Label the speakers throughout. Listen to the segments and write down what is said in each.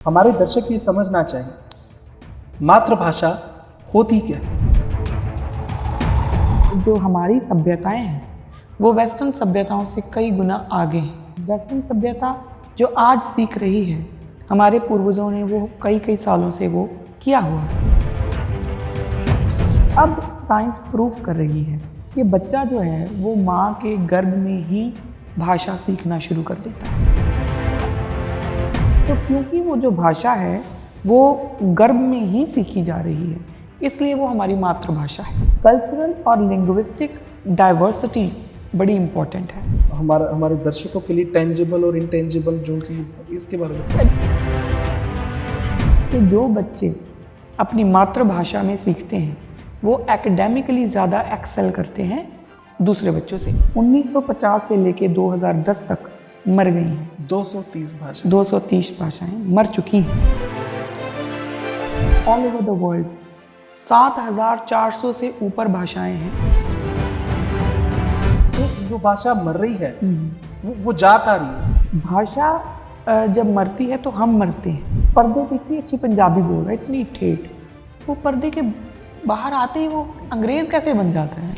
Speaker 1: हमारे दर्शक ये समझना चाहिए, मातृभाषा होती क्या है?
Speaker 2: जो हमारी सभ्यताएं हैं वो वेस्टर्न सभ्यताओं से कई गुना आगे हैं। वेस्टर्न सभ्यता जो आज सीख रही है, हमारे पूर्वजों ने वो कई कई सालों से वो किया हुआ है। अब साइंस प्रूफ कर रही है कि बच्चा जो है वो माँ के गर्भ में ही भाषा सीखना शुरू कर देता है। तो क्योंकि वो जो भाषा है वो गर्भ में ही सीखी जा रही है, इसलिए वो हमारी मातृभाषा है। कल्चरल और लिंग्विस्टिक डाइवर्सिटी बड़ी इम्पोर्टेंट है।
Speaker 1: हमारे दर्शकों के लिए टेंजिबल और इंटेंजिबल जोन सी इसके बारे में बताइए।
Speaker 2: कि जो बच्चे अपनी मातृभाषा में सीखते हैं वो एकेडमिकली ज़्यादा एक्सेल करते हैं दूसरे बच्चों से। 1950 से लेके 2010 तक मर गई हैं 230 भाषाएं मर चुकी हैं ऑल ओवर द वर्ल्ड। 7400 से ऊपर भाषाएं हैं।
Speaker 1: तो जो भाषा मर रही है वो जा कहाँ रही है?
Speaker 2: भाषा जब मरती है तो हम मरते हैं। पर्दे पे इतनी अच्छी पंजाबी बोल रहा है, इतनी ठेठ, वो पर्दे के बाहर आते ही वो अंग्रेज कैसे बन जाता है?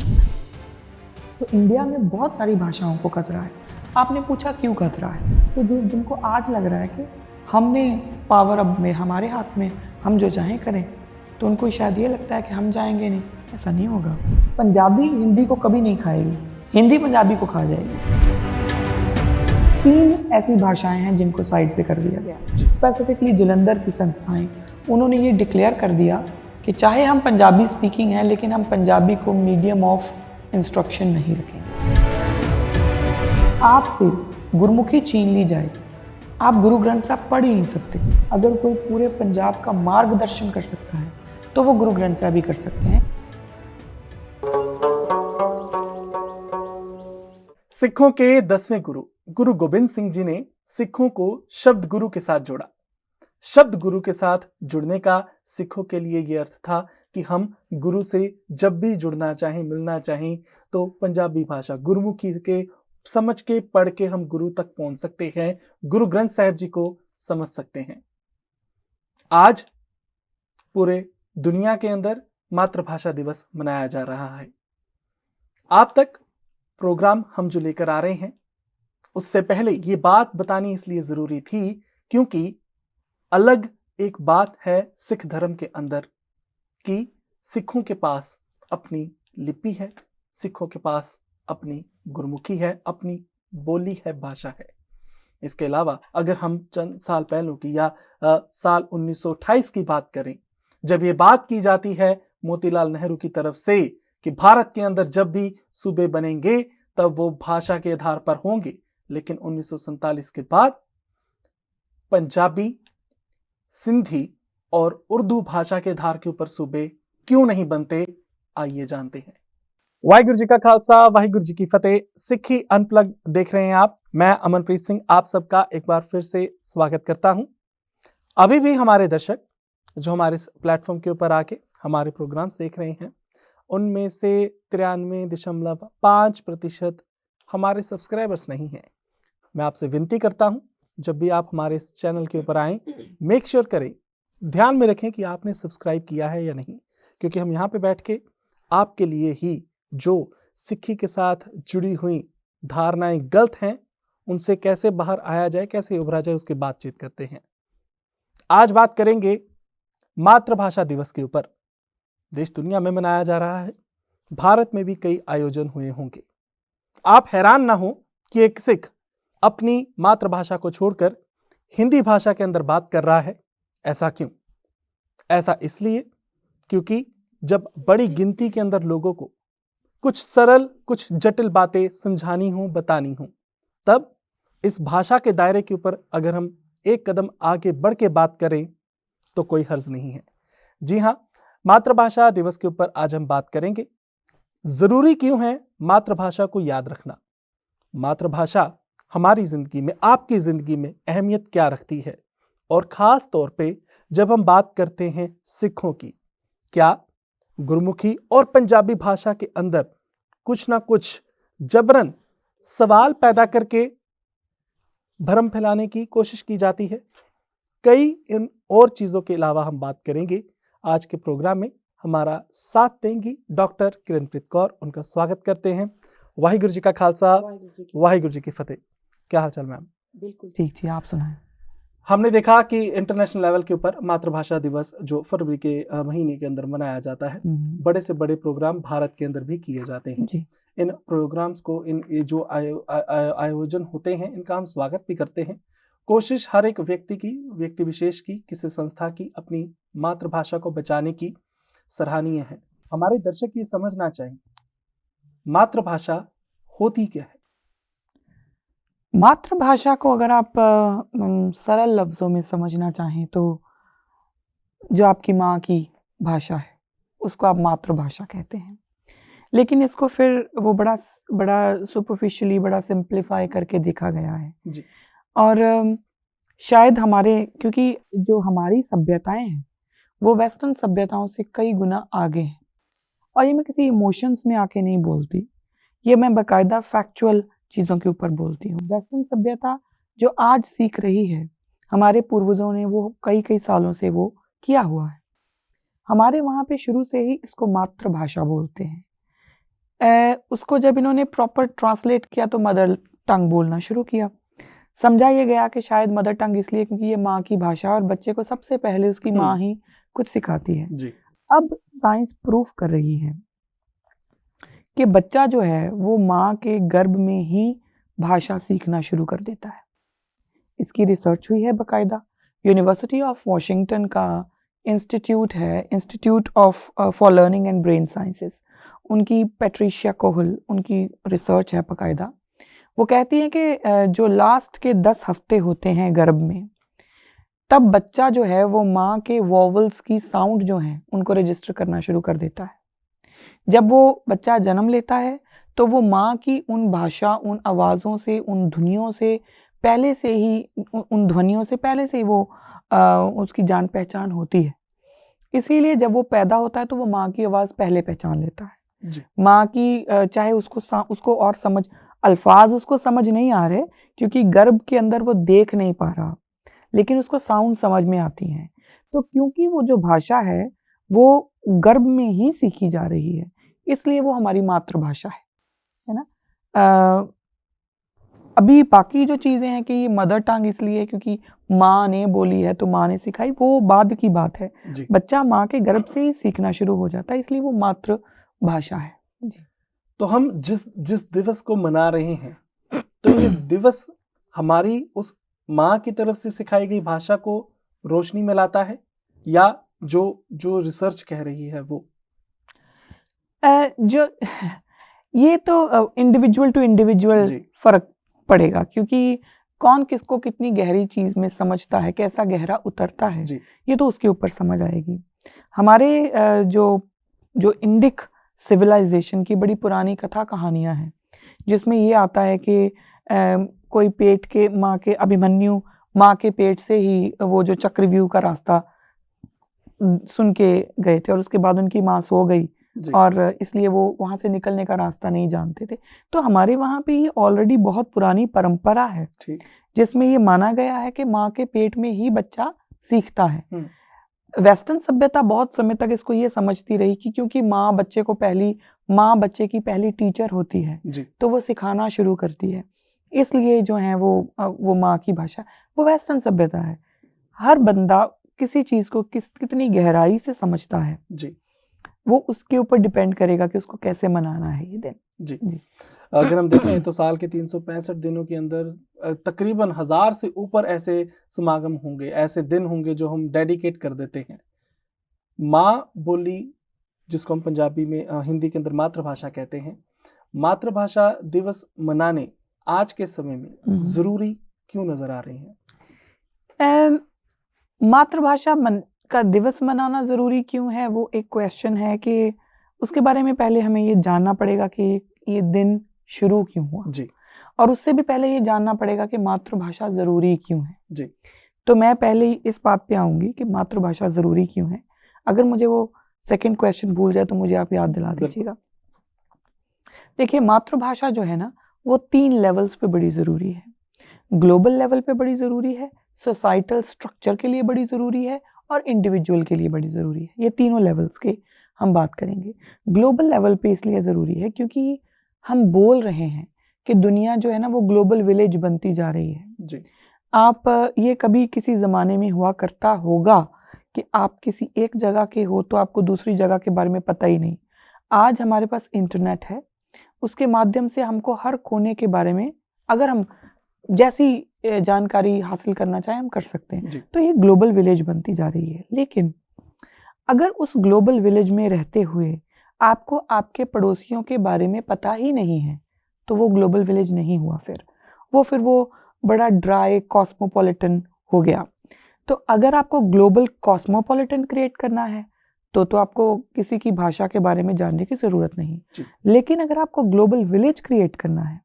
Speaker 2: तो इंडिया में बहुत सारी भाषाओं को खतरा है। आपने पूछा क्यों खतरा है? तो जो जिनको आज लग रहा है कि हमने पावर अब में हमारे हाथ में, हम जो चाहें करें, तो उनको शायद ये लगता है कि हम जाएंगे नहीं। ऐसा नहीं होगा। पंजाबी हिंदी को कभी नहीं खाएगी, हिंदी पंजाबी को खा जाएगी। 3 ऐसी भाषाएं हैं जिनको साइड पे कर दिया गया। स्पेसिफिकली जलंधर की संस्थाएं, उन्होंने ये डिक्लेयर कर दिया कि चाहे हम पंजाबी स्पीकिंग हैं लेकिन हम पंजाबी को मीडियम ऑफ इंस्ट्रक्शन नहीं रखेंगे। आपसे गुरमुखी छीन ली जाए, आप गुरु ग्रंथ साहब पढ़ ही नहीं सकते। अगर कोई पूरे पंजाब का मार्गदर्शन कर सकता है तो वो गुरु ग्रंथ साहब ही कर सकते हैं।
Speaker 1: सिखों के 10वें गुरु गुरु गोबिंद सिंह जी ने सिखों को शब्द गुरु के साथ जोड़ा। शब्द गुरु के साथ जुड़ने का सिखों के लिए ये अर्थ था कि हम गुरु से जब भी जुड़ना चाहें, मिलना चाहें, तो पंजाबी भाषा गुरुमुखी के समझ के पढ़ के हम गुरु तक पहुंच सकते हैं, गुरु ग्रंथ साहिब जी को समझ सकते हैं। आज पूरे दुनिया के अंदर मातृभाषा दिवस मनाया जा रहा है। आप तक प्रोग्राम हम जो लेकर आ रहे हैं, उससे पहले ये बात बतानी इसलिए जरूरी थी क्योंकि अलग एक बात है सिख धर्म के अंदर कि सिखों के पास अपनी लिपि है, सिखों के पास अपनी गुरमुखी है, अपनी बोली है, भाषा है। इसके अलावा अगर हम चंद साल पहले की या साल 1928 की बात करें, जब ये बात की जाती है मोतीलाल नेहरू की तरफ से कि भारत के अंदर जब भी सूबे बनेंगे तब वो भाषा के आधार पर होंगे, लेकिन 1947 के बाद पंजाबी, सिंधी और उर्दू भाषा के आधार के ऊपर सूबे क्यों नहीं बनते, आइए जानते हैं। वाहिगुरु जी का खालसा, वाहिगुरु जी की फतेह। सिक्खी अनप्लग देख रहे हैं आप। मैं अमनप्रीत सिंह आप सबका एक बार फिर से स्वागत करता हूं। अभी भी हमारे दर्शक जो हमारे प्लेटफॉर्म के ऊपर आके हमारे प्रोग्राम्स देख रहे हैं, उनमें से 93.5% हमारे सब्सक्राइबर्स नहीं हैं। मैं आपसे विनती करता हूं, जब भी आप हमारे इस चैनल के ऊपर आएं, मेक श्योर करें, ध्यान में रखें कि आपने सब्सक्राइब किया है या नहीं, क्योंकि हम यहाँ पे बैठ के आपके लिए ही जो सिक्खी के साथ जुड़ी हुई धारणाएं गलत हैं, उनसे कैसे बाहर आया जाए, कैसे उभरा जाए, उसकी बातचीत करते हैं। आज बात करेंगे मातृभाषा दिवस के ऊपर। देश दुनिया में मनाया जा रहा है, भारत में भी कई आयोजन हुए होंगे। आप हैरान ना हो कि एक सिख अपनी मातृभाषा को छोड़कर हिंदी भाषा के अंदर बात कर रहा है। ऐसा क्यों? ऐसा इसलिए क्योंकि जब बड़ी गिनती के अंदर लोगों को कुछ सरल, कुछ जटिल बातें समझानी हो, बतानी हो, तब इस भाषा के दायरे के ऊपर अगर हम एक कदम आगे बढ़ के बात करें तो कोई हर्ज नहीं है। जी हाँ, मातृभाषा दिवस के ऊपर आज हम बात करेंगे। जरूरी क्यों है मातृभाषा को याद रखना? मातृभाषा हमारी जिंदगी में, आपकी जिंदगी में अहमियत क्या रखती है? और खास तौर पे जब हम बात करते हैं सिखों की, क्या गुरमुखी और पंजाबी भाषा के अंदर कुछ ना कुछ जबरन सवाल पैदा करके भ्रम फैलाने की कोशिश की जाती है? कई इन और चीज़ों के अलावा हम बात करेंगे। आज के प्रोग्राम में हमारा साथ देंगी डॉक्टर किरणप्रीत कौर। उनका स्वागत करते हैं। वाहिगुरु जी का खालसा, वाहिगुरु जी की फतेह। क्या हाल चाल मैम?
Speaker 2: बिल्कुल ठीक जी, आप सुनाएं।
Speaker 1: हमने देखा कि इंटरनेशनल लेवल के ऊपर मातृभाषा दिवस जो फरवरी के महीने के अंदर मनाया जाता है, बड़े से बड़े प्रोग्राम भारत के अंदर भी किए जाते हैं
Speaker 2: जी।
Speaker 1: इन प्रोग्राम्स को, इन ये जो आयोजन होते हैं, इनका हम स्वागत भी करते हैं। कोशिश हर एक व्यक्ति विशेष की, किसी संस्था की अपनी मातृभाषा को बचाने की सराहनीय है। हमारे दर्शक ये समझना चाहिए मातृभाषा होती क्या है।
Speaker 2: मातृभाषा को अगर आप सरल लफ्ज़ों में समझना चाहें तो जो आपकी माँ की भाषा है उसको आप मातृभाषा कहते हैं, लेकिन इसको फिर वो बड़ा सुपरफिशियली, बड़ा सिंप्लीफाई करके देखा गया है
Speaker 1: जी।
Speaker 2: और शायद क्योंकि जो हमारी सभ्यताएं हैं वो वेस्टर्न सभ्यताओं से कई गुना आगे हैं, और ये मैं किसी इमोशंस में आके नहीं बोलती, ये मैं बाकायदा फैक्चुअल चीज़ों के ऊपर बोलती हूँ। वेस्टर्न सभ्यता जो आज सीख रही है, हमारे पूर्वजों ने वो कई सालों से वो किया हुआ है। हमारे वहाँ पे शुरू से ही इसको मातृभाषा बोलते हैं। उसको जब इन्होंने प्रॉपर ट्रांसलेट किया तो मदर टंग बोलना शुरू किया। समझा ये गया कि शायद मदर टंग इसलिए क्योंकि ये माँ की भाषा और बच्चे को सबसे पहले उसकी माँ ही कुछ सिखाती है।
Speaker 1: जी।
Speaker 2: अब साइंस प्रूफ कर रही है कि बच्चा जो है वो माँ के गर्भ में ही भाषा सीखना शुरू कर देता है। इसकी रिसर्च हुई है बाकायदा। यूनिवर्सिटी ऑफ वॉशिंगटन का इंस्टीट्यूट है, institute of for learning and brain sciences, उनकी पैट्रिशिया कोहल, उनकी रिसर्च है बाकायदा। वो कहती है कि जो लास्ट के 10 हफ्ते होते हैं गर्भ में, तब बच्चा जो है वो माँ के वॉवल्स की साउंड जो हैं उनको रजिस्टर करना शुरू कर देता है। जब वो बच्चा जन्म लेता है तो वो माँ की उन भाषा, उन आवाज़ों से, उन ध्वनियों से पहले से ही वो उसकी जान पहचान होती है। इसीलिए जब वो पैदा होता है तो वो माँ की आवाज़ पहले पहचान लेता है।
Speaker 1: जी।
Speaker 2: माँ की चाहे उसको और समझ, अल्फाज उसको समझ नहीं आ रहे क्योंकि गर्भ के अंदर वो देख नहीं पा रहा, लेकिन उसको साउंड समझ में आती हैं। तो क्योंकि वो जो भाषा है वो गर्भ में ही सीखी जा रही है, इसलिए वो हमारी मातृभाषा है ना। अभी बाकी जो चीज़ें हैं कि ये मदर टंग इसलिए क्योंकि माँ ने बोली है तो माँ ने सिखाई, वो बाद की बात है। बच्चा माँ के गर्भ से ही सीखना शुरू हो जाता है, इसलिए वो मातृभाषा है। जी।
Speaker 1: तो हम जिस दिवस को मना रहे हैं, तो ये दिवस हमारी उस माँ की तरफ से सिखाई गई भाषा को रोशनी में लाता है, या जो रिसर्च कह रही है वो?
Speaker 2: जो ये तो इंडिविजुअल टू इंडिविजुअल फर्क पड़ेगा, क्योंकि कौन किसको कितनी गहरी चीज में समझता है, कैसा गहरा उतरता है, ये तो उसके ऊपर समझ आएगी। हमारे जो इंडिक सिविलाइजेशन की बड़ी पुरानी कथा कहानियां हैं, जिसमें ये आता है कि कोई अभिमन्यु माँ के पेट से ही वो जो चक्रव्यूह का रास्ता सुन के गए थे और उसके बाद उनकी माँ सो गई और इसलिए वो वहां से निकलने का रास्ता नहीं जानते थे। तो हमारे वहां पे ये ऑलरेडी बहुत पुरानी परंपरा है जिसमें ये माना गया है कि माँ के पेट में ही बच्चा सीखता है। वेस्टर्न सभ्यता बहुत समय तक इसको ये समझती रही कि क्योंकि माँ बच्चे की पहली टीचर होती है तो वो सिखाना शुरू करती है, इसलिए जो है वो माँ की भाषा, वो वेस्टर्न सभ्यता है। हर बंदा किसी चीज को कितनी गहराई से समझता है वो उसके ऊपर डिपेंड करेगा कि उसको कैसे मनाना है ये दिन।
Speaker 1: जी। अगर हम देखें तो साल के 365 दिनों के अंदर तकरीबन 1000 से ऊपर ऐसे समागम होंगे, ऐसे दिन होंगे जो हम डेडिकेट कर देते हैं। माँ बोली, जिसको हम पंजाबी में हिंदी के अंदर मातृभाषा कहते हैं, मातृभाषा दिवस मनाने आज के समय में जरूरी क्यों नजर आ रही है?
Speaker 2: मातृभाषा का दिवस मनाना ज़रूरी क्यों है, वो एक क्वेश्चन है कि उसके बारे में पहले हमें ये जानना पड़ेगा कि ये दिन शुरू क्यों हुआ
Speaker 1: जी।
Speaker 2: और उससे भी पहले ये जानना पड़ेगा कि मातृभाषा ज़रूरी क्यों है
Speaker 1: जी।
Speaker 2: तो मैं पहले इस बात पे आऊँगी कि मातृभाषा ज़रूरी क्यों है। अगर मुझे वो सेकंड क्वेश्चन भूल जाए तो मुझे आप याद दिला दीजिएगा। देखिए, मातृभाषा जो है ना वो 3 लेवल्स पे बड़ी ज़रूरी है। ग्लोबल लेवल पे बड़ी ज़रूरी है, सोसाइटल स्ट्रक्चर के लिए बड़ी ज़रूरी है और इंडिविजुअल के लिए बड़ी ज़रूरी है। ये तीनों लेवल्स के हम बात करेंगे। ग्लोबल लेवल पे इसलिए ज़रूरी है क्योंकि हम बोल रहे हैं कि दुनिया जो है ना वो ग्लोबल विलेज बनती जा रही है
Speaker 1: जी।
Speaker 2: आप ये कभी किसी ज़माने में हुआ करता होगा कि आप किसी एक जगह के हो तो आपको दूसरी जगह के बारे में पता ही नहीं। आज हमारे पास इंटरनेट है, उसके माध्यम से हमको हर कोने के बारे में अगर हम जैसी जानकारी हासिल करना चाहें हम कर सकते हैं।
Speaker 1: जी।
Speaker 2: तो ये ग्लोबल विलेज बनती जा रही है। लेकिन अगर उस ग्लोबल विलेज में रहते हुए आपको आपके पड़ोसियों के बारे में पता ही नहीं है तो वो ग्लोबल विलेज नहीं हुआ। फिर वो बड़ा ड्राई कॉस्मोपॉलिटन हो गया। तो अगर आपको ग्लोबल कॉस्मोपॉलिटन क्रिएट करना है तो आपको किसी की भाषा के बारे में जानने की ज़रूरत नहीं। लेकिन अगर आपको ग्लोबल विलेज क्रिएट करना है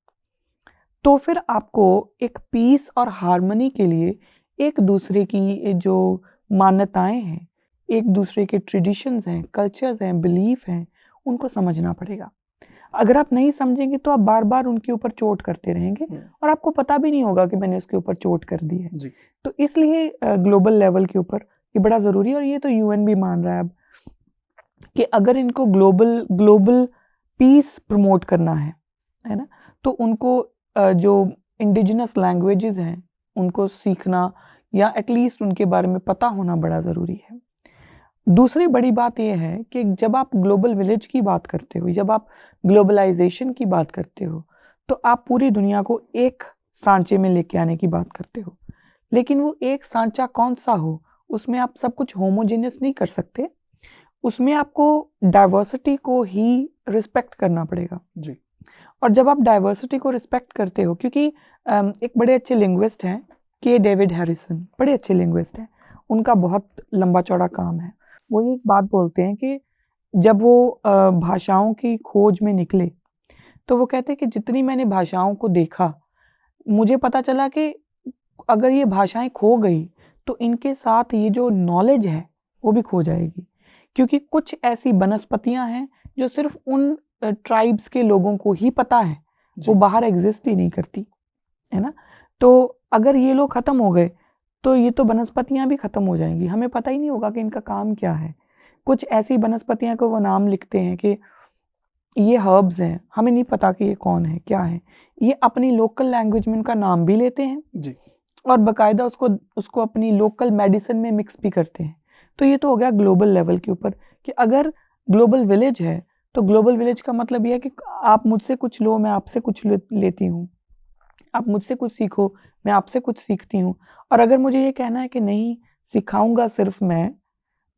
Speaker 2: तो फिर आपको एक पीस और हार्मनी के लिए एक दूसरे की जो मान्यताएं हैं, एक दूसरे के ट्रेडिशंस हैं, कल्चर्स हैं, बिलीफ हैं, उनको समझना पड़ेगा। अगर आप नहीं समझेंगे तो आप बार बार उनके ऊपर चोट करते रहेंगे और आपको पता भी नहीं होगा कि मैंने उसके ऊपर चोट कर दी है।
Speaker 1: जी।
Speaker 2: तो इसलिए ग्लोबल लेवल के ऊपर ये बड़ा ज़रूरी है और ये तो यूएन भी मान रहा है अब कि अगर इनको ग्लोबल पीस प्रमोट करना है ना, तो उनको जो इंडिजिनस लैंग्वेजेस हैं उनको सीखना या एटलीस्ट उनके बारे में पता होना बड़ा ज़रूरी है। दूसरी बड़ी बात यह है कि जब आप ग्लोबल विलेज की बात करते हो, जब आप ग्लोबलाइजेशन की बात करते हो तो आप पूरी दुनिया को एक सांचे में लेके आने की बात करते हो। लेकिन वो एक सांचा कौन सा हो, उसमें आप सब कुछ होमोजेनियस नहीं कर सकते। उसमें आपको डाइवर्सिटी को ही रिस्पेक्ट करना पड़ेगा।
Speaker 1: जी।
Speaker 2: और जब आप डाइवर्सिटी को रिस्पेक्ट करते हो, क्योंकि एक बड़े अच्छे लिंग्विस्ट हैं के डेविड हैरिसन, बड़े अच्छे लिंग्विस्ट हैं, उनका बहुत लंबा चौड़ा काम है। वो ये एक बात बोलते हैं कि जब वो भाषाओं की खोज में निकले तो वो कहते हैं कि जितनी मैंने भाषाओं को देखा मुझे पता चला कि अगर ये भाषाएं खो गई तो इनके साथ ये जो नॉलेज है वो भी खो जाएगी। क्योंकि कुछ ऐसी वनस्पतियां हैं जो सिर्फ उन ट्राइब्स के लोगों को ही पता है, वो बाहर एग्जिस्ट ही नहीं करती, है ना। तो अगर ये लोग खत्म हो गए तो ये तो वनस्पतियां भी खत्म हो जाएंगी, हमें पता ही नहीं होगा कि इनका काम क्या है। कुछ ऐसी वनस्पतियां को वो नाम लिखते हैं कि ये हर्ब्स हैं, हमें नहीं पता कि ये कौन है, क्या है। ये अपनी लोकल लैंग्वेज में उनका नाम भी लेते हैं
Speaker 1: जी।
Speaker 2: और बाकायदा उसको अपनी लोकल मेडिसिन में मिक्स भी करते हैं। तो ये तो हो गया ग्लोबल लेवल के ऊपर कि अगर ग्लोबल विलेज है तो ग्लोबल विलेज का मतलब ये है कि आप मुझसे कुछ लो, मैं आपसे कुछ लेती हूँ, आप मुझसे कुछ सीखो, मैं आपसे कुछ सीखती हूँ। और अगर मुझे ये कहना है कि नहीं सिखाऊंगा सिर्फ मैं,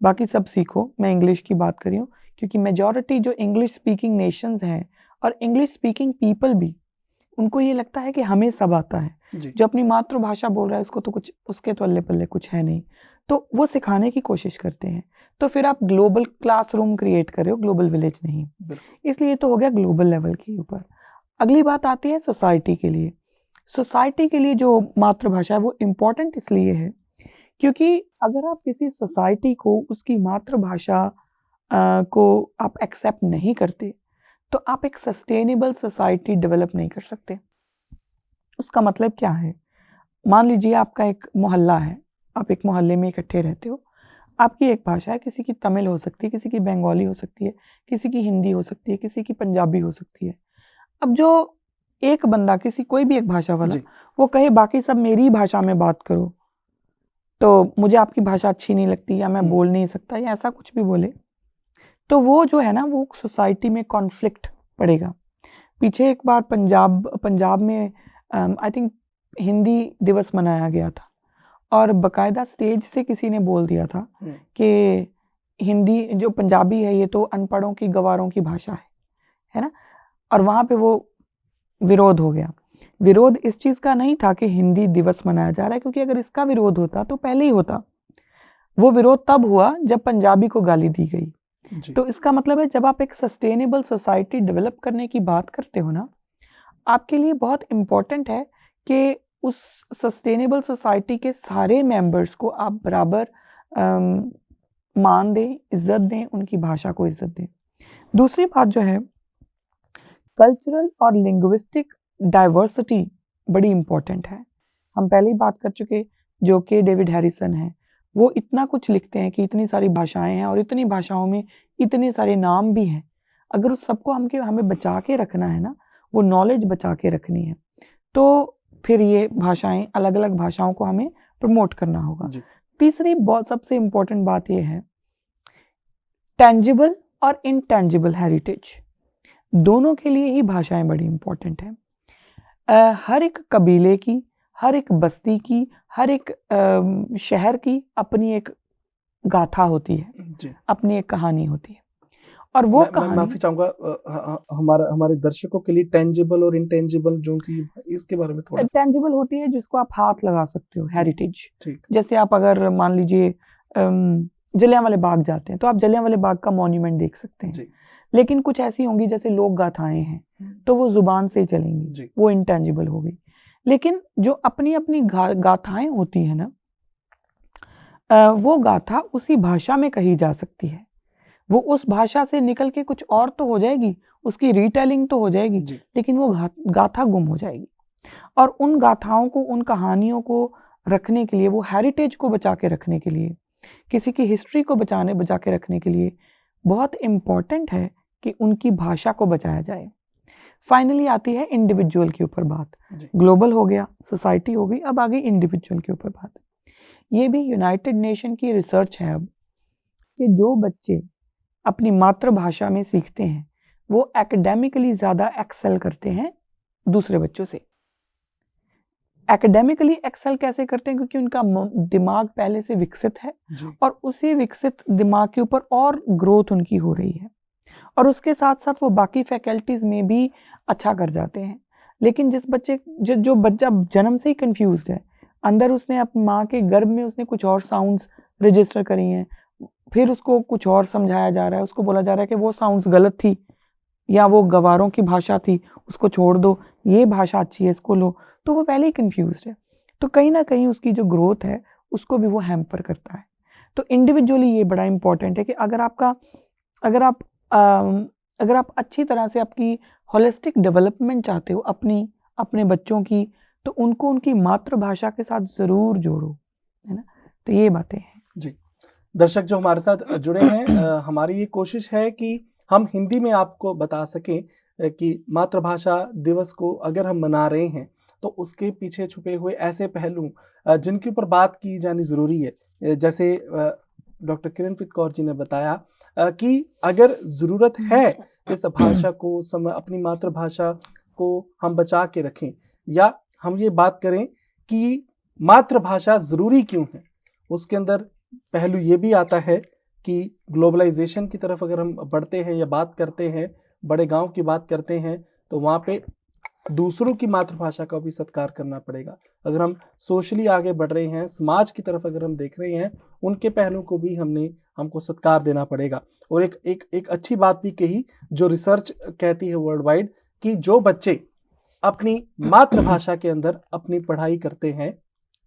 Speaker 2: बाकी सब सीखो, मैं इंग्लिश की बात कर रही हूँ क्योंकि मेजॉरिटी जो इंग्लिश स्पीकिंग नेशंस हैं और इंग्लिश स्पीकिंग पीपल भी, उनको ये लगता है कि हमें सब आता है। जो अपनी मातृभाषा बोल रहा है उसको तो कुछ, उसके तो अल्ले पल्ले कुछ है नहीं, तो वो सिखाने की कोशिश करते हैं। तो फिर आप ग्लोबल क्लासरूम क्रिएट कर रहे हो, ग्लोबल विलेज नहीं। इसलिए तो हो गया ग्लोबल लेवल के ऊपर। अगली बात आती है सोसाइटी के लिए। सोसाइटी के लिए जो मातृभाषा है वो इम्पोर्टेंट इसलिए है क्योंकि अगर आप किसी सोसाइटी को उसकी मातृभाषा को आप एक्सेप्ट नहीं करते तो आप एक सस्टेनेबल सोसाइटी डेवलप नहीं कर सकते। उसका मतलब क्या है, मान लीजिए आपका एक मोहल्ला है, आप एक मोहल्ले में इकट्ठे रहते हो, आपकी एक भाषा है, किसी की तमिल हो सकती है, किसी की बंगाली हो सकती है, किसी की हिंदी हो सकती है, किसी की पंजाबी हो सकती है। अब जो एक बंदा, किसी कोई भी एक भाषा वाला, वो कहे बाकी सब मेरी भाषा में बात करो तो मुझे आपकी भाषा अच्छी नहीं लगती या मैं बोल नहीं सकता या ऐसा कुछ भी बोले, तो वो जो है ना वो सोसाइटी में कॉन्फ्लिक्ट पड़ेगा। पीछे एक बार पंजाब में आई थिंक हिंदी दिवस मनाया गया था और बाकायदा स्टेज से किसी ने बोल दिया था कि हिंदी जो पंजाबी है ये तो अनपढ़ों की गवारों की भाषा है ना। और वहाँ पे वो विरोध हो गया। विरोध इस चीज़ का नहीं था कि हिंदी दिवस मनाया जा रहा है, क्योंकि अगर इसका विरोध होता तो पहले ही होता। वो विरोध तब हुआ जब पंजाबी को गाली दी गई। तो इसका मतलब है जब आप एक सस्टेनेबल सोसाइटी डेवलप करने की बात करते हो ना, आपके लिए बहुत इम्पोर्टेंट है कि उस सस्टेनेबल सोसाइटी के सारे मेंबर्स को आप बराबर मान दें, इज्जत दें, उनकी भाषा को इज्जत दें। दूसरी बात जो है, कल्चरल और लिंग्विस्टिक डाइवर्सिटी बड़ी इम्पोर्टेंट है। हम पहले ही बात कर चुके जो कि डेविड हैरिसन है, वो इतना कुछ लिखते हैं कि इतनी सारी भाषाएं हैं और इतनी भाषाओं में इतने सारे नाम भी हैं। अगर उस सबको हमें बचा के रखना है ना, वो नॉलेज बचा के रखनी है, तो फिर ये भाषाएं, अलग अलग भाषाओं को हमें प्रमोट करना होगा। तीसरी बहुत सबसे इम्पोर्टेंट बात ये है, टेंजिबल और इनटेंजिबल हेरिटेज, दोनों के लिए ही भाषाएं बड़ी इम्पोर्टेंट है। हर एक कबीले की, हर एक बस्ती की, हर एक शहर की अपनी एक गाथा होती है, अपनी एक कहानी होती है। और वो
Speaker 1: मैं माफी चाहूंगा, हमारे दर्शकों के लिए टेंजिबल और इनटेंजिबल जो सी, इसके बारे में थोड़ा।
Speaker 2: टेंजिबल होती है जिसको आप हाथ लगा सकते हो, हेरिटेज। जैसे आप अगर मान लीजिए जलियांवाले बाग जाते हैं तो आप जलियांवाले बाग का मॉन्यूमेंट देख सकते हैं, लेकिन कुछ ऐसी होंगी जैसे लोक गाथाएं हैं तो वो जुबान से चलेंगी, वो इनटेंजिबल हो गई। लेकिन जो अपनी अपनी गाथाएं होती है ना, वो गाथा उसी भाषा में कही जा सकती है, वो उस भाषा से निकल के कुछ और तो हो जाएगी, उसकी रीटेलिंग तो हो जाएगी, लेकिन वो गाथा गुम हो जाएगी। और उन गाथाओं को, उन कहानियों को रखने के लिए, वो हेरिटेज को बचा के रखने के लिए, किसी की हिस्ट्री को बचा के रखने के लिए बहुत इम्पॉर्टेंट है कि उनकी भाषा को बचाया जाए। फाइनली आती है इंडिविजुअल के ऊपर बात। ग्लोबल हो गया, सोसाइटी हो गई, अब आ गई इंडिविजुअल के ऊपर बात। ये भी यूनाइटेड नेशन की रिसर्च है अब, कि जो बच्चे अपनी मातृभाषा में सीखते हैं वो एकेडमिकली ज़्यादा एक्सेल करते हैं दूसरे बच्चों से। एकेडमिकली एक्सेल कैसे करते हैं? क्योंकि उनका दिमाग पहले से विकसित है और उसी विकसित दिमाग के ऊपर और ग्रोथ उनकी हो रही है, और उसके साथ साथ वो बाकी फैकल्टीज में भी अच्छा कर जाते हैं। लेकिन जो बच्चा जन्म से ही कंफ्यूज्ड है, अंदर उसने अपनी माँ के गर्भ में उसने कुछ और साउंड्स रजिस्टर करी हैं, फिर उसको कुछ और समझाया जा रहा है, उसको बोला जा रहा है कि वो साउंड्स गलत थी या वो गवारों की भाषा थी, उसको छोड़ दो, ये भाषा अच्छी है, इसको लो, तो वो पहले ही कंफ्यूज्ड है। तो कहीं ना कहीं उसकी जो ग्रोथ है उसको भी वो हैम्पर करता है। तो इंडिविजुअली ये बड़ा इंपॉर्टेंट है कि अगर आप अच्छी तरह से आपकी होलिस्टिक डेवलपमेंट चाहते हो अपने बच्चों की, तो उनको उनकी मातृभाषा के साथ जरूर जोड़ो, है ना। तो ये बातें हैं
Speaker 1: जी। दर्शक जो हमारे साथ जुड़े हैं, हमारी ये कोशिश है कि हम हिंदी में आपको बता सकें कि मातृभाषा दिवस को अगर हम मना रहे हैं तो उसके पीछे छुपे हुए ऐसे पहलू जिनके ऊपर बात की जानी ज़रूरी है। जैसे डॉक्टर किरणप्रीत कौर जी ने बताया कि अगर ज़रूरत है इस भाषा को अपनी मातृभाषा को हम बचा के रखें, या हम ये बात करें कि मातृभाषा ज़रूरी क्यों है, उसके अंदर पहलू ये भी आता है कि ग्लोबलाइजेशन की तरफ अगर हम बढ़ते हैं या बात करते हैं, बड़े गांव की बात करते हैं, तो वहाँ पे दूसरों की मातृभाषा का भी सत्कार करना पड़ेगा। अगर हम सोशली आगे बढ़ रहे हैं, समाज की तरफ अगर हम देख रहे हैं, उनके पहलू को भी हमको सत्कार देना पड़ेगा। और एक अच्छी बात भी कही जो रिसर्च कहती है वर्ल्ड वाइड, कि जो बच्चे अपनी मातृभाषा के अंदर अपनी पढ़ाई करते हैं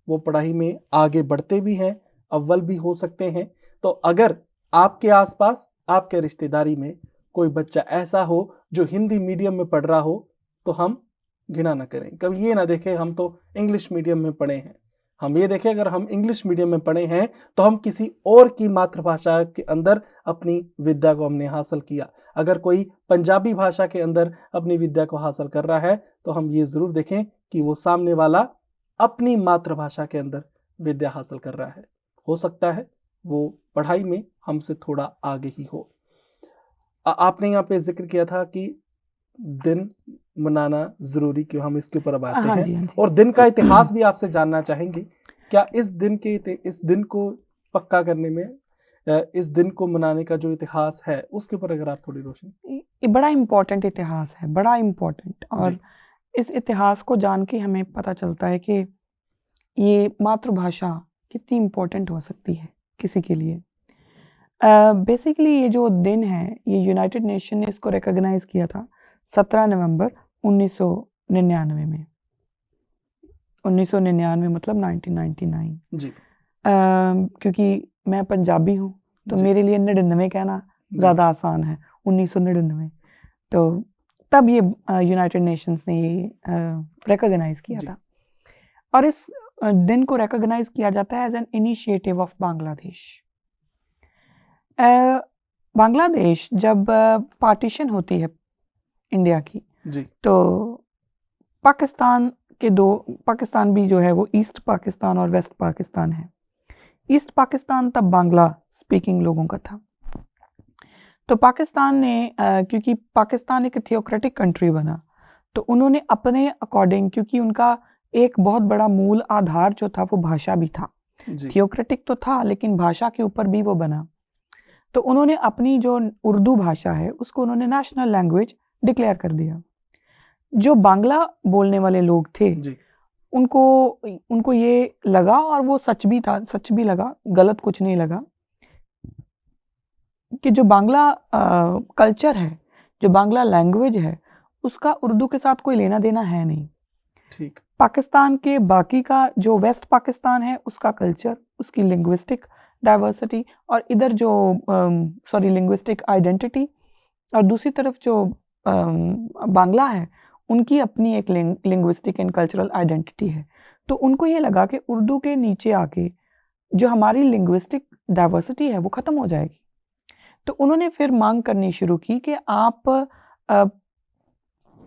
Speaker 1: वो पढ़ाई में आगे बढ़ते भी हैं, अव्वल भी हो सकते हैं। तो अगर आपके आसपास, आपके रिश्तेदारी में कोई बच्चा ऐसा हो जो हिंदी मीडियम में पढ़ रहा हो, तो हम घृणा ना करें। कभी ये ना देखें हम तो इंग्लिश मीडियम में पढ़े हैं, हम ये देखें अगर हम इंग्लिश मीडियम में पढ़े हैं तो हम किसी और की मातृभाषा के अंदर अपनी विद्या को हमने हासिल किया। अगर कोई पंजाबी भाषा के अंदर अपनी विद्या को हासिल कर रहा है तो हम ये ज़रूर देखें कि वो सामने वाला अपनी मातृभाषा के अंदर विद्या हासिल कर रहा है। हो सकता है वो पढ़ाई में हमसे थोड़ा आगे ही हो। आपने यहाँ पे जिक्र किया था कि दिन मनाना जरूरी क्यों, हम इसके ऊपर अब आते हैं।
Speaker 2: जी।
Speaker 1: और दिन का इतिहास भी आपसे जानना चाहेंगे। क्या इस दिन को पक्का करने में, इस दिन को मनाने का जो इतिहास है उसके ऊपर अगर आप थोड़ी रोशनी।
Speaker 2: ये बड़ा इम्पोर्टेंट इतिहास है, बड़ा इम्पोर्टेंट। और इस इतिहास को जान के हमें पता चलता है कि ये मातृभाषा कितनी इम्पोर्टेंट हो सकती है किसी के लिए। बेसिकली ये जो दिन है, ये यूनाइटेड नेशन ने इसको रिकॉग्नाइज किया था 17 नवंबर 1999 में। 1999 मतलब 1999
Speaker 1: जी।
Speaker 2: क्योंकि मैं पंजाबी हूँ तो मेरे लिए 99 कहना ज़्यादा आसान है, 1999। तो तब ये यूनाइटेड नेशंस ने ये रिकॉग्नाइज किया था। और इस दिन को रिकॉग्नाइज किया जाता है as an initiative of Bangladesh. Bangladesh जब पार्टीशन होती है इंडिया की
Speaker 1: जी
Speaker 2: तो पाकिस्तान भी जो है वो ईस्ट पाकिस्तान और वेस्ट पाकिस्तान है। ईस्ट पाकिस्तान तब बांग्ला स्पीकिंग लोगों का था। तो पाकिस्तान ने क्योंकि पाकिस्तान एक थियोक्रेटिक कंट्री बना तो उन्होंने अपने अकॉर्डिंग, क्योंकि उनका एक बहुत बड़ा मूल आधार जो था वो भाषा भी था, थियोक्रेटिक तो था लेकिन भाषा के ऊपर भी वो बना, तो उन्होंने अपनी जो उर्दू भाषा है उसको उन्होंने नेशनल लैंग्वेज डिक्लेयर कर दिया। जो बांग्ला बोलने वाले लोग थे
Speaker 1: जी
Speaker 2: उनको ये लगा, और वो सच भी था, सच भी लगा, गलत कुछ नहीं लगा, कि जो बांग्ला कल्चर है, जो बांग्ला लैंग्वेज है, उसका उर्दू के साथ कोई लेना देना है नहीं।
Speaker 1: ठीक।
Speaker 2: पाकिस्तान के बाकी का जो वेस्ट पाकिस्तान है उसका कल्चर, उसकी लिंग्विस्टिक डाइवर्सिटी, और इधर जो लिंग्विस्टिक आइडेंटिटी, और दूसरी तरफ जो बांग्ला है उनकी अपनी एक लिंग्विस्टिक एंड कल्चरल आइडेंटिटी है। तो उनको ये लगा कि उर्दू के नीचे आके जो हमारी लिंग्विस्टिक डाइवर्सिटी है वो ख़त्म हो जाएगी। तो उन्होंने फिर मांग करनी शुरू की कि आप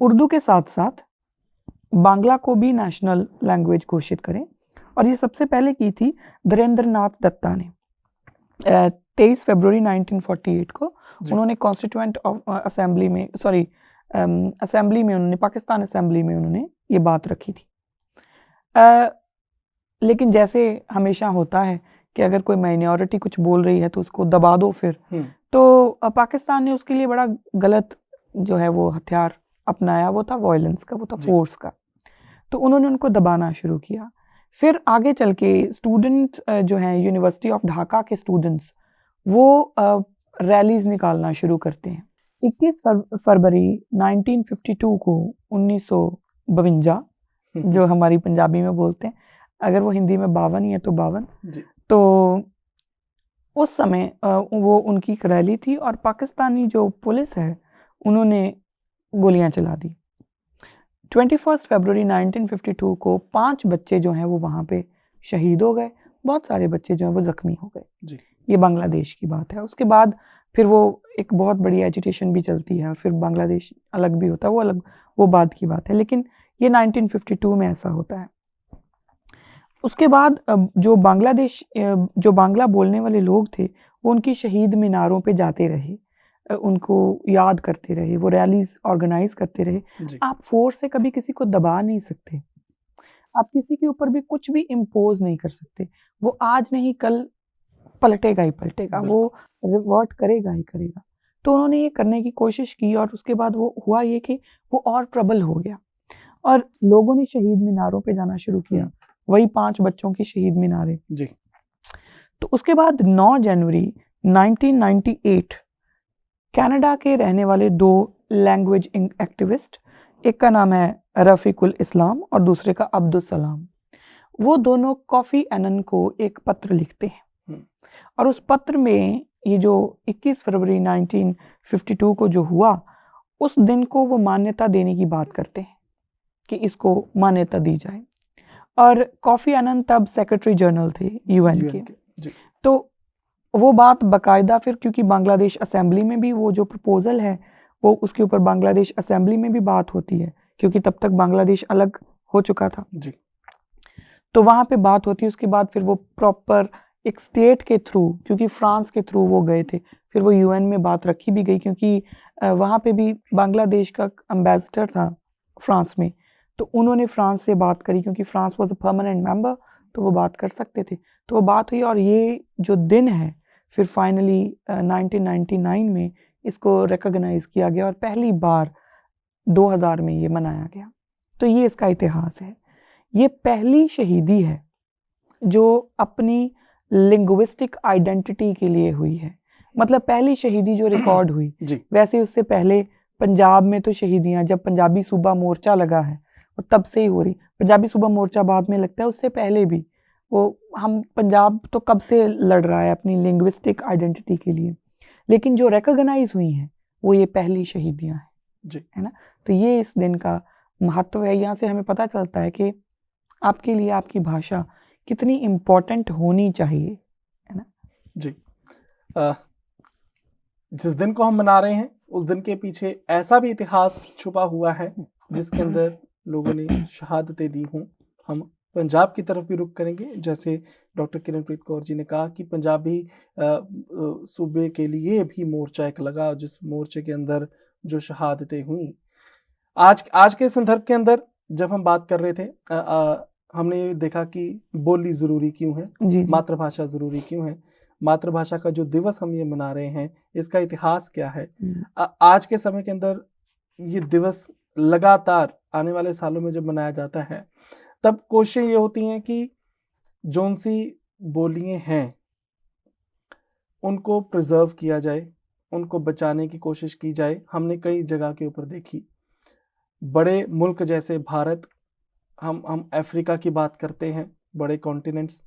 Speaker 2: उर्दू के साथ साथ बांग्ला को भी नेशनल लैंग्वेज घोषित करें, और ये सबसे पहले की थी धीरेन्द्र नाथ दत्ता ने 23 फरवरी 1948 को। उन्होंने कॉन्स्टिट्यूएंट असेंबली में असेंबली में उन्होंने, पाकिस्तान असेंबली में उन्होंने ये बात रखी थी। लेकिन जैसे हमेशा होता है कि अगर कोई माइनॉरिटी कुछ बोल रही है तो उसको दबा दो फिर, तो पाकिस्तान ने उसके लिए बड़ा गलत जो है वो हथियार अपनाया, वो था वायलेंस का, वो था फोर्स का। तो उन्होंने उनको दबाना शुरू किया। फिर आगे चल के स्टूडेंट जो हैं यूनिवर्सिटी ऑफ ढाका के स्टूडेंट्स वो रैलीज निकालना शुरू करते हैं। 21 फरवरी 1952 को 1952 जो हमारी पंजाबी में बोलते हैं, अगर वो हिंदी में 52 ही है तो 52। तो उस समय वो उनकी एक रैली थी और पाकिस्तानी जो पुलिस है उन्होंने गोलियां चला दी। 21 फरवरी 1952 को 5 बच्चे जो हैं वो वहाँ पे शहीद हो गए, बहुत सारे बच्चे जो हैं वो ज़ख्मी हो गए। ये बांग्लादेश की बात है। उसके बाद फिर वो एक बहुत बड़ी एजिटेशन भी चलती है, फिर बांग्लादेश अलग भी होता है, वो बाद की बात है, लेकिन ये 1952 में ऐसा होता है। उसके बाद जो बांग्ला बोलने वाले लोग थे वो उनकी शहीद मीनारों पे जाते रहे, उनको याद करते रहे, वो रैलीज ऑर्गेनाइज करते रहे। आप फोर्स से कभी किसी को दबा नहीं सकते, आप किसी के ऊपर भी कुछ भी इम्पोज नहीं कर सकते। वो आज नहीं कल पलटेगा ही पलटेगा, वो रिवर्ट करेगा ही करेगा। तो उन्होंने ये करने की कोशिश की और उसके बाद वो हुआ ये कि वो और प्रबल हो गया और लोगों ने शहीद मीनारों पे जाना शुरू किया, वही 5 बच्चों की शहीद मीनारें जी। तो उसके बाद 9 जनवरी 1998 कनाडा के रहने वाले 2 लैंग्वेज एक्टिविस्ट, एक का नाम है रफीकुल इस्लाम और दूसरे का अब्दुल सलाम, वो दोनों कोफी एनन को एक पत्र लिखते हैं और उस पत्र में ये जो 21 फरवरी 1952 को जो हुआ उस दिन को वो मान्यता देने की बात करते हैं कि इसको मान्यता दी जाए। और कोफी एनन तब सेक्रेटरी जनरल थे यूएन के। तो वो बात बाकायदा फिर, क्योंकि बांग्लादेश असेंबली में भी वो जो प्रपोजल है वो उसके ऊपर बांग्लादेश असेंबली में भी बात होती है, क्योंकि तब तक बांग्लादेश अलग हो चुका था जी। तो वहाँ पे बात होती है। उसके बाद फिर वो प्रॉपर एक स्टेट के थ्रू, क्योंकि फ्रांस के थ्रू वो गए थे, फिर वो यूएन में बात रखी भी गई, क्योंकि वहाँ पे भी बांग्लादेश का एम्बेसडर था फ्रांस में, तो उन्होंने फ्रांस से बात करी, क्योंकि France was a permanent member, तो वो बात कर सकते थे। तो वो बात हुई और ये जो दिन है फिर फाइनली 1999 में इसको रिकॉग्नाइज किया गया और पहली बार 2000 में ये मनाया गया। तो ये इसका इतिहास है। ये पहली शहीदी है जो अपनी लिंग्विस्टिक आइडेंटिटी के लिए हुई है, मतलब पहली शहीदी जो रिकॉर्ड हुई जी। वैसे उससे पहले पंजाब में तो शहीदियां, जब पंजाबी सूबा मोर्चा लगा है और तब से ही हो रही, पंजाबी सूबा मोर्चा बाद में लगता है, उससे पहले भी वो हम पंजाब तो कब से लड़ रहा है अपनी लिंग्विस्टिक आइडेंटिटी के लिए, लेकिन जो रिकॉग्नाइज हुई हैं वो ये पहली शहीदियां हैं जी, है ना। तो ये इस दिन का महत्व है। यहाँ से हमें पता चलता है कि आपके लिए आपकी भाषा कितनी इम्पोर्टेंट होनी चाहिए, है ना?
Speaker 1: जी। जिस दिन को हम मना रहे हैं उस दिन के पीछे ऐसा भी इतिहास छुपा हुआ है जिसके अंदर लोगों ने शहादतें दी हों। हम पंजाब की तरफ भी रुख करेंगे, जैसे डॉक्टर किरणप्रीत कौर जी ने कहा कि पंजाबी सूबे के लिए भी मोर्चा एक लगा, जिस मोर्चे के अंदर जो शहादतें हुई। आज के संदर्भ के अंदर जब हम बात कर रहे थे, हमने देखा कि बोली जरूरी क्यों है,
Speaker 2: जी जी।
Speaker 1: मातृभाषा जरूरी क्यों है, मातृभाषा का जो दिवस हम ये मना रहे हैं इसका इतिहास क्या है। आज के समय के अंदर ये दिवस लगातार आने वाले सालों में जब मनाया जाता है तब कोशिशें ये होती हैं कि जोन सी बोलियां हैं उनको प्रिजर्व किया जाए, उनको बचाने की कोशिश की जाए। हमने कई जगह के ऊपर देखी, बड़े मुल्क जैसे भारत, हम अफ्रीका की बात करते हैं, बड़े कॉन्टिनेंट्स,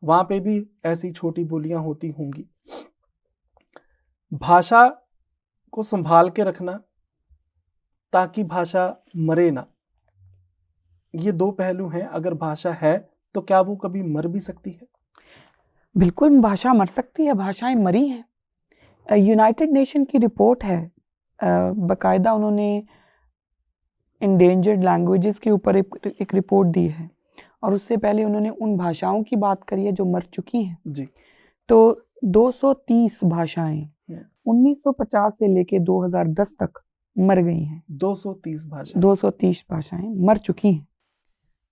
Speaker 1: वहां पे भी ऐसी छोटी बोलियां होती होंगी। भाषा को संभाल के रखना ताकि भाषा मरे ना, ये दो पहलू हैं। अगर भाषा है तो क्या वो कभी मर भी सकती है?
Speaker 2: बिल्कुल भाषा मर सकती है, भाषाएं मरी हैं। यूनाइटेड नेशन की रिपोर्ट है, बाकायदा उन्होंने इंडेंजर्ड लैंग्वेजेस के ऊपर एक रिपोर्ट दी है, और उससे पहले उन्होंने उन भाषाओं की बात करी है जो मर चुकी हैं
Speaker 1: जी।
Speaker 2: तो 230 भाषाएं 1950 से लेके 2010 तक मर गई हैं। 230 भाषाएं मर चुकी हैं।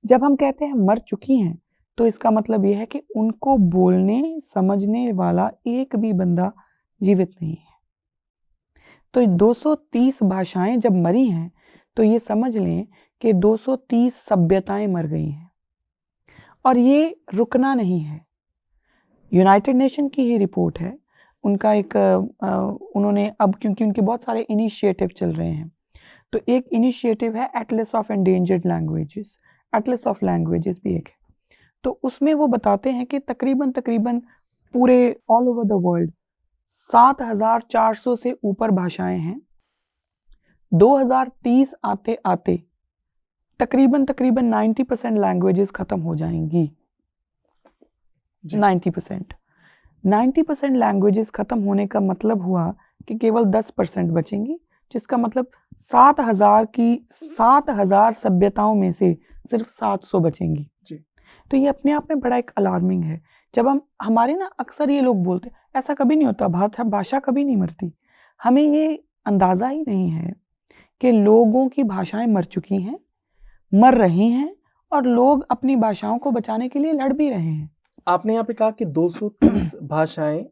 Speaker 2: जब हम कहते हैं मर चुकी हैं तो इसका मतलब यह है कि उनको बोलने समझने वाला एक भी बंदा जीवित नहीं है। तो 230 भाषाएं जब मरी हैं तो ये समझ लें कि 230 सभ्यताएं मर गई हैं, और ये रुकना नहीं है। यूनाइटेड नेशन की ही रिपोर्ट है, उनका एक उन्होंने अब, क्योंकि उनके बहुत सारे इनिशिएटिव चल रहे हैं, तो एक इनिशिएटिव है Atlas of endangered languages, Atlas of languages भी एक है। तो उसमें वो बताते हैं कि तकरीबन पूरे ऑल ओवर द वर्ल्ड 7,400 से ऊपर भाषाएं हैं। 2030 आते आते तकरीबन 90% लैंग्वेजेस खत्म हो जाएंगी। 90% लैंग्वेजेस खत्म होने का मतलब हुआ कि केवल 10% बचेंगी, जिसका मतलब 7,000 सभ्यताओं में से सिर्फ 700 बचेंगी
Speaker 1: जी।
Speaker 2: तो ये अपने आप में बड़ा एक अलार्मिंग है। जब हमारे ना अक्सर ये लोग बोलते ऐसा कभी नहीं होता, भाषा कभी नहीं मरती। हमें ये अंदाजा ही नहीं है कि लोगों की भाषाएं मर चुकी हैं, मर रही हैं, और लोग अपनी भाषाओं को बचाने के लिए लड़ भी रहे हैं।
Speaker 1: आपने यहाँ पे कहा कि 230 भाषाएं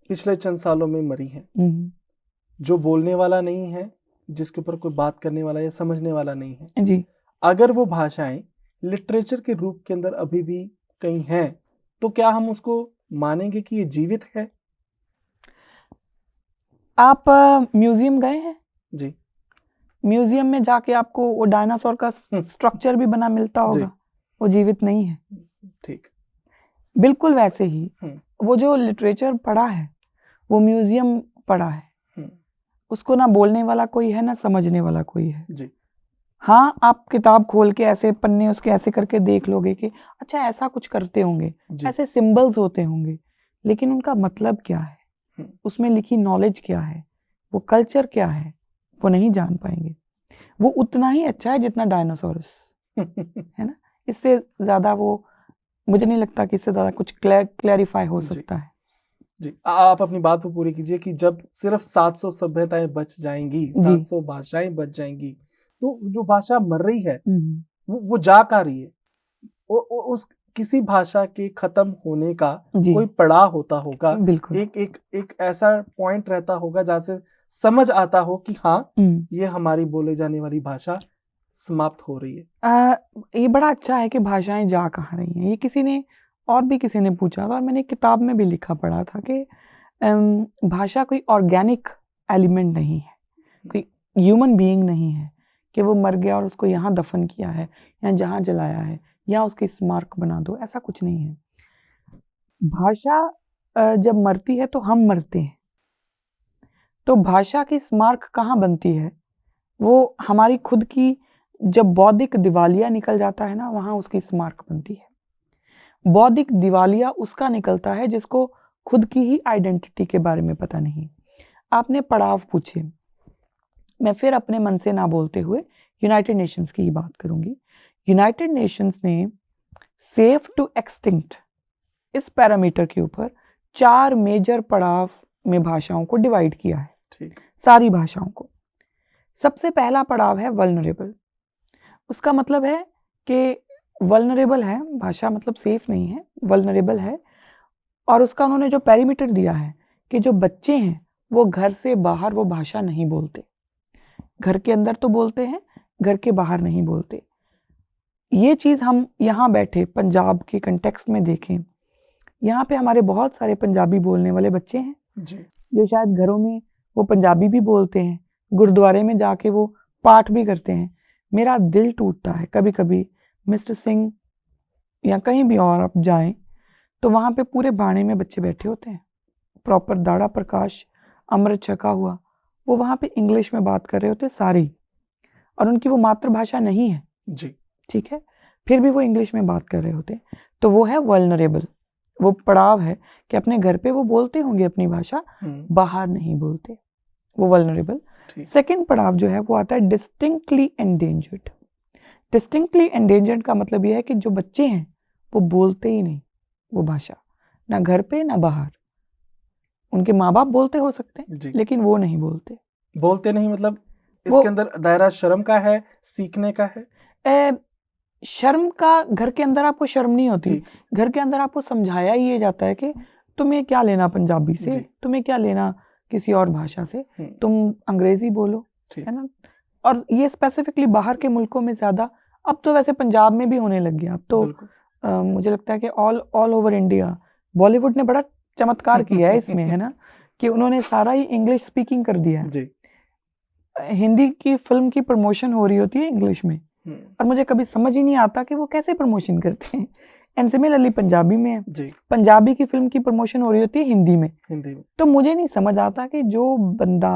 Speaker 1: पिछले चंद सालों में मरी हैं। जो बोलने वाला नहीं है, जिसके ऊपर कोई बात करने वाला या समझने वाला नहीं है
Speaker 2: जी।
Speaker 1: अगर वो भाषाएं लिटरेचर के रूप के अंदर अभी भी कहीं हैं तो क्या हम उसको मानेंगे कि ये जीवित है?
Speaker 2: आप म्यूजियम गए हैं?
Speaker 1: जी।
Speaker 2: म्यूजियम में जाके आपको वो डायनासोर का स्ट्रक्चर भी बना मिलता होगा, वो जीवित नहीं है।
Speaker 1: ठीक।
Speaker 2: बिल्कुल वैसे ही वो जो लिटरेचर पढ़ा है वो म्यूजियम पढ़ा है, उसको ना बोलने वाला कोई है ना समझने वाला कोई है।
Speaker 1: जी।
Speaker 2: हाँ, आप किताब खोल के ऐसे पन्ने उसके ऐसे करके देख लोगे कि अच्छा ऐसा कुछ करते होंगे, ऐसे सिंबल्स होते होंगे, लेकिन उनका मतलब क्या है, उसमें लिखी नॉलेज क्या है, वो कल्चर क्या है, वो नहीं जान पाएंगे। वो उतना ही अच्छा है जितना डायनासोरस है ना, इससे ज्यादा वो मुझे नहीं लगता कि इससे ज्यादा कुछ क्लैरिफाई हो सकता है।
Speaker 1: जी, आप अपनी बात को पूरी कीजिए कि जब सिर्फ 700 सभ्यताएं बच जाएंगी, 700 भाषाएं बच जाएंगी, तो जो भाषा मर रही है वो जा कहाँ रही है? उस किसी भाषा के खत्म होने का कोई पड़ाव होता होगा, एक ऐसा पॉइंट रहता होगा जहाँ से समझ आता हो कि हाँ ये हमारी बोले जाने वाली भाषा समाप्त हो रही है।
Speaker 2: ये बड़ा अच्छा है कि भाषाएं जा कहाँ रही हैं। ये किसी ने पूछा था, और मैंने किताब में भी लिखा पढ़ा था कि भाषा कोई ऑर्गेनिक एलिमेंट नहीं है, कोई ह्यूमन बीइंग नहीं है कि वो मर गया और उसको यहाँ दफन किया है या जहाँ जलाया है या उसकी स्मारक बना दो, ऐसा कुछ नहीं है। भाषा जब मरती है तो हम मरते हैं। तो भाषा की स्मारक कहाँ बनती है? वो हमारी खुद की जब बौद्धिक दिवालिया निकल जाता है ना, वहां उसकी स्मारक बनती है। बौद्धिक दिवालिया उसका निकलता है जिसको खुद की ही आइडेंटिटी के बारे में पता नहीं। आपने पड़ाव पूछे, मैं फिर अपने मन से ना बोलते हुए यूनाइटेड नेशंस की ही बात करूंगी। यूनाइटेड नेशंस ने सेफ टू एक्सटिंक्ट इस पैरामीटर के ऊपर 4 मेजर पड़ाव में भाषाओं को डिवाइड किया है,
Speaker 1: ठीक,
Speaker 2: सारी भाषाओं को। सबसे पहला पड़ाव है वल्नरेबल। उसका मतलब है कि वल्नरेबल है भाषा, मतलब सेफ नहीं है, वल्नरेबल है। और उसका उन्होंने जो पैरामीटर दिया है कि जो बच्चे हैं वो घर से बाहर वो भाषा नहीं बोलते, घर के अंदर तो बोलते हैं, घर के बाहर नहीं बोलते। ये चीज़ हम यहाँ बैठे पंजाब के कंटेक्स्ट में देखें, यहाँ पे हमारे बहुत सारे पंजाबी बोलने वाले बच्चे हैं
Speaker 1: जी,
Speaker 2: जो शायद घरों में वो पंजाबी भी बोलते हैं, गुरुद्वारे में जाके वो पाठ भी करते हैं। मेरा दिल टूटता है कभी कभी, मिस्टर सिंह या कहीं भी और आप जाएं तो वहाँ पे पूरे बाणे में बच्चे बैठे होते हैं, प्रॉपर दाढ़ा प्रकाश अमृत छका हुआ, वो वहाँ पे इंग्लिश में बात कर रहे होते सारी, और उनकी वो मातृभाषा नहीं है,
Speaker 1: जी,
Speaker 2: ठीक है, फिर भी वो इंग्लिश में बात कर रहे होते। तो वो है वल्नरेबल, वो पड़ाव है कि अपने घर पे वो बोलते होंगे अपनी भाषा, बाहर नहीं बोलते, वो वल्नरेबल। सेकंड पड़ाव जो है वो आता है डिस्टिंक्टली एंडेंजर्ड। डिस्टिंक्टली एंडेंजर्ड का मतलब ये है कि जो बच्चे हैं वो बोलते ही नहीं वो भाषा, ना घर पे ना बाहर। उनके माँ बाप बोलते हो सकते हैं लेकिन वो नहीं बोलते।
Speaker 1: बोलते नहीं मतलब इसके अंदर दायरा शर्म का है, सीखने का है?
Speaker 2: शर्म का घर के अंदर आपको शर्म नहीं होती, घर के अंदर आपको समझाया ही ये जाता है कि तुम्हें क्या लेना पंजाबी से, तुम्हें क्या लेना किसी और भाषा से, तुम अंग्रेजी बोलो, है ना। और ये स्पेसिफिकली बाहर के मुल्कों में ज्यादा, अब तो वैसे पंजाब में भी होने लग गया। अब तो मुझे लगता है कि ऑल ओवर इंडिया बॉलीवुड ने बड़ा चमत्कार किया है इसमें, है ना, कि उन्होंने सारा ही इंग्लिश स्पीकिंग कर दिया है। हिंदी की फिल्म की प्रमोशन हो रही होती है इंग्लिश में, और मुझे कभी समझ ही नहीं आता कि वो कैसे प्रमोशन करते हैं। एंड सिमिलरली पंजाबी में है, पंजाबी की फिल्म की प्रमोशन हो रही होती है हिंदी में। तो मुझे नहीं समझ आता कि जो बंदा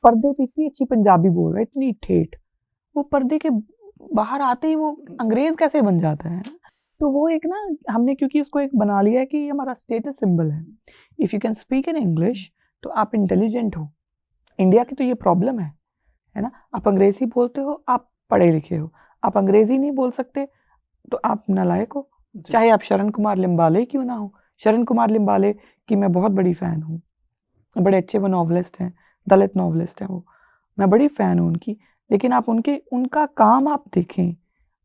Speaker 2: पर्दे पे इतनी अच्छी पंजाबी बोल रहा है, इतनी ठेठ, वो पर्दे के बाहर आते ही वो अंग्रेज कैसे बन जाता है। तो वो एक ना, हमने क्योंकि उसको एक बना लिया है कि ये हमारा स्टेटस सिंबल है। If you can speak in English तो आप इंटेलिजेंट हो। इंडिया की तो ये प्रॉब्लम है ना, आप अंग्रेजी बोलते हो आप पढ़े लिखे हो, आप अंग्रेजी नहीं बोल सकते तो आप नालायक हो, चाहे आप शरण कुमार लिम्बाले क्यों ना हो। शरण कुमार लिम्बाले की मैं बहुत बड़ी फ़ैन हूँ, बड़े अच्छे वो नॉवलिस्ट हैं, दलित नॉवलिस्ट हैं वो, मैं बड़ी फ़ैन हूँ उनकी। लेकिन आप उनका काम आप देखें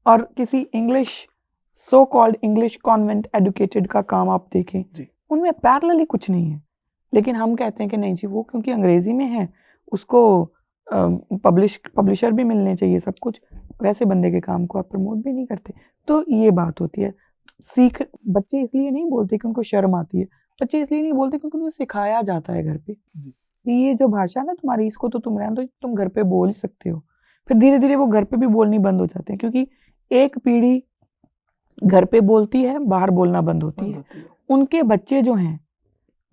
Speaker 2: और किसी English so called English convent educated का काम आप देखें, उनमें पैरेलली कुछ नहीं है। लेकिन हम कहते हैं कि नहीं जी, वो क्योंकि अंग्रेजी में है उसको पब्लिशर भी मिलने चाहिए, सब कुछ, वैसे बंदे के काम को आप प्रमोट भी नहीं करते। तो ये बात होती है। बच्चे इसलिए नहीं बोलते कि उनको शर्म आती है, बच्चे इसलिए नहीं बोलते क्योंकि उनको सिखाया जाता है घर पे, ये जो भाषा है ना तुम्हारी, इसको तो तुम रहने दो, तुम घर पे बोल ही सकते हो। फिर धीरे धीरे वो घर पे भी बोलनी बंद हो जाते हैं, क्योंकि एक पीढ़ी घर पे बोलती है, बाहर बोलना बंद होती है। उनके बच्चे जो हैं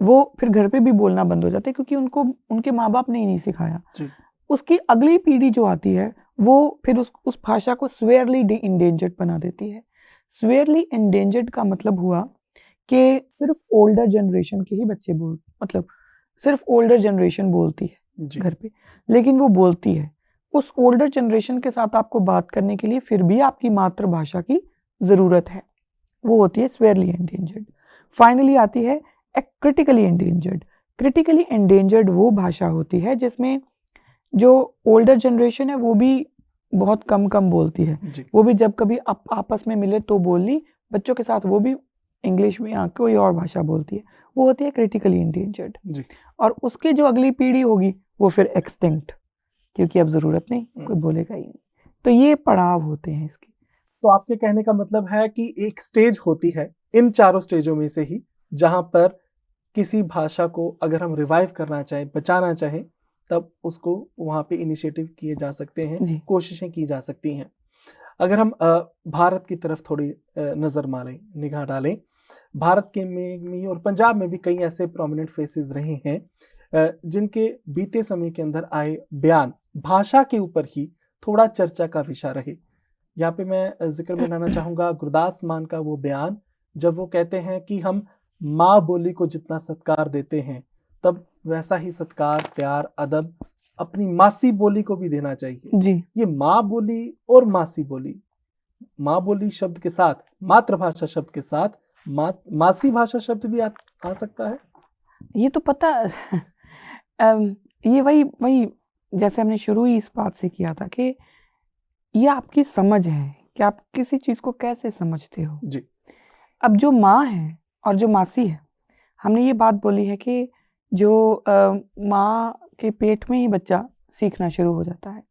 Speaker 2: वो फिर घर पे भी बोलना बंद हो जाते हैं, क्योंकि उनको उनके माँ बाप ने ही नहीं सिखाया। उसकी अगली पीढ़ी जो आती है वो फिर उस भाषा को स्वेयरली इंडेंजर्ड बना देती है। स्वेयरली इंडेंजर्ड का मतलब हुआ कि सिर्फ ओल्डर जनरेशन के ही बच्चे मतलब सिर्फ ओल्डर जनरेशन बोलती है घर पे, लेकिन वो बोलती है। उस ओल्डर जनरेशन के साथ आपको बात करने के लिए फिर भी आपकी मातृभाषा की जरूरत है, वो होती है स्वेयरली एंडेंजर्ड। फाइनली आती है क्रिटिकली एंडेंजर्ड। क्रिटिकली एंडेंजर्ड वो भाषा होती है जिसमें जो ओल्डर जनरेशन है वो भी बहुत कम बोलती है, वो भी जब कभी आपस में मिले तो बोल ली, बच्चों के साथ वो भी इंग्लिश में या कोई और भाषा बोलती है, वो होती है क्रिटिकली एंडेंजर्ड। और उसकी जो अगली पीढ़ी होगी वो फिर एक्सटिंक्ट, क्योंकि अब जरूरत नहीं, कोई बोलेगा ही नहीं। तो ये पड़ाव होते हैं इसके।
Speaker 1: तो आपके कहने का मतलब है कि एक स्टेज होती है इन चारों स्टेजों में से ही, जहां पर किसी भाषा को अगर हम रिवाइव करना चाहें, बचाना चाहें, तब उसको वहां पे इनिशिएटिव किए जा सकते हैं, कोशिशें की जा सकती हैं। अगर हम भारत की तरफ थोड़ी नजर मारें, निगाह डालें, भारत के में और पंजाब में भी कई ऐसे प्रोमिनेंट फेसेस रहे हैं जिनके बीते समय के अंदर आए बयान भाषा के ऊपर ही थोड़ा चर्चा का विषय रहे। यहाँ पे मैं जिक्र में लाना चाहूंगा गुरदास मान का वो बयान, जब वो कहते हैं कि हम माँ बोली को जितना सत्कार देते हैं, तब वैसा ही सत्कार, प्यार, अदब अपनी मासी बोली को भी देना चाहिए।
Speaker 2: जी।
Speaker 1: ये माँ बोली और मासी बोली, माँ बोली शब्द के साथ मातृभाषा शब्द के साथ मासी भाषा शब्द भी आ सकता है।
Speaker 2: ये तो पता ये वही जैसे हमने शुरू ही इस बात से किया था कि ये आपकी समझ है कि आप किसी चीज को कैसे समझते हो।
Speaker 1: जी।
Speaker 2: अब जो माँ है और जो मासी है, हमने ये बात बोली है कि जो माँ के पेट में ही बच्चा सीखना शुरू हो जाता है,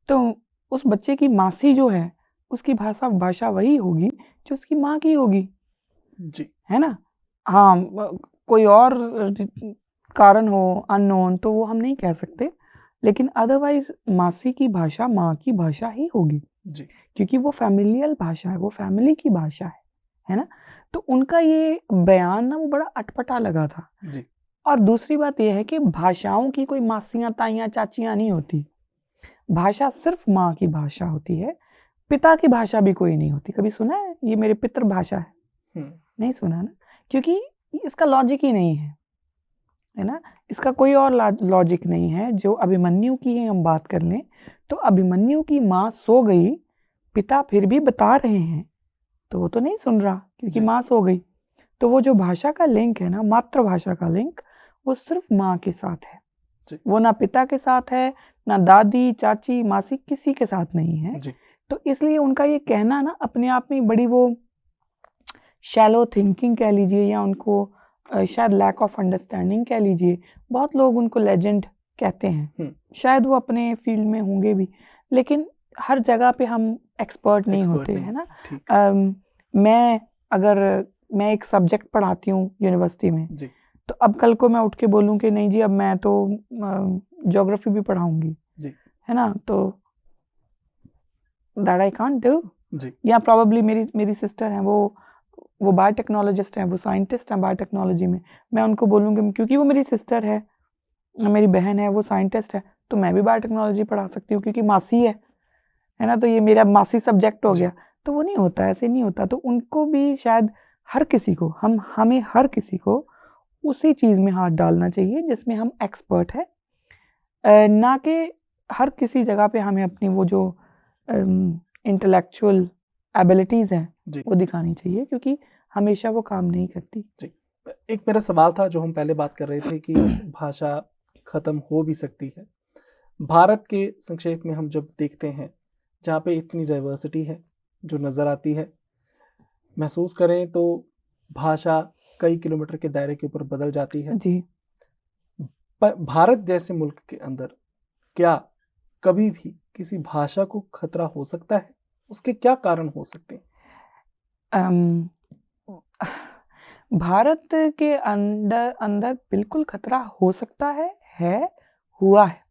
Speaker 2: तो उस बच्चे की मासी जो है उसकी भाषा वही होगी जो उसकी माँ की होगी।
Speaker 1: जी।
Speaker 2: है ना। हाँ, कोई और कारण हो अननोन तो वो हम नहीं कह सकते, लेकिन अदरवाइज मासी की भाषा माँ की भाषा ही होगी।
Speaker 1: जी।
Speaker 2: क्योंकि वो फैमिलियल भाषा है, वो फैमिली की भाषा है ना। तो उनका ये बयान ना वो बड़ा अटपटा लगा था।
Speaker 1: जी।
Speaker 2: और दूसरी बात ये है कि भाषाओं की कोई मासियां ताइयां चाचियां नहीं होती, भाषा सिर्फ माँ की भाषा होती है, पिता की भाषा भी कोई नहीं होती। कभी सुना है ये मेरी पितृ भाषा है? नहीं सुना ना, क्योंकि इसका लॉजिक ही नहीं है ना। इसका कोई और लॉजिक नहीं है। जो अभिमन्यु की ही हम बात कर लें तो अभिमन्यु की माँ सो गई, पिता फिर भी बता रहे हैं तो वो तो नहीं सुन रहा क्योंकि माँ सो गई। तो वो जो भाषा का लिंक है ना, मातृभाषा का लिंक, वो सिर्फ माँ के साथ है, वो ना पिता के साथ है, ना दादी चाची मासी किसी के साथ नहीं है। तो इसलिए उनका ये कहना ना अपने आप में बड़ी वो शैलो थिंकिंग कह लीजिए या उनको शायद लैक ऑफ अंडरस्टैंडिंग कह लीजिए। बहुत लोग उनको लेजेंड कहते हैं, शायद वो अपने फील्ड में होंगे भी, लेकिन हर जगह पे हम एक्सपर्ट नहीं होते है ना। मैं एक सब्जेक्ट पढ़ाती हूँ यूनिवर्सिटी में, तो अब कल को मैं उठ के बोलूँ कि नहीं जी अब मैं तो ज्योग्राफी भी पढ़ाऊंगी, है ना, तो दैट आई कांट डू। या प्रॉब्ली मेरी सिस्टर हैं, वो बायोटेक्नोलॉजिस्ट हैं, वो साइंटिस्ट हैं बायोटेक्नोलॉजी में, मैं उनको बोलूँगी क्योंकि वो मेरी सिस्टर है, मेरी बहन है, वो साइंटिस्ट है, तो मैं भी बायोटेक्नोलॉजी पढ़ा सकती हूँ क्योंकि मासी है ना, तो ये मेरा मासी सब्जेक्ट हो गया। तो वो नहीं होता, ऐसे नहीं होता। तो उनको भी शायद हर किसी को हमें हर किसी को उसी चीज़ में हाथ डालना चाहिए जिसमें हम एक्सपर्ट है, ना कि हर किसी जगह पे हमें अपनी वो जो इंटेलेक्चुअल एबिलिटीज़ हैं वो दिखानी चाहिए, क्योंकि हमेशा वो काम नहीं करती।
Speaker 1: जी। एक मेरा सवाल था जो हम पहले बात कर रहे थे कि भाषा खत्म हो भी सकती है। भारत के संक्षेप में हम जब देखते हैं जहाँ पे इतनी डाइवर्सिटी है जो नज़र आती है, महसूस करें तो भाषा कई किलोमीटर के दायरे के ऊपर बदल जाती है
Speaker 2: जी।
Speaker 1: पर भारत जैसे मुल्क के अंदर क्या कभी भी किसी भाषा को खतरा हो सकता है? उसके क्या कारण हो सकते हैं?
Speaker 2: भारत के अंदर बिल्कुल खतरा हो सकता है हुआ है।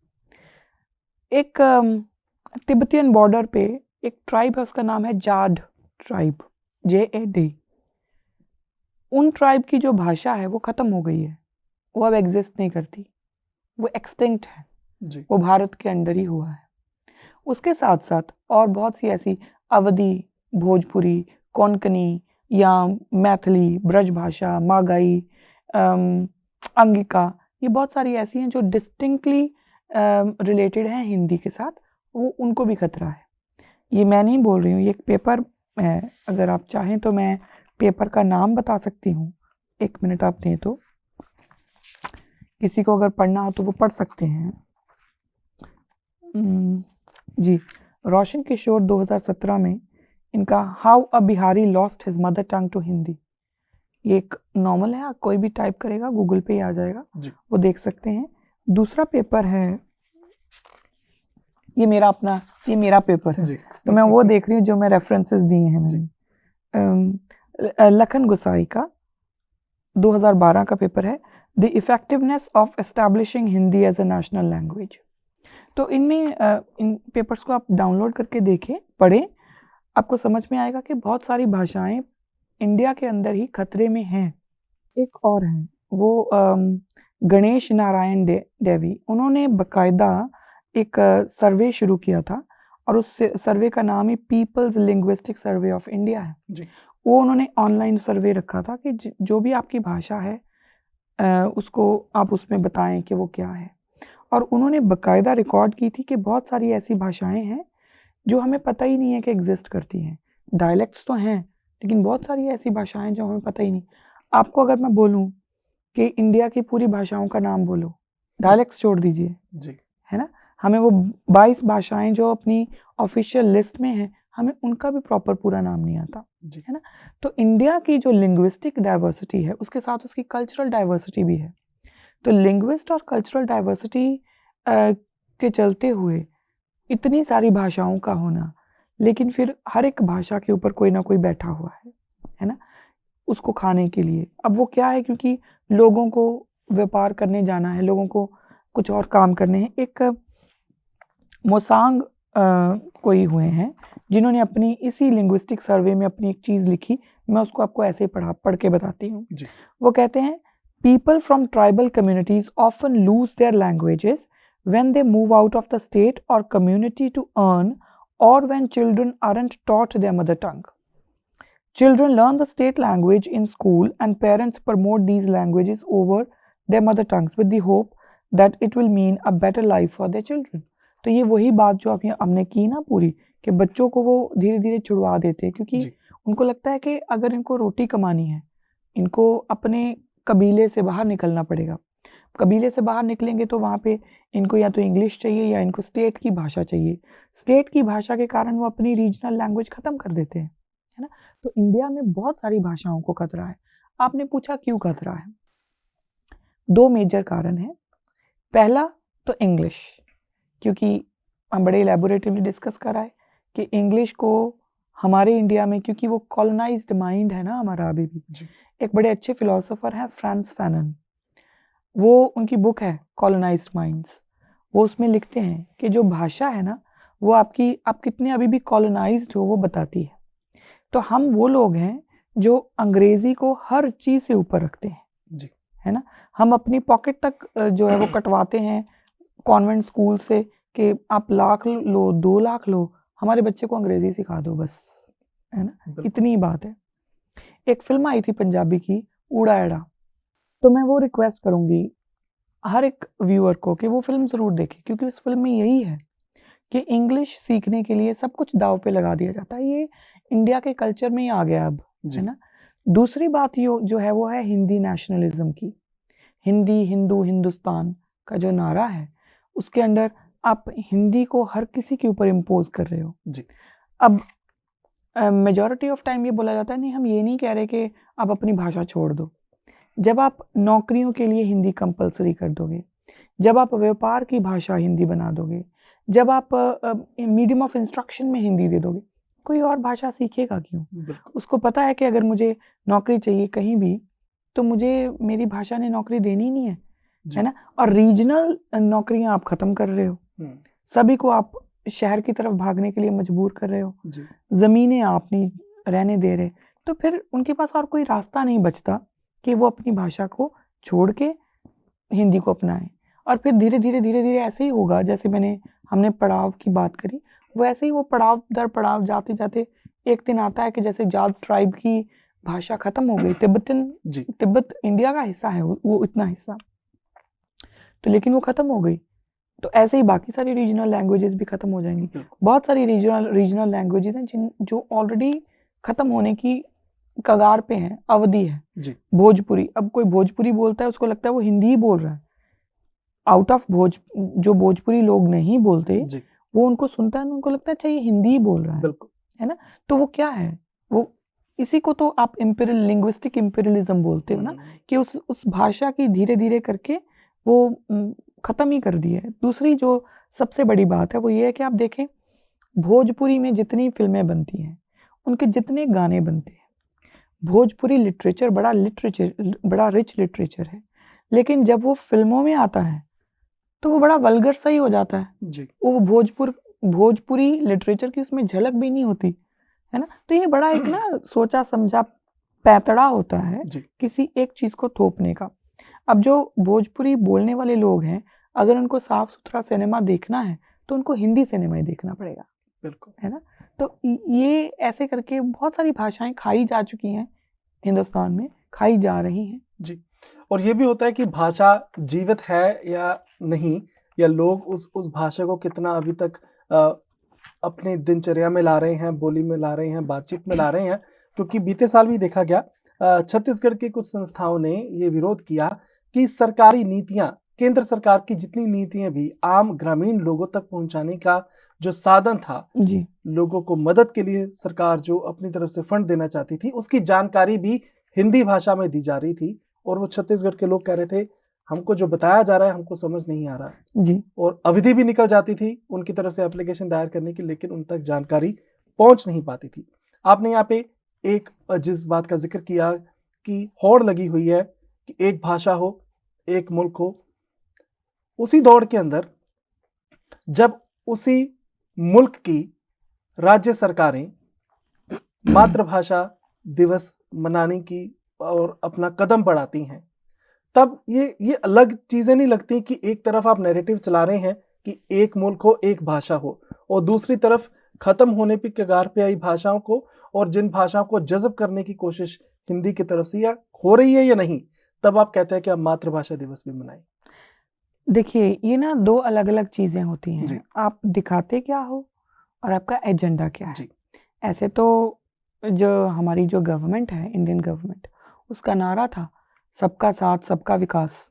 Speaker 2: एक तिब्बतियन बॉर्डर पे एक ट्राइब है, उसका नाम है जाड ट्राइब, JAD। उन ट्राइब की जो भाषा है वो खत्म हो गई है, वो अब एग्जिस्ट नहीं करती, वो एक्सटिंक्ट है
Speaker 1: जी।
Speaker 2: वो भारत के अंदर ही हुआ है। उसके साथ साथ और बहुत सी ऐसी अवधी, भोजपुरी, कोंकणी या मैथिली, ब्रज भाषा, मागाई, अंगिका, ये बहुत सारी ऐसी हैं जो डिस्टिंक्टली रिलेटेड हैं हिंदी के साथ, वो उनको भी खतरा है। ये मैं नहीं बोल रही हूँ, ये एक पेपर है, अगर आप चाहें तो मैं पेपर का नाम बता सकती हूँ, 1 मिनट आप दें तो, किसी को अगर पढ़ना हो तो वो पढ़ सकते हैं। जी, रोशन किशोर 2017 में इनका how a Bihari lost his mother tongue to Hindi, ये एक नॉवल है, कोई भी टाइप करेगा गूगल पे ही आ जाएगा, वो देख सकते हैं। दूसरा पेपर है, ये मेरा पेपर है तो मैं वो देख रही हूँ जो मैं रेफरेंसेस दिए हैं मैंने। लखन गुसाई का 2012 का पेपर है, the effectiveness of establishing Hindi as a national language. तो इनमें इन पेपर्स को आप डाउनलोड करके देखें, पढ़ें, आपको समझ में आएगा कि बहुत सारी भाषाएं इंडिया के अंदर ही खतरे में हैं। एक और है वो गणेश नारायण देवी, उन्होंने बकायदा एक सर्वे शुरू किया था और उस सर्वे का नाम ही peoples linguistic survey of India है
Speaker 1: जी।
Speaker 2: वो उन्होंने ऑनलाइन सर्वे रखा था कि जो भी आपकी भाषा है उसको आप उसमें बताएं कि वो क्या है। और उन्होंने बकायदा रिकॉर्ड की थी कि बहुत सारी ऐसी भाषाएं हैं जो हमें पता ही नहीं है कि एग्जिस्ट करती हैं। डायलेक्ट्स तो हैं लेकिन बहुत सारी ऐसी भाषाएं जो हमें पता ही नहीं। आपको अगर मैं बोलूं कि इंडिया की पूरी भाषाओं का नाम बोलो, डायलेक्ट्स छोड़ दीजिए,
Speaker 1: जी।
Speaker 2: है ना, हमें वो 22 भाषाएं जो अपनी ऑफिशियल लिस्ट में हैं हमें उनका भी प्रॉपर पूरा नाम नहीं आता,
Speaker 1: जी।
Speaker 2: है ना। तो इंडिया की जो लिंग्विस्टिक डाइवर्सिटी है उसके साथ उसकी कल्चरल डाइवर्सिटी भी है। तो लिंग्विस्ट और कल्चरल डाइवर्सिटी के चलते हुए इतनी सारी भाषाओं का होना, लेकिन फिर हर एक भाषा के ऊपर कोई ना कोई बैठा हुआ है ना, उसको खाने के लिए। अब वो क्या है, क्योंकि लोगों को व्यापार करने जाना है, लोगों को कुछ और काम करने हैं। एक मोसांग कोई हुए हैं जिन्होंने अपनी इसी लिंग्विस्टिक सर्वे में अपनी एक चीज़ लिखी, मैं उसको आपको ऐसे पढ़ के बताती हूँ। वो कहते हैं people from tribal communities often lose their languages when they move out of the state or community to earn, or when children aren't taught their mother tongue. Children learn the state language in school and parents promote these languages over their mother tongues with the hope that it will mean a better life for their children. तो ये वही बात जो हमने की ना पूरी, कि बच्चों को वो धीरे धीरे छुड़वा देते हैं क्योंकि उनको लगता है कि अगर इनको रोटी कमानी है, इनको अपने कबीले से बाहर निकलना पड़ेगा। कबीले से बाहर निकलेंगे तो वहाँ पे इनको या तो इंग्लिश चाहिए या इनको स्टेट की भाषा चाहिए। स्टेट की भाषा के कारण वो अपनी रीजनल लैंग्वेज ख़त्म कर देते हैं, है ना। तो इंडिया में बहुत सारी भाषाओं को खतरा है। आपने पूछा क्यों खतरा है? 2 मेजर कारण हैं। पहला तो इंग्लिश, क्योंकि हम बड़े इलेबोरेटिवली डिस्कस कर रहा है कि इंग्लिश को हमारे इंडिया में, क्योंकि वो कॉलोनाइज्ड माइंड है ना हमारा अभी भी। एक बड़े अच्छे फिलोसोफर हैं फ्रांस फैनन, वो उनकी बुक है कॉलोनाइज्ड माइंड्स, वो उसमें लिखते हैं कि जो भाषा है ना वो आप कितने अभी भी कॉलोनाइज्ड हो वो बताती है। तो हम वो लोग हैं जो अंग्रेजी को हर चीज़ से ऊपर रखते हैं जी, है ना। हम अपनी पॉकेट तक जो है वो कटवाते हैं कॉन्वेंट स्कूल से कि आप लाख लो 2 लाख लो, हमारे बच्चे को अंग्रेजी सिखा दो बस, है ना, इतनी बात है। एक फिल्म आई थी पंजाबी की ऊड़ा एड़ा, तो मैं वो रिक्वेस्ट करूँगी हर एक व्यूअर को कि वो फिल्म ज़रूर देखे, क्योंकि उस फिल्म में यही है कि इंग्लिश सीखने के लिए सब कुछ दाव पे लगा दिया जाता है। ये इंडिया के कल्चर में ही आ गया अब, है ना। दूसरी बात जो है वो है हिंदी नेशनलिज्म की। हिंदी, हिंदू, हिंदुस्तान का जो नारा है उसके अंदर आप हिंदी को हर किसी के ऊपर इम्पोज कर रहे हो जी। अब मेजॉरिटी ऑफ टाइम ये बोला जाता है नहीं, हम ये नहीं कह रहे कि आप अपनी भाषा छोड़ दो। जब आप नौकरियों के लिए हिंदी कंपलसरी कर दोगे, जब आप व्यापार की भाषा हिंदी बना दोगे, जब आप मीडियम ऑफ इंस्ट्रक्शन में हिंदी दे दोगे, कोई और भाषा सीखेगा क्यों? उसको पता है कि अगर मुझे नौकरी चाहिए कहीं भी तो मुझे मेरी भाषा ने नौकरी देनी नहीं है ना। और रीजनल नौकरियां आप खत्म कर रहे हो, सभी को आप शहर की तरफ भागने के लिए मजबूर कर रहे हो, जमीनें आप नहीं रहने दे रहे, तो फिर उनके पास और कोई रास्ता नहीं बचता कि वो अपनी भाषा को छोड़ के हिंदी को अपनाएं। और फिर धीरे धीरे ऐसे ही होगा, जैसे हमने पड़ाव की बात करी, वो ऐसे ही वो पड़ाव दर पड़ाव जाते जाते एक दिन आता है कि जैसे जाट ट्राइब की भाषा खत्म हो गई, तिब्बत इंडिया का हिस्सा है वो इतना हिस्सा, तो लेकिन वो खत्म हो गई, तो ऐसे ही बाकी सारी रीजनल लैंग्वेजेस भी खत्म हो जाएंगी। बहुत सारी रीजनल लैंग्वेजेस हैं जो ऑलरेडी खत्म होने की कगार पे हैं, अवधि है जी। भोजपुरी, अब कोई भोजपुरी बोलता है उसको लगता है वो हिंदी ही बोल रहा है। आउट ऑफ जो भोजपुरी लोग नहीं बोलते वो उनको सुनता है, उनको लगता है अच्छा ये हिंदी ही बोल रहा है ना। तो वो क्या है, वो इसी को तो आप लिंग्विस्टिक इंपीरियलिज्म बोलते हो ना, कि उस भाषा की धीरे धीरे करके वो खत्म ही कर दी है। दूसरी जो सबसे बड़ी बात है वो ये है कि आप देखें भोजपुरी में जितनी फिल्में बनती हैं, उनके जितने गाने बनते हैं, भोजपुरी लिटरेचर बड़ा रिच लिटरेचर है, लेकिन जब वो फिल्मों में आता है तो वो बड़ा वल्गर सा ही हो जाता है जी। वो भोजपुरी लिटरेचर की उसमें झलक भी नहीं होती, है ना। तो ये बड़ा एक ना सोचा समझा पैतड़ा होता है किसी एक चीज को थोपने का। अब जो भोजपुरी बोलने वाले लोग हैं, अगर उनको साफ सुथरा सिनेमा देखना है तो उनको हिंदी सिनेमा ही देखना पड़ेगा,
Speaker 1: बिल्कुल।
Speaker 2: है ना। तो ये ऐसे करके बहुत सारी भाषाएं खाई जा चुकी हैं हिंदुस्तान में, खाई जा रही हैं।
Speaker 1: जी, और ये भी होता है कि भाषा जीवित है या नहीं, या लोग उस भाषा को कितना अभी तक अपनी दिनचर्या में ला रहे हैं, बोली में ला रहे हैं, बातचीत में ला रहे हैं। क्योंकि बीते साल भी देखा गया, छत्तीसगढ़ की कुछ संस्थाओं ने ये विरोध किया कि सरकारी नीतियां, केंद्र सरकार की जितनी नीतियां भी आम ग्रामीण लोगों तक पहुंचाने का जो साधन था,
Speaker 2: जी,
Speaker 1: लोगों को मदद के लिए सरकार जो अपनी तरफ से फंड देना चाहती थी, उसकी जानकारी भी हिंदी भाषा में दी जा रही थी। और वो छत्तीसगढ़ के लोग कह रहे थे, हमको जो बताया जा रहा है हमको समझ नहीं आ रहा है।
Speaker 2: जी,
Speaker 1: और अवधि भी निकल जाती थी उनकी तरफ से एप्लीकेशन दायर करने की, लेकिन उन तक जानकारी पहुंच नहीं पाती थी। आपने यहाँ पे एक जिस बात का जिक्र किया कि होड़ लगी हुई है कि एक भाषा हो, एक मुल्क हो, उसी दौड़ के अंदर जब उसी मुल्क की राज्य सरकारें मातृभाषा दिवस मनाने की और अपना कदम बढ़ाती हैं, तब ये अलग चीजें नहीं लगती कि एक तरफ आप नैरेटिव चला रहे हैं कि एक मुल्क हो, एक भाषा हो, और दूसरी तरफ खत्म होने की कगार पे आई भाषाओं को और जिन भाषाओं को जज़ब करने की कोशिश हिंदी की तरफ से या हो रही है या नहीं, तब आप कहते हैं कि आप मातृभाषा दिवस भी मनाएं।
Speaker 2: देखिए ये ना दो अलग अलग चीजें होती
Speaker 1: जी,
Speaker 2: हैं, आप दिखाते क्या हो और आपका एजेंडा क्या है।
Speaker 1: जी,
Speaker 2: ऐसे तो जो हमारी जो गवर्नमेंट है, इंडियन गवर्नमेंट, उसका नारा था सबका साथ सबका विकास।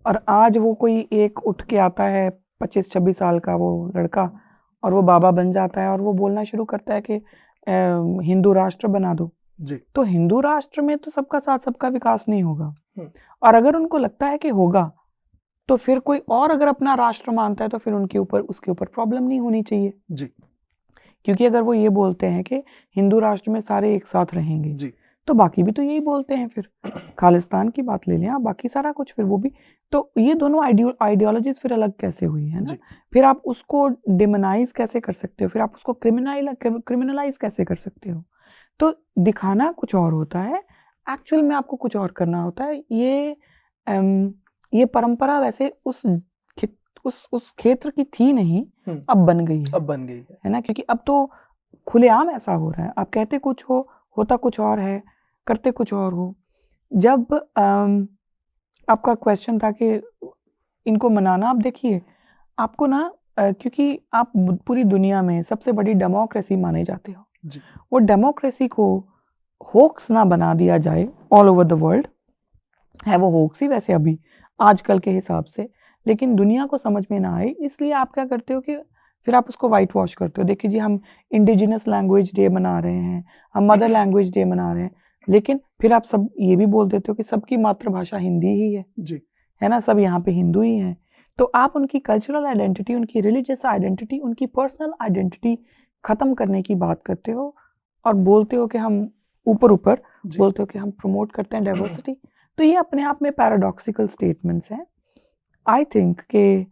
Speaker 2: और आज वो कोई एक उठ के आता है 25-26 साल का वो लड़का और वो बाबा बन जाता है और वो बोलना शुरू करता है कि हिंदू राष्ट्र बना दो।
Speaker 1: जी,
Speaker 2: तो हिंदू राष्ट्र में तो सबका साथ सबका विकास नहीं होगा।
Speaker 1: हम्म,
Speaker 2: और अगर उनको लगता है कि होगा, तो फिर कोई और अगर अपना राष्ट्र मानता है तो फिर उसके ऊपर प्रॉब्लम नहीं होनी चाहिए।
Speaker 1: जी,
Speaker 2: क्योंकि अगर वो ये बोलते हैं कि हिंदू राष्ट्र में सारे एक साथ रहेंगे,
Speaker 1: जी,
Speaker 2: तो बाकी भी तो यही बोलते हैं। फिर खालिस्तान की बात ले लें आप, बाकी सारा कुछ फिर वो भी, तो ये दोनों आइडियोलॉजीज फिर अलग कैसे हुई है ना।
Speaker 1: जी,
Speaker 2: फिर आप उसको डिमोनाइज कैसे कर सकते हो, फिर आप उसको क्रिमिनलाइज कैसे कर सकते हो। तो दिखाना कुछ और होता है, एक्चुअल में आपको कुछ और करना होता है। ये परंपरा वैसे उस क्षेत्र की थी नहीं, अब बन गई है।
Speaker 1: अब बन गई
Speaker 2: है ना, क्योंकि अब तो खुलेआम ऐसा हो रहा है, आप कहते कुछ हो, होता कुछ और है, करते कुछ और हो। जब आपका क्वेश्चन था कि इनको मनाना, आप देखिए आपको ना क्योंकि आप पूरी दुनिया में सबसे बड़ी डेमोक्रेसी माने जाते हो,
Speaker 1: जी,
Speaker 2: वो डेमोक्रेसी को होक्स ना बना दिया जाए ऑल ओवर द वर्ल्ड। है वो होक्स ही वैसे अभी आजकल के हिसाब से, लेकिन दुनिया को समझ में ना आए, इसलिए आप क्या करते हो कि फिर आप उसको वाइट वॉश करते हो। देखिए जी, हम इंडिजिनस लैंग्वेज डे मना रहे हैं, हम मदर लैंग्वेज डे मना रहे हैं, लेकिन फिर आप सब ये भी बोल देते हो कि सबकी मातृभाषा हिंदी ही
Speaker 1: जी,
Speaker 2: है ना, सब यहाँ पे हिंदू ही हैं। तो आप उनकी कल्चरल आइडेंटिटी, उनकी रिलीजियस आइडेंटिटी, उनकी पर्सनल आइडेंटिटी खत्म करने की बात करते हो और बोलते हो कि हम ऊपर
Speaker 1: जी,
Speaker 2: बोलते हो कि हम प्रमोट करते हैं डाइवर्सिटी। तो ये अपने आप में पैराडॉक्सिकल स्टेटमेंट्स हैं। आई थिंक कि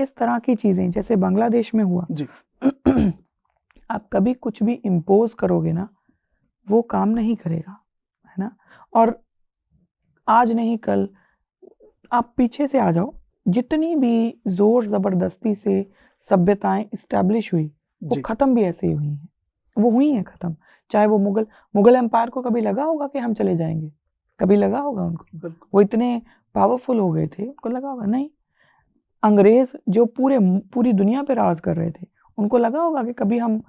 Speaker 2: इस तरह की चीज़ें जैसे बांग्लादेश में हुआ,
Speaker 1: जी,
Speaker 2: आप कभी कुछ भी इम्पोज करोगे ना, वो काम नहीं करेगा, है ना। और आज नहीं कल आप पीछे से आ जाओ, जितनी भी जोर जबरदस्ती से सभ्यताएं इस्टेब्लिश हुई, वो
Speaker 1: जी,
Speaker 2: खत्म भी ऐसे ही हुई हैं, वो हुई हैं खत्म। चाहे वो मुगल एम्पायर को कभी लगा होगा कि हम चले जाएंगे, कभी लगा होगा उनको?
Speaker 1: बिल्कुल,
Speaker 2: वो इतने पावरफुल हो गए थे, उनको लगा होगा? नहीं। अंग्रेज जो पूरी दुनिया पे राज कर रहे थे, उनको लगा होगा कि कभी हम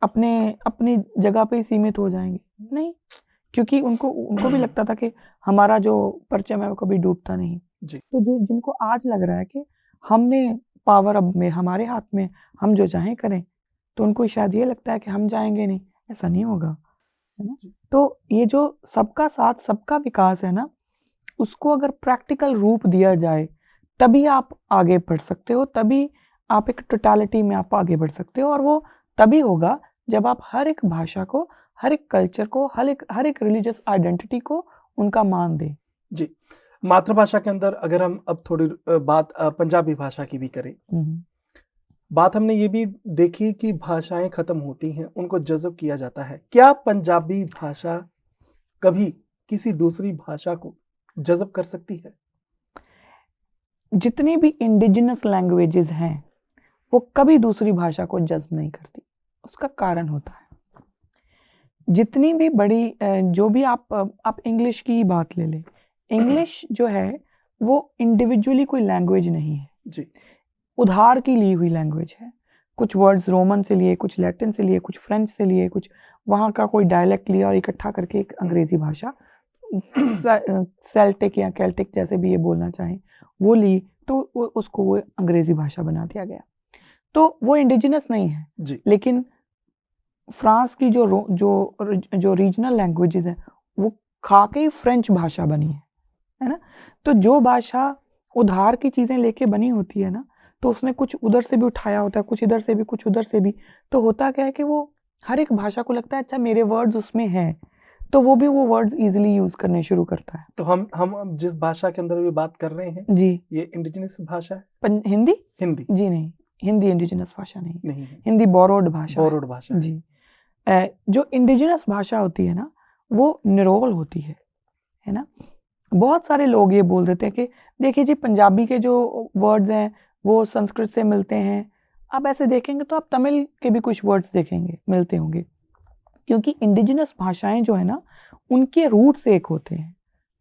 Speaker 2: अपनी जगह पे ही सीमित हो जाएंगे? नहीं, क्योंकि उनको उनको भी लगता था कि हमारा जो परचम है वो कभी डूबता नहीं।
Speaker 1: जी,
Speaker 2: तो जो जिनको आज लग रहा है कि हमने पावर अब में हमारे हाथ में, हम जो चाहें करें, तो उनको शायद ये लगता है कि हम जाएंगे नहीं, ऐसा नहीं होगा, है ना।
Speaker 1: जी,
Speaker 2: तो ये जो सबका साथ सबका विकास है ना, उसको अगर प्रैक्टिकल रूप दिया जाए, तभी आप आगे बढ़ सकते हो, तभी आप एक टोटलिटी में आप आगे बढ़ सकते हो। और वो तभी होगा जब आप हर एक भाषा को, हर एक कल्चर को, हर एक रिलीजियस आइडेंटिटी को उनका मान दें।
Speaker 1: जी। मातृभाषा के अंदर अगर हम अब थोड़ी बात पंजाबी भाषा की भी करें, बात हमने ये भी देखी कि भाषाएं खत्म होती हैं, उनको जज़ब किया जाता है। क्या पंजाबी भाषा कभी किसी दूसरी भाषा को जज़ब कर सकती है?
Speaker 2: जितनी भी इंडिजिनस लैंग्वेजेस हैं, वो कभी दूसरी भाषा को जज्ब नहीं करती। उसका कारण होता है, जितनी भी बड़ी जो भी आप इंग्लिश की ही बात ले लें, इंग्लिश जो है वो इंडिविजुअली कोई लैंग्वेज नहीं है
Speaker 1: जी,
Speaker 2: उधार की ली हुई लैंग्वेज है। कुछ वर्ड्स रोमन से लिए, कुछ लैटिन से लिए, कुछ फ्रेंच से लिए, कुछ वहाँ का कोई डायलेक्ट लिया और इकट्ठा करके एक अंग्रेजी भाषा सेल्टिक या केल्टिक जैसे भी ये बोलना चाहें वो ली, तो उसको वो अंग्रेजी भाषा बना दिया गया। तो वो इंडिजिनस नहीं है
Speaker 1: जी,
Speaker 2: लेकिन फ्रांस की जो रीजनल लैंग्वेजेस हैं वो खा के ही फ्रेंच भाषा बनी है ना। तो जो भाषा उधार की चीज़ें लेके बनी होती है ना, तो उसने कुछ उधर से भी उठाया होता है, कुछ इधर से भी, कुछ उधर से भी। तो होता क्या है कि वो हर एक भाषा को लगता है अच्छा मेरे वर्ड्स उसमें हैं, तो वो भी वो वर्ड्स इजीली यूज करने शुरू करता है।
Speaker 1: तो हम जिस भाषा के अंदर भी बात कर रहे हैं
Speaker 2: जी,
Speaker 1: ये इंडिजिनस भाषा है?
Speaker 2: हिंदी?
Speaker 1: हिंदी
Speaker 2: जी नहीं, हिंदी इंडिजिनस भाषा नहीं,
Speaker 1: नहीं है,
Speaker 2: हिंदी बोरोड भाषा है।
Speaker 1: बोरोड भाषा है।
Speaker 2: जी, जो इंडिजिनस भाषा होती है ना वो निरोल होती है ना। बहुत सारे लोग ये बोल देते हैं कि देखिए जी पंजाबी के जो वर्ड्स हैं वो संस्कृत से मिलते हैं। आप ऐसे देखेंगे तो आप तमिल के भी कुछ वर्ड्स देखेंगे मिलते होंगे, क्योंकि इंडिजिनस भाषाएं जो है ना उनके रूट से एक होते हैं,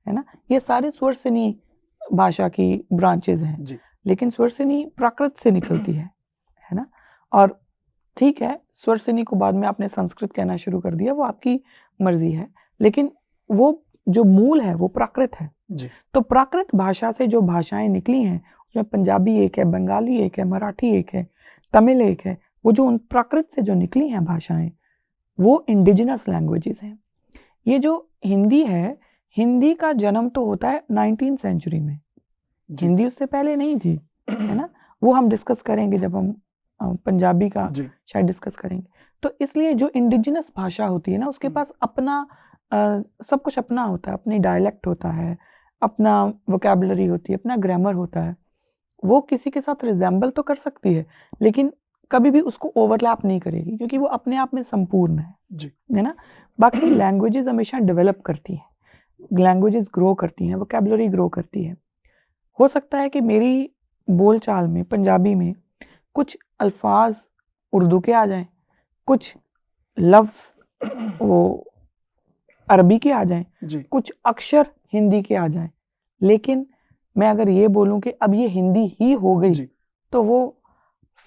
Speaker 2: है ना। ये सारे स्वर-सिनी भाषा की ब्रांचेज हैं
Speaker 1: जी,
Speaker 2: लेकिन स्वर-सिनी प्राकृत से निकलती है ना। और ठीक है, स्वर-सिनी को बाद में आपने संस्कृत कहना शुरू कर दिया, वो आपकी मर्जी है, लेकिन वो जो मूल है वो प्राकृत है।
Speaker 1: जी,
Speaker 2: तो प्राकृत भाषा से जो भाषाएं निकली हैं उसमें पंजाबी एक है, बंगाली एक है, मराठी एक है, तमिल एक है। वो जो उन प्राकृत से जो निकली हैं भाषाएं वो इंडिजिनस लैंग्वेजेस हैं। ये जो हिंदी है, हिंदी का जन्म तो होता है 19th सेंचुरी में,
Speaker 1: जी,
Speaker 2: हिंदी उससे पहले नहीं थी, है ना। वो हम डिस्कस करेंगे जब हम पंजाबी का
Speaker 1: जी,
Speaker 2: शायद डिस्कस करेंगे। तो इसलिए जो इंडिजिनस भाषा होती है ना उसके पास अपना सब कुछ अपना होता है, अपनी डायलेक्ट होता है, अपना वोकैबुलरी होती है, अपना ग्रामर होता है। वो किसी के साथ रिजेंबल तो कर सकती है लेकिन कभी भी उसको ओवरलैप नहीं करेगी क्योंकि वो अपने आप में संपूर्ण
Speaker 1: जी,
Speaker 2: है ना। बाकी लैंग्वेजेस हमेशा डेवलप करती हैं, लैंग्वेजेस ग्रो करती हैं, वोकैबुलरी ग्रो करती है। हो सकता है कि मेरी बोलचाल में पंजाबी में कुछ अल्फाज उर्दू के आ जाएं, कुछ लफ्ज़ वो अरबी के आ जाएं,
Speaker 1: जी,
Speaker 2: कुछ अक्षर हिंदी के आ जाएं, लेकिन मैं अगर ये बोलूं कि अब ये हिंदी ही हो गई
Speaker 1: जी।
Speaker 2: तो वो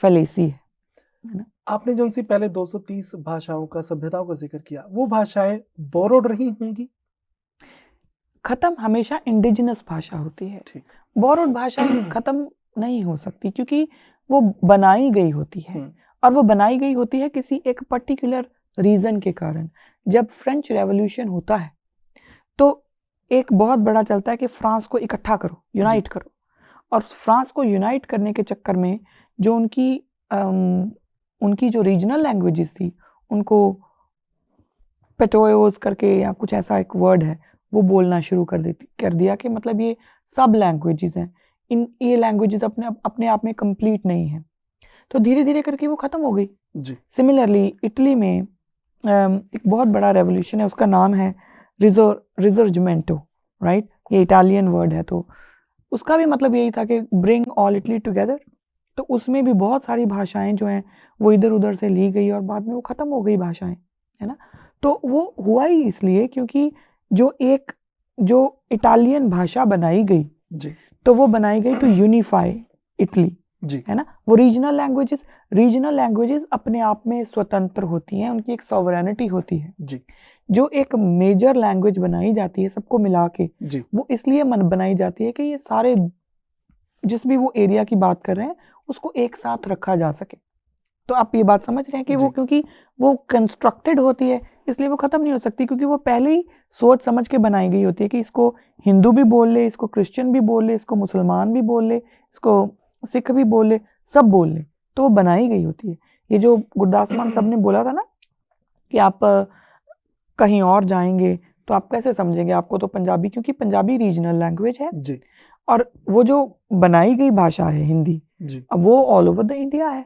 Speaker 2: फलेसी है ना।
Speaker 1: आपने जो उनसे पहले 230 भाषाओं का, सभ्यताओं का जिक्र किया, वो भाषाएं बोरोड रही होंगी?
Speaker 2: खत्म हमेशा इंडिजिनस भाषा होती है,
Speaker 1: ठीक,
Speaker 2: बोरोड भाषा खत्म नहीं हो सकती क्योंकि वो बनाई गई होती है
Speaker 1: हम्म,
Speaker 2: और वो बनाई गई होती है किसी एक पर्टिकुलर रीजन के कारण। जब फ्रेंच रेवोल्यूशन होता है तो एक बहुत बड़ा चलता है कि फ्रांस को इकट्ठा करो, यूनाइट करो, और फ्रांस को यूनाइट करने के चक्कर में जो उनकी जो रीजनल लैंग्वेजेस थी उनको पेटोयोस करके या कुछ ऐसा एक वर्ड है वो बोलना शुरू कर दिया कि मतलब ये सब लैंग्वेजेस हैं, ये लैंग्वेजेस अपने आप में कंप्लीट नहीं है। तो धीरे धीरे करके वो खत्म हो गई।
Speaker 1: जी,
Speaker 2: सिमिलरली इटली में एक बहुत बड़ा रेवोल्यूशन है, उसका नाम है रिजर्जमेंटो, राइट। ये इटालियन वर्ड है, तो उसका भी मतलब यही था कि ब्रिंग ऑल इटली टुगेदर। तो उसमें भी बहुत सारी भाषाएं जो हैं वो इधर उधर से ली गई और बाद में वो खत्म हो गई भाषाएं, है ना। तो वो हुआ ही इसलिए क्योंकि जो इटालियन भाषा बनाई गई
Speaker 1: जी,
Speaker 2: तो वो बनाई गई टू यूनिफाई इटली,
Speaker 1: जी,
Speaker 2: है ना। वो रीजनल लैंग्वेजेस अपने आप में स्वतंत्र होती हैं, उनकी एक सॉवरेनिटी होती है।
Speaker 1: जी,
Speaker 2: जो एक मेजर लैंग्वेज बनाई जाती है सबको मिला के,
Speaker 1: जी,
Speaker 2: वो इसलिए बनाई जाती है कि ये सारे जिस भी वो एरिया की बात कर रहे हैं उसको एक साथ रखा जा सके। तो आप ये बात समझ रहे हैं कि वो
Speaker 1: जी,
Speaker 2: क्योंकि वो कंस्ट्रक्टेड होती है इसलिए वो खत्म नहीं हो सकती, क्योंकि वो पहले ही सोच समझ के बनाई गई होती है कि इसको हिंदू भी बोल ले, इसको क्रिश्चियन भी बोल ले, इसको मुसलमान भी बोल ले, इसको सिख भी बोल ले, सब बोल ले, तो वो बनाई गई होती है। ये जो गुरदास मान साहब ने बोला था ना कि आप कहीं और जाएंगे तो आप कैसे समझेंगे, आपको तो पंजाबी, क्योंकि पंजाबी रीजनल लैंग्वेज है
Speaker 1: जी,
Speaker 2: और वो जो बनाई गई भाषा है हिंदी,
Speaker 1: जी,
Speaker 2: अब वो ऑल ओवर द इंडिया है।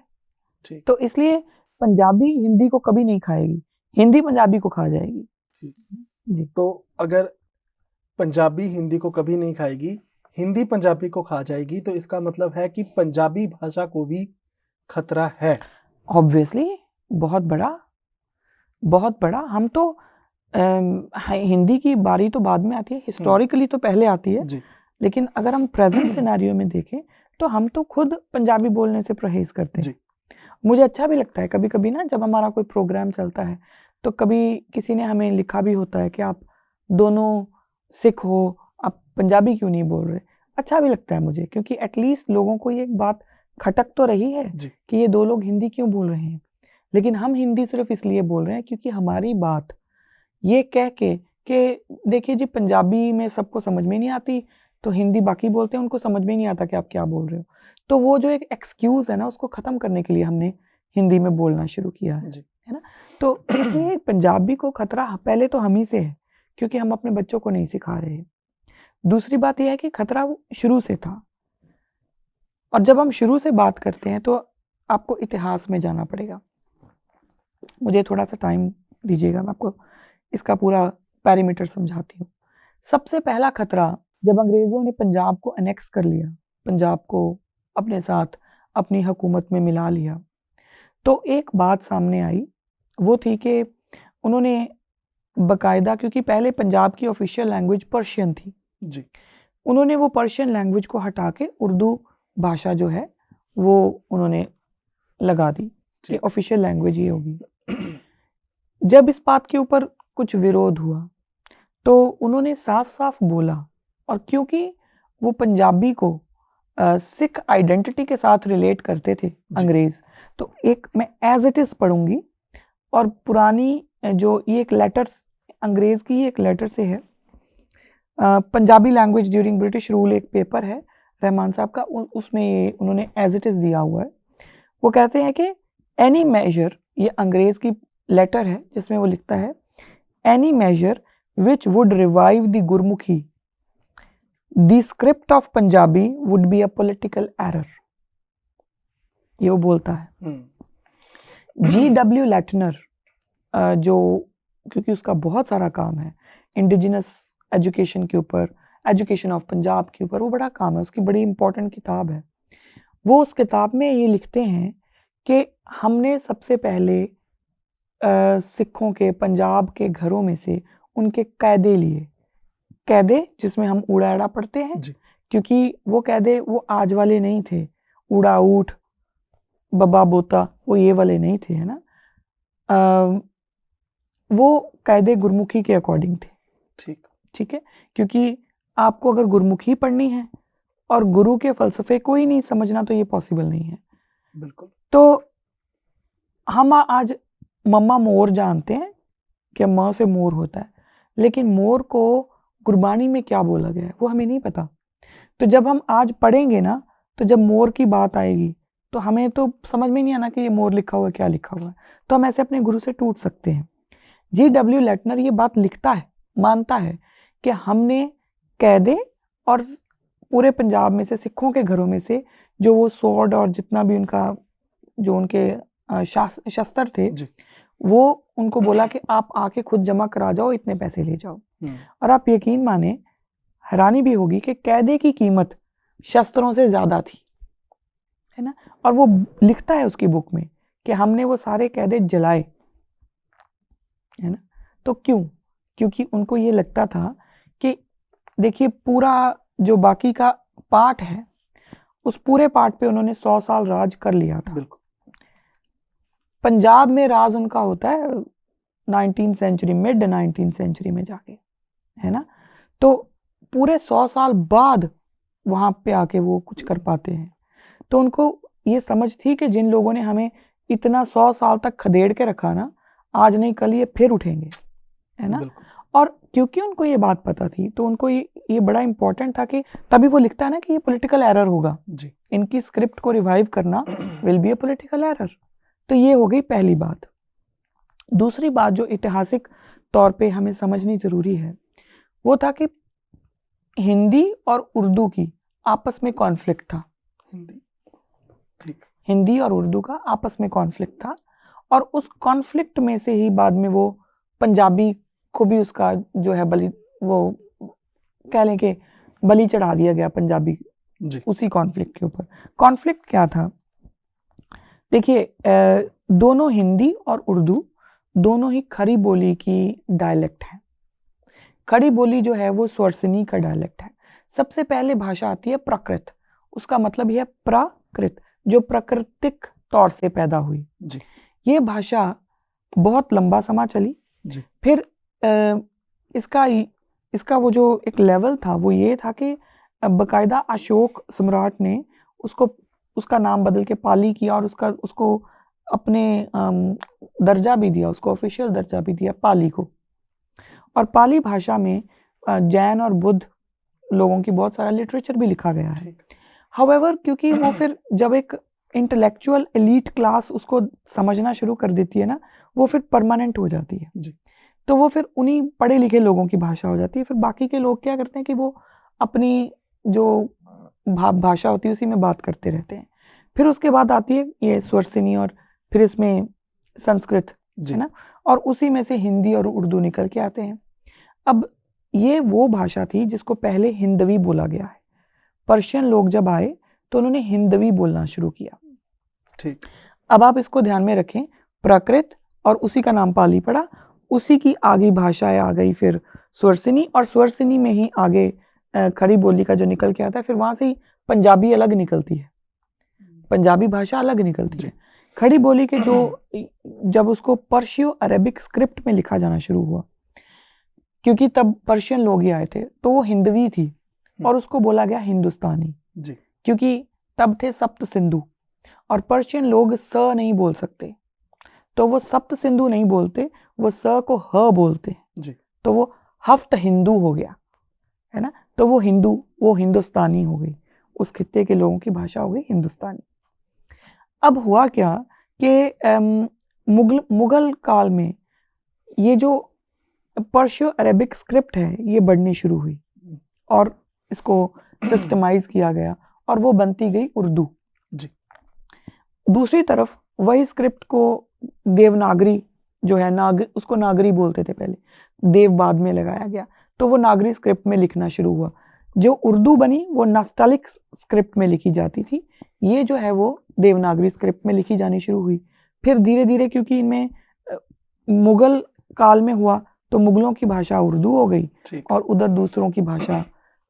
Speaker 1: ठीक,
Speaker 2: तो इसलिए पंजाबी हिंदी को कभी नहीं खाएगी, हिंदी पंजाबी को खा जाएगी।
Speaker 1: ठीक।
Speaker 2: जी,
Speaker 1: तो अगर पंजाबी हिंदी को कभी नहीं खाएगी, हिंदी पंजाबी को खा जाएगी, तो इसका मतलब है कि पंजाबी भाषा को भी खतरा है?
Speaker 2: ऑब्वियसली बहुत बड़ा। हम तो हिंदी की बारी तो बाद में आती है, हिस्टोरिकली तो पहले आती है
Speaker 1: जी
Speaker 2: लेकिन अगर हम प्रेजेंट सिनेरियो में देखें तो हम तो खुद पंजाबी बोलने से परहेज करते हैं।
Speaker 1: जी
Speaker 2: मुझे अच्छा भी लगता है कभी कभी ना, जब हमारा कोई प्रोग्राम चलता है तो कभी किसी ने हमें लिखा भी होता है कि आप दोनों सिख हो, आप पंजाबी क्यों नहीं बोल रहे। अच्छा भी लगता है मुझे, क्योंकि एटलीस्ट लोगों को ये एक बात खटक तो रही है
Speaker 1: जी
Speaker 2: कि ये दो लोग हिंदी क्यों बोल रहे हैं। लेकिन हम हिंदी सिर्फ इसलिए बोल रहे हैं क्योंकि हमारी बात ये कह के कि देखिए जी पंजाबी में सबको समझ में नहीं आती, तो हिंदी बाकी बोलते हैं उनको समझ में नहीं आता कि आप क्या बोल रहे हो। तो वो जो एक एक्सक्यूज है ना, उसको खत्म करने के लिए हमने हिंदी में बोलना शुरू किया है
Speaker 1: जी
Speaker 2: ना। तो इसलिए पंजाबी को खतरा पहले तो हम ही से है, क्योंकि हम अपने बच्चों को नहीं सिखा रहे हैं। दूसरी बात यह है कि खतरा वो शुरू से था, और जब हम शुरू से बात करते हैं तो आपको इतिहास में जाना पड़ेगा। मुझे थोड़ा सा टाइम दीजिएगा, मैं आपको इसका पूरा पैरामीटर समझाती हूँ। सबसे पहला खतरा, जब अंग्रेजों ने पंजाब को अनेक्स कर लिया, पंजाब को अपने साथ अपनी हुकूमत में मिला लिया, तो एक बात सामने आई, वो थी कि उन्होंने बकायदा, क्योंकि पहले पंजाब की ऑफिशियल लैंग्वेज पर्शियन थी,
Speaker 1: जी
Speaker 2: उन्होंने वो पर्शियन लैंग्वेज को हटा के उर्दू भाषा जो है वो उन्होंने लगा दी कि ऑफिशियल लैंग्वेज ये होगी। जब इस बात के ऊपर कुछ विरोध हुआ तो उन्होंने साफ साफ बोला, और क्योंकि वो पंजाबी को सिख आइडेंटिटी के साथ रिलेट करते थे अंग्रेज, तो एक मैं एज इट इज पढ़ूंगी, और पुरानी जो ये एक लेटर अंग्रेज की एक लेटर से है, Punjabi language during British rule एक पेपर है रहमान साहब का, उसमें उन्होंने एज इट इज दिया हुआ है। वो कहते हैं कि एनी मेजर, ये अंग्रेज की लेटर है जिसमें वो लिखता है, any major which would revive the Gurmukhi, the script of Punjabi would be a political error। ये वो बोलता है। G.W. Latner, जो क्योंकि उसका बहुत सारा काम है इंडिजिनस एजुकेशन के ऊपर, एजुकेशन ऑफ पंजाब के ऊपर, वो बड़ा काम है, उसकी बड़ी इंपॉर्टेंट किताब है। वो उस किताब में ये लिखते हैं कि हमने सबसे पहले सिखों के पंजाब के घरों में से उनके कायदे लिए, कायदे जिसमें हम ऊड़ा एड़ा पढ़ते हैं, क्योंकि वो कायदे वो आज वाले नहीं थे, ऊड़ा ऊठ बब्बा बोता वो ये वाले नहीं थे, है ना। वो कायदे गुरमुखी के अकॉर्डिंग थे। ठीक है, क्योंकि आपको अगर गुरमुखी पढ़नी है और गुरु के फलसफे को ही नहीं समझना तो ये पॉसिबल नहीं है।
Speaker 1: बिल्कुल।
Speaker 2: तो हम आज मम्मा मोर जानते हैं कि माँ से मोर होता है, लेकिन मोर को गुरबानी में क्या बोला गया है वो हमें नहीं पता। तो जब हम आज पढ़ेंगे ना, तो जब मोर की बात आएगी तो हमें तो समझ में नहीं आना कि ये मोर लिखा हुआ है क्या लिखा हुआ है, तो हम ऐसे अपने गुरु से टूट सकते हैं। G.W. लेटनर ये बात लिखता है, मानता है कि हमने कायदे और पूरे पंजाब में से सिखों के घरों में से जो वो स्वॉर्ड और जितना भी उनका जो उनके शस्त्र थे वो उनको बोला कि आप आके खुद जमा करा जाओ, इतने पैसे ले जाओ। और आप यकीन माने, हैरानी भी होगी कि कायदे की कीमत शस्त्रों से ज्यादा थी, है ना। और वो लिखता है उसकी बुक में कि हमने वो सारे कायदे जलाए, है ना। तो क्यों? क्योंकि उनको ये लगता था कि देखिए पूरा जो बाकी का पार्ट है उस पूरे पार्ट पे उन्होंने 100 साल राज कर लिया था।
Speaker 1: बिल्कुल।
Speaker 2: पंजाब में राज उनका होता है 19th century, mid 19th century में जाके, है ना। तो पूरे 100 साल बाद वहां पे आके वो कुछ कर पाते हैं। तो उनको ये समझ थी कि जिन लोगों ने हमें इतना 100 साल तक खदेड़ के रखा ना, आज नहीं कल ये फिर उठेंगे, है ना। और क्योंकि उनको ये बात पता थी तो उनको ये बड़ा इंपॉर्टेंट था कि तभी वो लिखता है ना कि ये पॉलिटिकल एरर होगा जी, इनकी स्क्रिप्ट को रिवाइव करना will be a political error. तो ये हो गई पहली बात। दूसरी बात जो ऐतिहासिक तौर पे हमें समझनी जरूरी है वो था कि हिंदी और उर्दू की आपस में कॉन्फ्लिक्ट था। हिंदी और उर्दू का आपस में कॉन्फ्लिक्ट था, और उस कॉन्फ्लिक्ट में से ही बाद में वो पंजाबी को भी उसका जो है बलि, वो कह लें कि बलि चढ़ा दिया गया पंजाबी जी। उसी कॉन्फ्लिक्ट के ऊपर। कॉन्फ्लिक्ट क्या था? देखिए दोनों हिंदी और उर्दू दोनों ही खड़ी बोली की डायलेक्ट है। खड़ी बोली जो है वो स्वर्सिनी का डायलेक्ट है। सबसे पहले भाषा आती है प्राकृत, उसका मतलब ही है प्राकृत, जो प्राकृतिक तौर से पैदा हुई।
Speaker 1: जी
Speaker 2: ये भाषा बहुत लंबा समय चली।
Speaker 1: जी
Speaker 2: फिर इसका वो जो एक लेवल था वो ये था कि बकायदा अशोक सम्राट ने उसका नाम बदल के पाली किया और उसको अपने दर्जा भी दिया, उसको ऑफिशियल दर्जा भी दिया पाली को। और पाली भाषा में जैन और बुद्ध लोगों की बहुत सारा लिटरेचर भी लिखा गया है। हाउएवर क्योंकि वो फिर जब एक इंटेलेक्चुअल एलीट क्लास उसको समझना शुरू कर देती है ना, वो फिर परमानेंट हो जाती है
Speaker 1: जी।
Speaker 2: तो वो फिर उन्हीं पढ़े लिखे लोगों की भाषा हो जाती है। फिर बाकी के लोग क्या करते हैं कि वो अपनी जो भाषा होती है उसी में बात करते रहते हैं। फिर उसके बाद आती है ये स्वर्सिनी और फिर इसमें संस्कृत, है ना, और उसी में से हिंदी और उर्दू निकल के आते हैं। अब ये वो भाषा थी जिसको पहले हिंदवी बोला गया है। पर्शियन लोग जब आए तो उन्होंने हिंदवी बोलना शुरू किया।
Speaker 1: ठीक।
Speaker 2: अब आप इसको ध्यान में रखें, प्राकृत और उसी का नाम पाली पड़ा, उसी की आगे भाषाएं आ गई फिर स्वर्सिनी, और स्वर्सिनी में ही आगे खड़ी बोली का जो निकल के आता है, फिर वहां से ही पंजाबी अलग निकलती है, पंजाबी भाषा अलग निकलती है। खड़ी बोली के जो जब उसको पर्शियो अरेबिक स्क्रिप्ट में लिखा जाना शुरू हुआ, क्योंकि तब पर्शियन लोग ही आए थे, तो वो हिंदवी थी और उसको बोला गया हिंदुस्तानी
Speaker 1: जी।
Speaker 2: क्योंकि तब थे सप्त सिंधु और पर्शियन लोग स नहीं बोल सकते, तो वो सप्त सिंधु नहीं बोलते, वो स को ह बोलते
Speaker 1: जी।
Speaker 2: तो वो हफ्त हिंदू हो गया, है ना, तो वो हिंदुस्तानी हो गई, उस खित्ते के लोगों की भाषा हो गई हिंदुस्तानी। अब हुआ क्या कि मुगल काल में ये जो पर्शियो अरेबिक स्क्रिप्ट है ये बढ़नी शुरू हुई और इसको सिस्टमाइज किया गया और वो बनती गई उर्दू।
Speaker 1: जी।
Speaker 2: दूसरी तरफ वही स्क्रिप्ट को देवनागरी जो है उसको नागरी बोलते थे पहले, देव बाद में लगाया गया, तो वो नागरी स्क्रिप्ट में लिखना शुरू हुआ। जो उर्दू बनी वो नास्टालिक स्क्रिप्ट में लिखी जाती थी, ये जो है वो देवनागरी स्क्रिप्ट में लिखी जानी शुरू हुई। फिर धीरे धीरे क्योंकि इनमें मुगल काल में हुआ तो मुगलों की भाषा उर्दू हो गई और उधर दूसरों की भाषा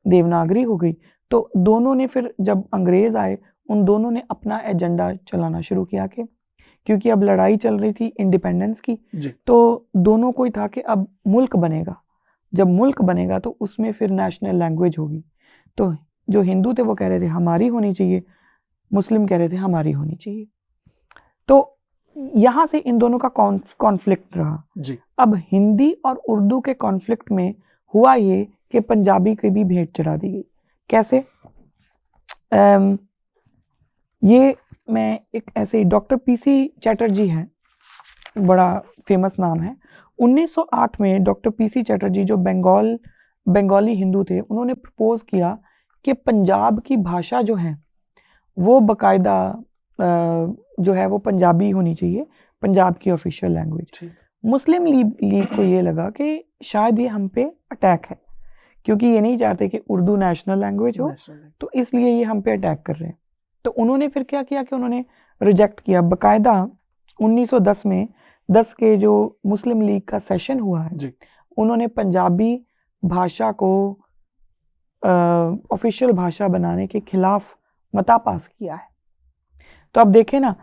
Speaker 2: देवनागरी हो गई। तो दोनों ने फिर जब अंग्रेज आए उन दोनों ने अपना एजेंडा चलाना शुरू किया कि क्योंकि अब लड़ाई चल रही थी इंडिपेंडेंस की, तो दोनों को ही था कि अब मुल्क बनेगा, जब मुल्क बनेगा तो उसमें फिर नेशनल लैंग्वेज होगी। तो जो हिंदू थे वो कह रहे थे हमारी होनी चाहिए, मुस्लिम कह रहे थे हमारी होनी चाहिए। तो यहाँ से इन दोनों का कॉन्फ्लिक्ट रहा
Speaker 1: जी।
Speaker 2: अब हिंदी और उर्दू के कॉन्फ्लिक्ट में हुआ ये कि पंजाबी की भी भेंट चढ़ा दी गई। कैसे? ये मैं एक ऐसे डॉक्टर पीसी चैटर्जी है, बड़ा फेमस नाम है। 1908 में डॉक्टर पीसी चैटर्जी जो बंगाली हिंदू थे, उन्होंने प्रपोज किया कि पंजाब की भाषा जो है वो बकायदा जो है वो पंजाबी होनी चाहिए, पंजाब की ऑफिशियल लैंग्वेज। मुस्लिम लीग को ये लगा कि शायद ये हम पे अटैक है, क्योंकि ये नहीं चाहते कि उर्दू नेशनल लैंग्वेज हो, तो इसलिए ये हम पे अटैक कर रहे हैं। तो उन्होंने फिर क्या किया कि उन्होंने रिजेक्ट किया। बकायदा 1910 में 10 के जो मुस्लिम लीग का सेशन हुआ है, उन्होंने पंजाबी भाषा को ऑफिशियल भाषा बनाने के खिलाफ मता पास किया है। तो अब देखें ना,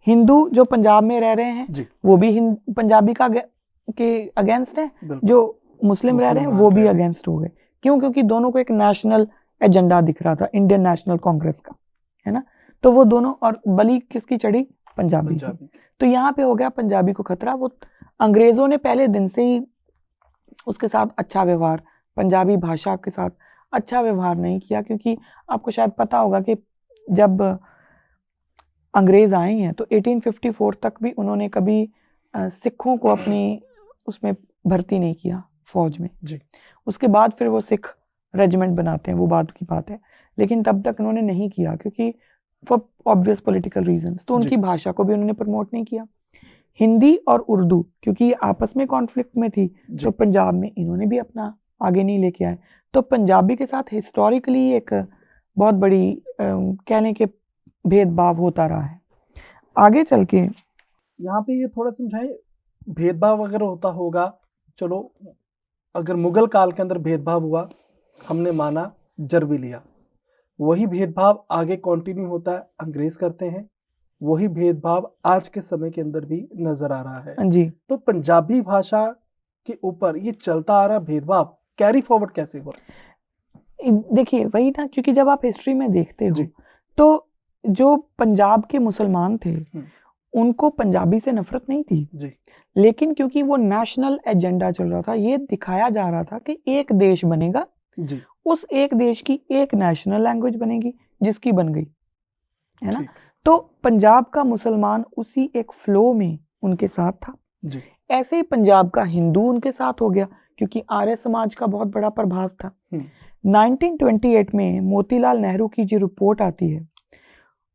Speaker 2: हिंदू जो पंजाब में रह रहे हैं वो भी पंजाबी के अगेंस्ट हैं, जो मुस्लिम रह रहे हैं वो भी अगेंस्ट हो गए। क्यों? क्योंकि दोनों को एक नेशनल एजेंडा दिख रहा था, इंडियन नेशनल कांग्रेस का, है ना। तो वो दोनों, और बलि किसकी चढ़ी? पंजाबी की। तो यहाँ पे हो गया पंजाबी को खतरा। वो अंग्रेजों ने पहले दिन से ही उसके साथ अच्छा व्यवहार, पंजाबी भाषा के साथ अच्छा व्यवहार नहीं किया, क्योंकि आपको शायद पता होगा कि जब अंग्रेज आए हैं तो 1854 तक भी उन्होंने कभी सिखों को अपनी उसमें भर्ती नहीं किया फौज में जी। उसके बाद फिर वो सिख रेजिमेंट बनाते हैं, वो बात की बात है, लेकिन तब तक उन्होंने नहीं किया क्योंकि फॉर ऑब्वियस पॉलिटिकल रीजंस। तो उनकी भाषा को भी उन्होंने प्रमोट नहीं किया। हिंदी और उर्दू क्योंकि आपस में कॉन्फ्लिक्ट में थी, तो पंजाब में इन्होंने भी अपना आगे नहीं लेके आए। तो पंजाबी के साथ हिस्टोरिकली एक बहुत बड़ी कह लें कि भेदभाव होता रहा है। आगे चल के
Speaker 1: यहाँ पे ये थोड़ा समझाएं, भेदभाव अगर होता होगा, चलो अगर मुगल काल के अंदर भेदभाव हुआ, हमने माना, जर भी लिया, वही भेदभाव आगे कंटिन्यू होता है, अंग्रेज करते हैं, वही भेदभाव आज के समय के अंदर भी नजर आ रहा है।
Speaker 2: जी,
Speaker 1: तो पंजाबी भाषा के ऊपर ये चलता आ रहा भेदभाव कैरी फॉरवर्ड कैसे हो रहा है?
Speaker 2: देखिए वही ना, क्योंकि जब आप हिस्ट्री में देखते हो
Speaker 1: जी।
Speaker 2: तो जो पंजाब के मुसलमान थे उनको पंजाबी से नफरत नहीं थी
Speaker 1: जी,
Speaker 2: लेकिन क्योंकि वो नेशनल एजेंडा चल रहा था, ये दिखाया जा रहा था कि एक देश बनेगा,
Speaker 1: जी,
Speaker 2: उस एक देश की एक नेशनल लैंग्वेज बनेगी, जिसकी बन गई, है ना।
Speaker 1: ठीक,
Speaker 2: तो पंजाब का मुसलमान उसी एक फ्लो में उनके साथ था।
Speaker 1: जी,
Speaker 2: ऐसे ही पंजाब का हिंदू उनके साथ हो गया, क्योंकि आर्य समाज का बहुत बड़ा प्रभाव था। 1928 में मोतीलाल नेहरू की जो रिपोर्ट आती है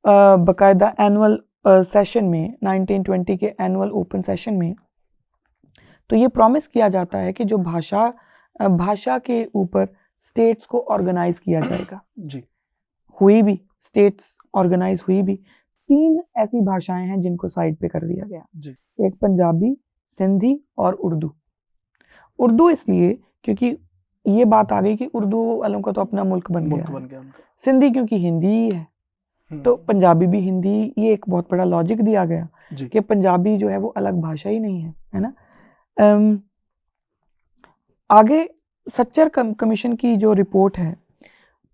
Speaker 2: बकायदा एनुअल सेशन में, 1920 के एनुअल ओपन सेशन में, तो ये प्रॉमिस किया जाता है कि जो भाषा के ऊपर स्टेट्स को ऑर्गेनाइज किया जाएगा।
Speaker 1: जी,
Speaker 2: हुई भी, स्टेट्स ऑर्गेनाइज हुई भी। 3 ऐसी भाषाएं हैं जिनको साइड पे कर दिया गया,
Speaker 1: जी,
Speaker 2: एक पंजाबी, सिंधी और उर्दू। उर्दू इसलिए क्योंकि ये बात आ गई कि उर्दू वालों का तो अपना मुल्क बन गया है।
Speaker 1: उनका।
Speaker 2: सिंधी क्योंकि हिंदी ही है, तो पंजाबी भी हिंदी, ये एक बहुत बड़ा लॉजिक दिया गया
Speaker 1: जी,
Speaker 2: कि पंजाबी जो है वो अलग भाषा ही नहीं है ना। आगे सच्चर कमीशन की जो रिपोर्ट है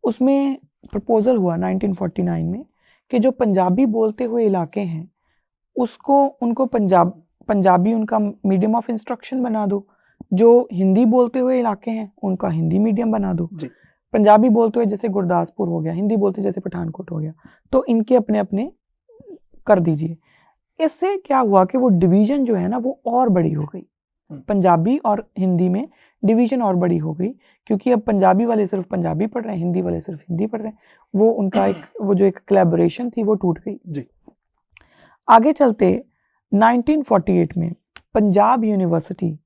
Speaker 2: उसमें प्रपोजल हुआ 1949 में कि जो पंजाबी बोलते हुए इलाके हैं उनको पंजाबी उनका मीडियम ऑफ इंस्ट्रक्शन बना दो, जो हिंदी बोलते हुए इलाके हैं उनका हिंदी मीडियम बना दो,
Speaker 1: जी,
Speaker 2: पंजाबी बोलते हुए जैसे गुरदासपुर हो गया, हिंदी बोलते जैसे पठानकोट हो गया, तो इनके अपने अपने कर दीजिए। इससे क्या हुआ कि वो डिवीजन जो है ना वो और बड़ी हो गई, पंजाबी और हिंदी में डिवीजन और बड़ी हो गई, क्योंकि अब पंजाबी वाले सिर्फ पंजाबी पढ़ रहे हैं, हिंदी वाले सिर्फ हिंदी पढ़ रहे हैं, वो उनका वो जो एक कोलैबोरेशन थी वो टूट गई।
Speaker 1: जी,
Speaker 2: आगे चलते 1948 में पंजाब यूनिवर्सिटी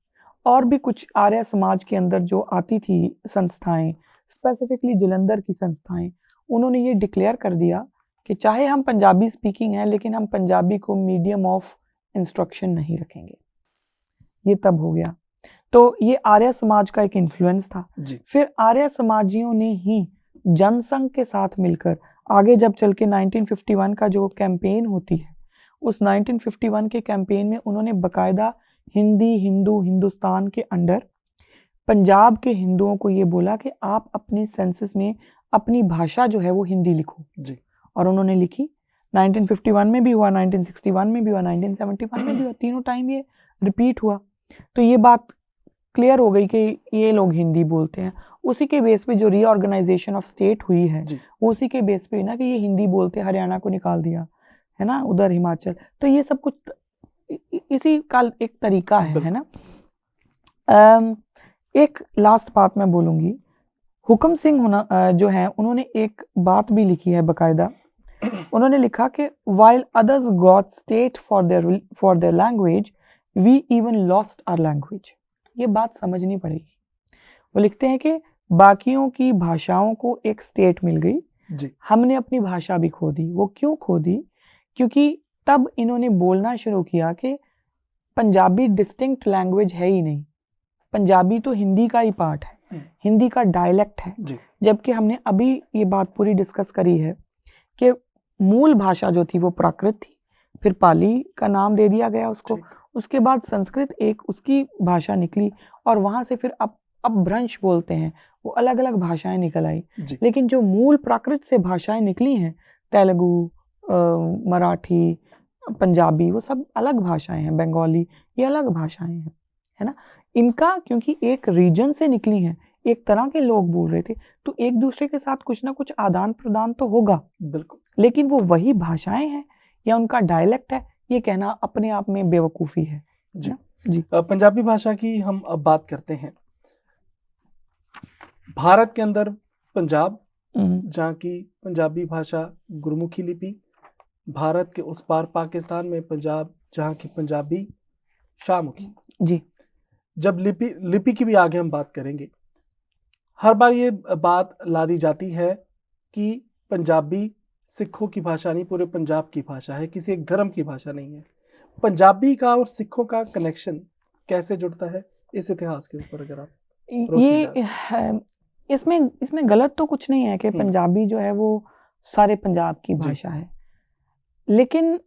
Speaker 2: और भी कुछ आर्य समाज के अंदर जो आती थी संस्थाएं, स्पेसिफिकली जलंधर की संस्थाएं, उन्होंने ये डिक्लेयर कर दिया कि चाहे हम पंजाबी स्पीकिंग हैं लेकिन हम पंजाबी को मीडियम ऑफ इंस्ट्रक्शन नहीं रखेंगे। ये तब हो गया। तो ये आर्य समाज का एक इन्फ्लुएंस था। फिर आर्य समाजियों ने ही जनसंघ के साथ मिलकर आगे जब चल के 1951 का जो कैंपेन होती है, उस 1951 के कैंपेन में उन्होंने बकायदा हिंदी हिंदू हिंदुस्तान के अंडर पंजाब के हिंदुओं को ये बोला कि आप अपनी सेंसस में अपनी भाषा जो है वो हिंदी लिखो जी। और उन्होंने लिखी। 1951 में भी हुआ, 1961 में भी हुआ, 1971 में भी हुआ, तीनों टाइम ये रिपीट हुआ। तो ये बात क्लियर हो गई कि ये लोग हिंदी बोलते हैं। उसी के बेस पे जो रीऑर्गेनाइजेशन ऑफ स्टेट हुई है वो उसी के बेस पे ना कि ये हिंदी बोलते, हरियाणा को निकाल दिया है ना, उधर हिमाचल। तो ये सब कुछ इसी का एक तरीका है ना। एक लास्ट बात मैं बोलूंगी, हुकम सिंह जो है उन्होंने एक बात भी लिखी है बकायदा। उन्होंने लिखा कि while others got state for their language, we even lost our language। ये बात समझनी पड़ेगी। वो लिखते हैं कि बाकियों की भाषाओं को एक स्टेट मिल गई जी। हमने अपनी भाषा भी खो दी। वो क्यों खो दी? क्योंकि तब इन्होंने बोलना शुरू किया कि पंजाबी डिस्टिंक्ट लैंग्वेज है ही नहीं, पंजाबी तो हिंदी का ही पार्ट है, हिंदी का डायलेक्ट है। जबकि हमने अभी ये बात पूरी डिस्कस करी है कि मूल भाषा जो थी वो प्राकृत थी, फिर पाली का नाम दे दिया गया उसको, उसके बाद संस्कृत एक उसकी भाषा निकली और वहां से फिर अब भ्रंश बोलते हैं, वो अलग अलग भाषाएं निकल आई। लेकिन जो मूल प्राकृत से भाषाएं निकली हैं, तेलुगु, मराठी, पंजाबी, वो सब अलग भाषाएं हैं, बंगाली, ये अलग भाषाएं हैं, है ना। इनका क्योंकि एक रीजन से निकली हैं, एक तरह के लोग बोल रहे थे, तो एक दूसरे के साथ कुछ ना कुछ आदान प्रदान तो होगा बिल्कुल, लेकिन वो वही भाषाएं हैं या उनका डायलेक्ट है, ये कहना अपने आप में बेवकूफ़ी है जी। जी
Speaker 1: पंजाबी भाषा की हम अब बात करते हैं। भारत के अंदर पंजाब, जहाँ की पंजाबी भाषा गुरमुखी लिपि, भारत के उस पार पाकिस्तान में पंजाब, जहाँ की पंजाबी शाहमुखी
Speaker 2: जी।
Speaker 1: जब लिपि की भी आगे हम बात करेंगे, हर बार ये बात ला दी जाती है कि पंजाबी सिखों की भाषा नहीं, पूरे पंजाब की भाषा है, किसी एक धर्म की भाषा नहीं है। पंजाबी का और सिखों का कनेक्शन कैसे जुड़ता है, इस इतिहास के ऊपर अगर आप रोशनी डालें।
Speaker 2: ये इसमें इसमें गलत तो कुछ नहीं है कि पंजाबी जो है वो सारे पंजाब की
Speaker 1: जी।
Speaker 2: भाषा है, लेकिन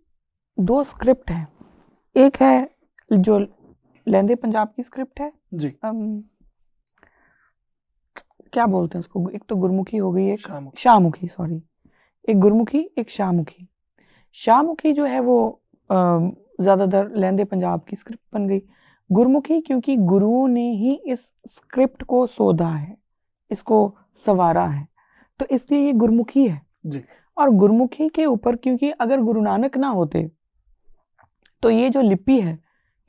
Speaker 2: दो स्क्रिप्ट है। एक है जो लहंदे पंजाब की स्क्रिप्ट है,
Speaker 1: जी,
Speaker 2: क्या बोलते हैं उसको, एक तो गुरमुखी हो गई, एक
Speaker 1: शाहमुखी।
Speaker 2: शाहमुखी, सॉरी, एक गुरमुखी एक शाहमुखी। शाहमुखी जो है वो ज़्यादातर लहंदे पंजाब की स्क्रिप्ट बन गई। गुरमुखी क्योंकि गुरुओं ने ही इस स्क्रिप्ट को सोधा है, इसको संवारा है, तो इसलिए ये गुरमुखी है
Speaker 1: जी,
Speaker 2: और गुरमुखी के ऊपर क्योंकि अगर गुरु नानक ना होते तो ये जो लिपि है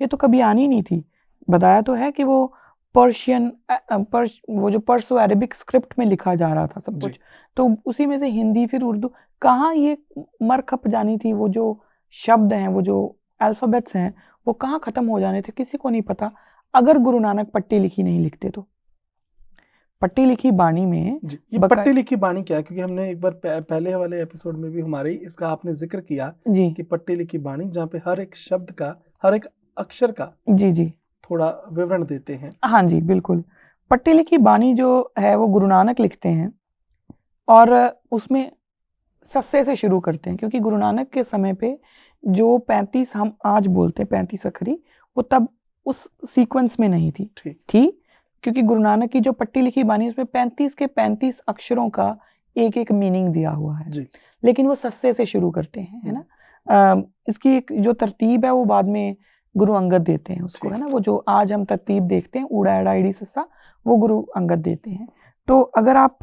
Speaker 2: ये तो कभी आनी नहीं थी। बताया तो है कि वो पर्शियन वो जो पर्सो अरेबिक स्क्रिप्ट में लिखा जा रहा था सब
Speaker 1: जी।
Speaker 2: कुछ, तो उसी में से हिंदी फिर उर्दू, कहाँ ये मर खप जानी थी, वो जो शब्द हैं, वो जो अल्फ़ाबेट्स हैं, वो कहाँ ख़त्म हो जाने थे किसी को नहीं पता, अगर गुरु नानक पट्टी लिखी नहीं लिखते तो। पट्टी लिखी बाणी में
Speaker 1: जी, ये पट्टी लिखी बाणी क्या है? क्योंकि हमने एक बार पहले वाले एपिसोड में भी हमारे इसका आपने जिक्र किया
Speaker 2: जी
Speaker 1: कि पट्टी लिखी बाणी, जहाँ पे हर एक शब्द का, हर एक अक्षर का
Speaker 2: जी जी
Speaker 1: थोड़ा विवरण देते हैं।
Speaker 2: हाँ जी बिल्कुल। पट्टी लिखी बाणी जो है वो गुरु नानक लिखते हैं और उसमें सस्से से शुरू करते हैं, क्योंकि गुरु नानक के समय पे जो 35 हम आज बोलते हैं 35 अखरी, वो तब उस सीक्वेंस में नहीं थी। थी क्योंकि गुरु नानक की जो पट्टी लिखी बानी उसमें 35 के 35 अक्षरों का एक एक मीनिंग दिया हुआ है
Speaker 1: जी,
Speaker 2: लेकिन वो सस्से से शुरू करते हैं, है ना। इसकी एक जो तरतीब है वो बाद में गुरु अंगद देते हैं उसको, है ना। वो जो आज हम तरतीब देखते हैं ऊड़ा एड़ा ईड़ी सस्सा, वो गुरु अंगद देते हैं। तो अगर आप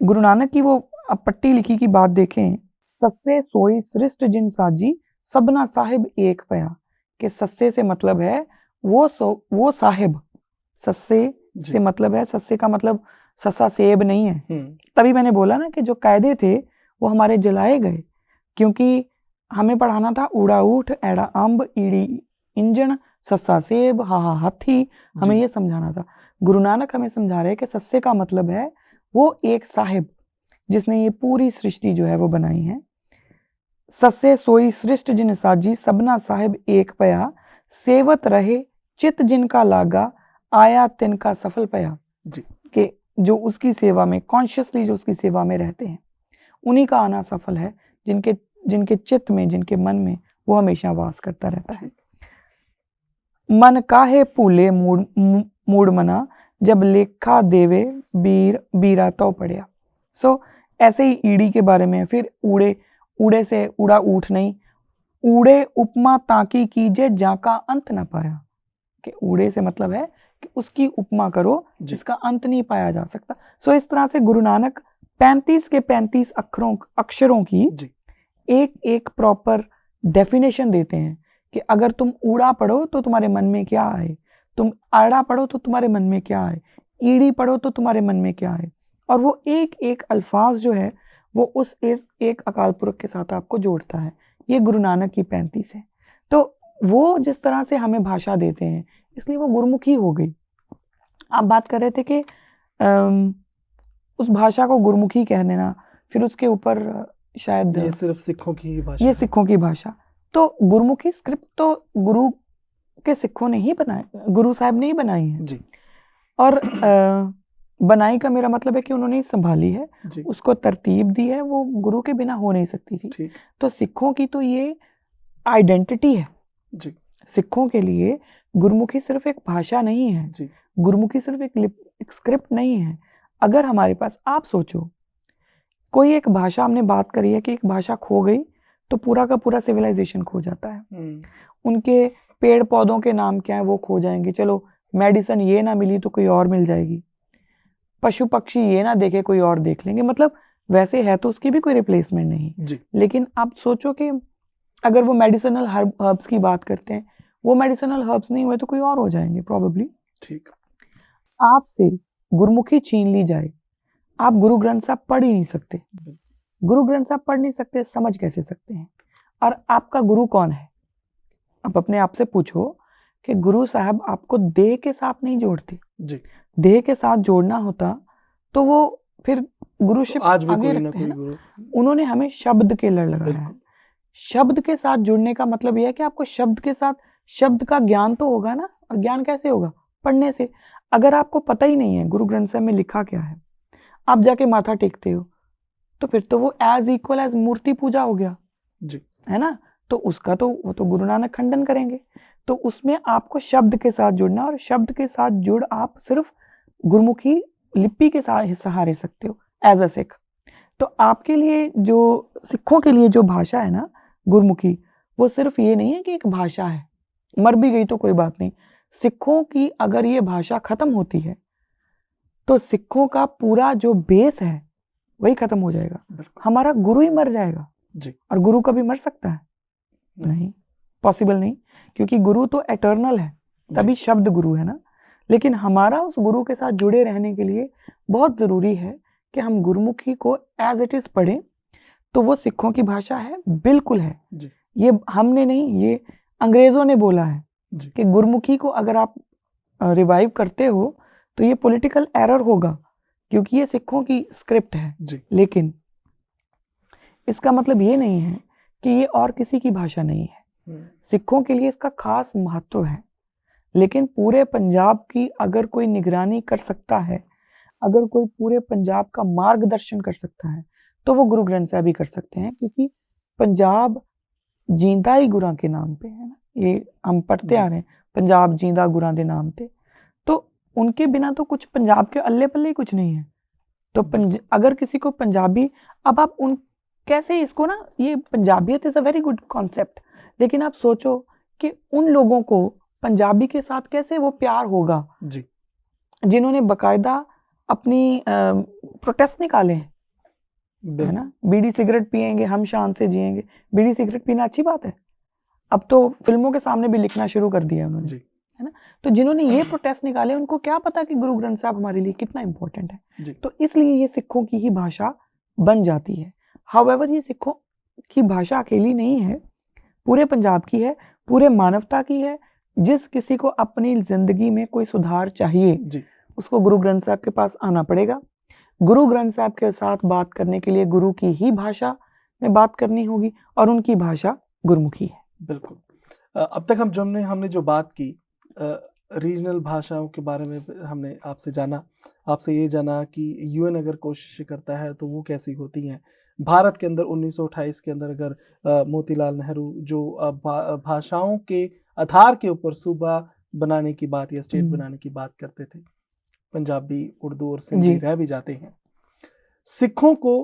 Speaker 2: गुरु नानक की वो पट्टी लिखी की बात देखें, सस्से सोई सृष्ट जिन साजी सबना साहिब एक पया, कि सस्से से मतलब है वो साहिब, सस्से से मतलब है, सस्से का मतलब सस्सा सेब नहीं है। तभी मैंने बोला ना कि जो कायदे थे वो हमारे जलाए गए, क्योंकि हमें पढ़ाना था ऊड़ा ऊठ एड़ा अम्ब ईड़ी इंजन सस्सा सेब हा हाथी, हमें ये समझाना था। गुरु नानक हमें समझा रहे हैं कि सस्से का मतलब है वो एक साहिब जिसने ये पूरी सृष्टि जो है वो बनाई है। सस्से सोई सृष्ट जिन साजी सबना साहिब एक पया, सेवत रहे चित जिनका लागा आया तिनका सफल पया, कि जो उसकी सेवा में कॉन्शियसली जो उसकी सेवा में रहते हैं उन्हीं का आना सफल है, जिनके चित्त में जिनके मन में वो हमेशा वास करता रहता है। मन काहे भूले मूड मना जब लेखा देवे बीरा तो पड़िया। सो ऐसे ही ईड़ी के बारे में, फिर ऊड़े से ऊड़ा ऊठ नहीं, ऊड़े उपमा ताकी कीजे जाका अंत न पाया, कि ऊड़े से मतलब है कि उसकी उपमा करो जिसका अंत नहीं पाया जा सकता। सो इस तरह से गुरु नानक 35 के 35 अक्षरों की एक एक प्रॉपर डेफिनेशन देते हैं कि अगर तुम ऊड़ा पढ़ो तो तुम्हारे मन में क्या आए, तुम आड़ा पढ़ो तो तुम्हारे मन में क्या आए, ईड़ी पढ़ो तो तुम्हारे मन में क्या आए, और वो एक एक अल्फाज जो है वो उस एक अकाल पुरख के साथ आपको जोड़ता है। ये गुरु नानक की 35 है। तो वो जिस तरह से हमें भाषा देते हैं इसलिए वो गुरुमुखी हो गई। आप बात कर रहे थे कि उस भाषा को गुरुमुखी कह देना, फिर उसके ऊपर शायद
Speaker 1: ये सिर्फ सिखों की ही भाषा,
Speaker 2: ये सिखों की भाषा। तो गुरुमुखी स्क्रिप्ट तो गुरु के सिखों ने ही बनाए, गुरु साहब ने ही बनाई है
Speaker 1: जी।
Speaker 2: और बनाई का मेरा मतलब है कि उन्होंने संभाली है, उसको तरतीब दी है, वो गुरु के बिना हो नहीं सकती थी। तो सिखों की तो ये आइडेंटिटी है जी। सिखों के लिए गुरुमुखी सिर्फ एक भाषा नहीं है जी। गुरुमुखी सिर्फ एक स्क्रिप्ट नहीं है। अगर हमारे पास, आप सोचो कोई एक भाषा, हमने बात करी है कि एक भाषा खो गई तो पूरा का पूरा सिविलाइजेशन खो जाता है। उनके पेड़ पौधों के नाम क्या है वो खो जाएंगे, चलो मेडिसिन ये ना मिली तो कोई और मिल जाएगी, पशु पक्षी ये ना देखे कोई और देख लेंगे, मतलब वैसे है तो उसकी भी कोई रिप्लेसमेंट नहीं जी। लेकिन आप सोचो कि अगर वो मेडिसिनल हर्ब्स की बात करते हैं, वो मेडिसिनल हर्ब्स नहीं हुए तो कोई और हो जाएंगे प्रोबेबली। ठीक, आपसे गुरुमुखी छीन ली जाए, आप गुरु ग्रंथ साहब पढ़ ही नहीं सकते, गुरु ग्रंथ साहब पढ़ नहीं सकते, समझ कैसे सकते हैं? और आपका गुरु कौन है? आप अपने आप से पूछो कि गुरु साहब आपको देह के साथ नहीं जोड़ते जी। देह के साथ जोड़ना होता तो वो फिर गुरुशिप
Speaker 1: आज भी
Speaker 2: आगे
Speaker 1: कोई ना
Speaker 2: रखते हैं
Speaker 1: कोई
Speaker 2: ना,
Speaker 1: गुरु।
Speaker 2: उन्होंने हमें शब्द के लड़ लगाया है।
Speaker 1: बिल्कुल।
Speaker 2: शब्द के साथ जुड़ने का मतलब यह है कि आपको शब्द के साथ, शब्द का ज्ञान तो होगा ना, और ज्ञान कैसे होगा? पढ़ने से। अगर आपको पता ही नहीं है गुरु ग्रंथ साहब में लिखा क्या है, आप जाके माथा टेकते हो, तो फिर तो वो एज इक्वल एज मूर्ति पूजा हो गया,
Speaker 1: जी।
Speaker 2: है ना? तो उसका तो वो तो गुरु नानक खंडन करेंगे। तो उसमें आपको शब्द के साथ जुड़ना, और शब्द के साथ जुड़ आप सिर्फ गुरुमुखी लिपि के सहारे सकते हो एज अ सिख। तो आपके लिए, जो सिखों के लिए जो भाषा है ना गुरुमुखी, वो सिर्फ ये नहीं है कि एक भाषा है, मर भी गई तो कोई बात नहीं। सिखों की अगर ये भाषा खत्म होती है तो सिखों का पूरा जो बेस है वही खत्म हो जाएगा।
Speaker 1: बिल्कुल।
Speaker 2: हमारा गुरु ही मर जाएगा।
Speaker 1: जी।
Speaker 2: और गुरु कभी मर सकता है? नहीं, पॉसिबल नहीं, क्योंकि गुरु तो एटर्नल है, तभी शब्द गुरु है ना। लेकिन हमारा उस गुरु के साथ जुड़े रहने के लिए बहुत ज़रूरी है कि हम गुरुमुखी को एज इट इज़ पढ़ें। तो वो सिखों की भाषा है, बिल्कुल है
Speaker 1: जी।
Speaker 2: ये हमने नहीं, ये अंग्रेज़ों ने बोला है
Speaker 1: जी।
Speaker 2: कि गुरुमुखी को अगर आप रिवाइव करते हो तो ये पॉलिटिकल एरर होगा, क्योंकि ये सिखों की स्क्रिप्ट है।
Speaker 1: जी।
Speaker 2: लेकिन इसका मतलब ये नहीं है कि ये और किसी की भाषा नहीं है। सिखों के लिए इसका खास महत्व है। लेकिन पूरे पंजाब की अगर कोई निगरानी कर सकता है, अगर कोई पूरे पंजाब का मार्गदर्शन कर सकता है, तो वो गुरु ग्रंथ साहब ही कर सकते हैं, क्योंकि पंजाब जींदा ही गुरां के नाम पे है ना। ये हम पढ़ते आ रहे हैं, पंजाब जींदा गुरां दे नाम पे। तो उनके बिना तो कुछ पंजाब के अल्ले पल्ले ही कुछ नहीं है। तो अगर किसी को पंजाबी, अब आप उन कैसे इसको ना, ये पंजाबियत is a very good concept, लेकिन आप सोचो कि उन लोगों को पंजाबी के साथ कैसे वो प्यार होगा
Speaker 1: जी।
Speaker 2: जिन्होंने बकायदा अपनी प्रोटेस्ट निकाले हैं, है ना। बीड़ी सिगरेट पिएंगे, हम शान से जिएंगे। बीड़ी सिगरेट पीना अच्छी बात है, अब तो फिल्मों के सामने भी लिखना शुरू कर दिया उन्होंने, है ना। तो जिन्होंने ये प्रोटेस्ट निकाले, उनको क्या पता कि गुरु ग्रंथ साहब हमारे लिए कितना इंपॉर्टेंट है। तो इसलिए ये सिखों की ही भाषा बन जाती है। हाउएवर ये सिखों की भाषा अकेली नहीं है, पूरे पंजाब की है, पूरे मानवता की है। जिस किसी को अपनी जिंदगी में कोई सुधार चाहिए, उसको गुरु ग्रंथ साहब के पास आना पड़ेगा। गुरु ग्रंथ साहब के साथ बात करने के लिए गुरु की ही भाषा में बात करनी होगी, और उनकी भाषा गुरुमुखी है।
Speaker 1: बिल्कुल। अब तक हमने जो बात की रीजनल भाषाओं के बारे में, हमने आपसे जाना, आपसे ये जाना कि यूएन अगर कोशिश करता है तो वो कैसी होती हैं। भारत के अंदर 1928 के अंदर अगर मोतीलाल नेहरू जो भाषाओं के आधार के ऊपर सूबा बनाने की बात या स्टेट बनाने की बात करते थे, पंजाबी, उर्दू और सिंधी रह भी जाते हैं। सिखों को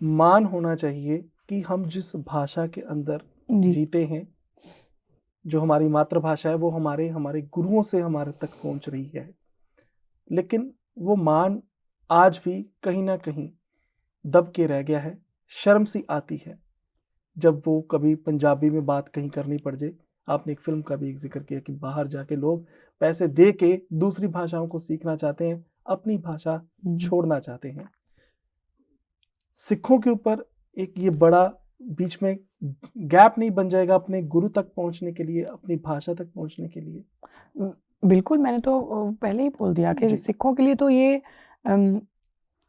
Speaker 1: मान होना चाहिए कि हम जिस भाषा के अंदर जीते हैं, जो हमारी मातृभाषा है, वो हमारे गुरुओं से हमारे तक पहुंच रही है। लेकिन वो मान आज भी कहीं ना कहीं दब के रह गया है। शर्म सी आती है जब वो कभी पंजाबी में बात कहीं करनी पड़ जाए। आपने एक फिल्म का भी एक जिक्र किया कि बाहर जाके लोग पैसे दे के दूसरी भाषाओं को सीखना चाहते हैं, अपनी भाषा छोड़ना चाहते हैं। सिखों के ऊपर एक ये बड़ा बीच में गैप नहीं बन जाएगा अपने गुरु तक पहुंचने के लिए, अपनी भाषा तक पहुंचने के लिए?
Speaker 2: बिल्कुल, मैंने तो पहले ही बोल दिया कि सिखों के लिए तो ये